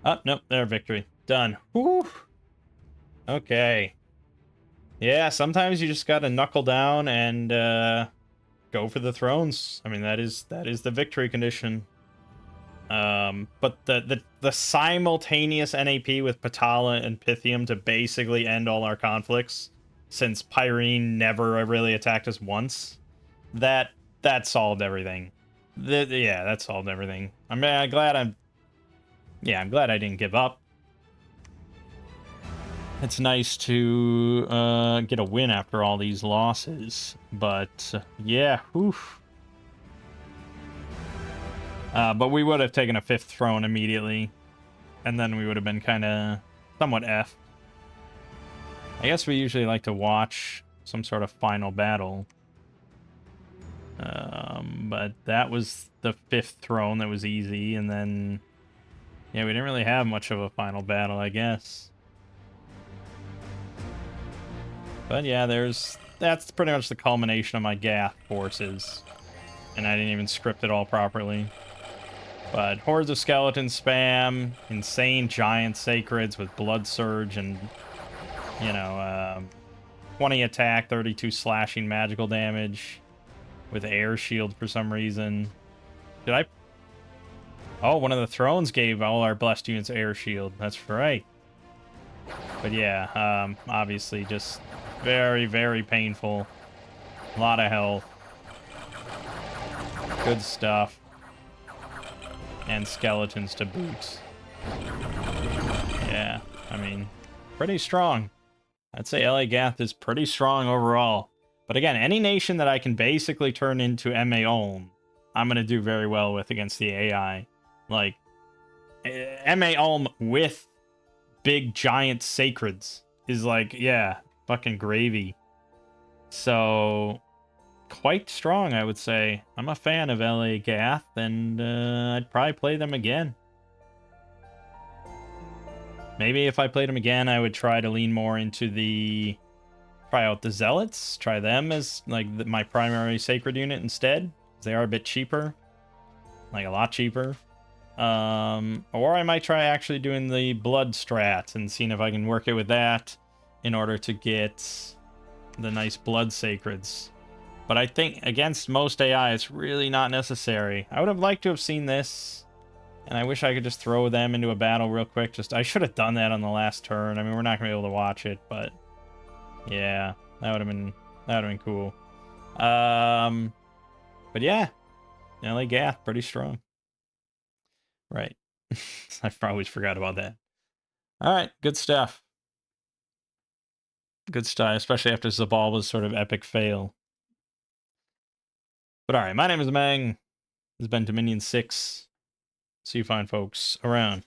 Oh, nope, there, victory. Done. Woo! Okay. Yeah, sometimes you just gotta knuckle down and go for the thrones. I mean, that is the victory condition. But the simultaneous NAP with Patala and Pythium to basically end all our conflicts, since Pyrene never really attacked us once, that solved everything. Yeah, that solved everything. I'm glad I didn't give up. It's nice to get a win after all these losses, but yeah, oof. But we would have taken a 5th throne immediately, and then we would have been kind of somewhat effed. I guess we usually like to watch some sort of final battle. But that was the 5th throne that was easy, and then, yeah, we didn't really have much of a final battle, I guess. But yeah, that's pretty much the culmination of my Gath forces. And I didn't even script it all properly. But hordes of skeleton spam, insane giant sacreds with blood surge and, you know, 20 attack, 32 slashing magical damage with air shield for some reason. Did I? Oh, one of the thrones gave all our blessed units air shield. That's right. But yeah, obviously just very, very painful. A lot of health. Good stuff. And skeletons to boot. Yeah, I mean, pretty strong. I'd say LA Gath is pretty strong overall. But again, any nation that I can basically turn into MA Ulm, I'm going to do very well with against the AI. Like, MA Ulm with big giant sacreds is like, yeah, fucking gravy. So, quite strong, I would say. I'm a fan of LA Gath, and I'd probably play them again. Maybe if I played them again, I would try to lean more into try out the Zealots, try them as like my primary sacred unit instead. They are a bit cheaper, like a lot cheaper. Or I might try actually doing the blood strat and seeing if I can work it with that in order to get the nice blood sacreds. But I think against most AI, it's really not necessary. I would have liked to have seen this, and I wish I could just throw them into a battle real quick. I should have done that on the last turn. I mean, we're not gonna be able to watch it, but yeah, that would have been cool. But yeah, LA Gath pretty strong. Right. I always forgot about that. All right, good stuff. Good stuff, especially after Zabalba's sort of epic fail. But all right, my name is Mangg. This has been Dominion 6. See you fine folks around.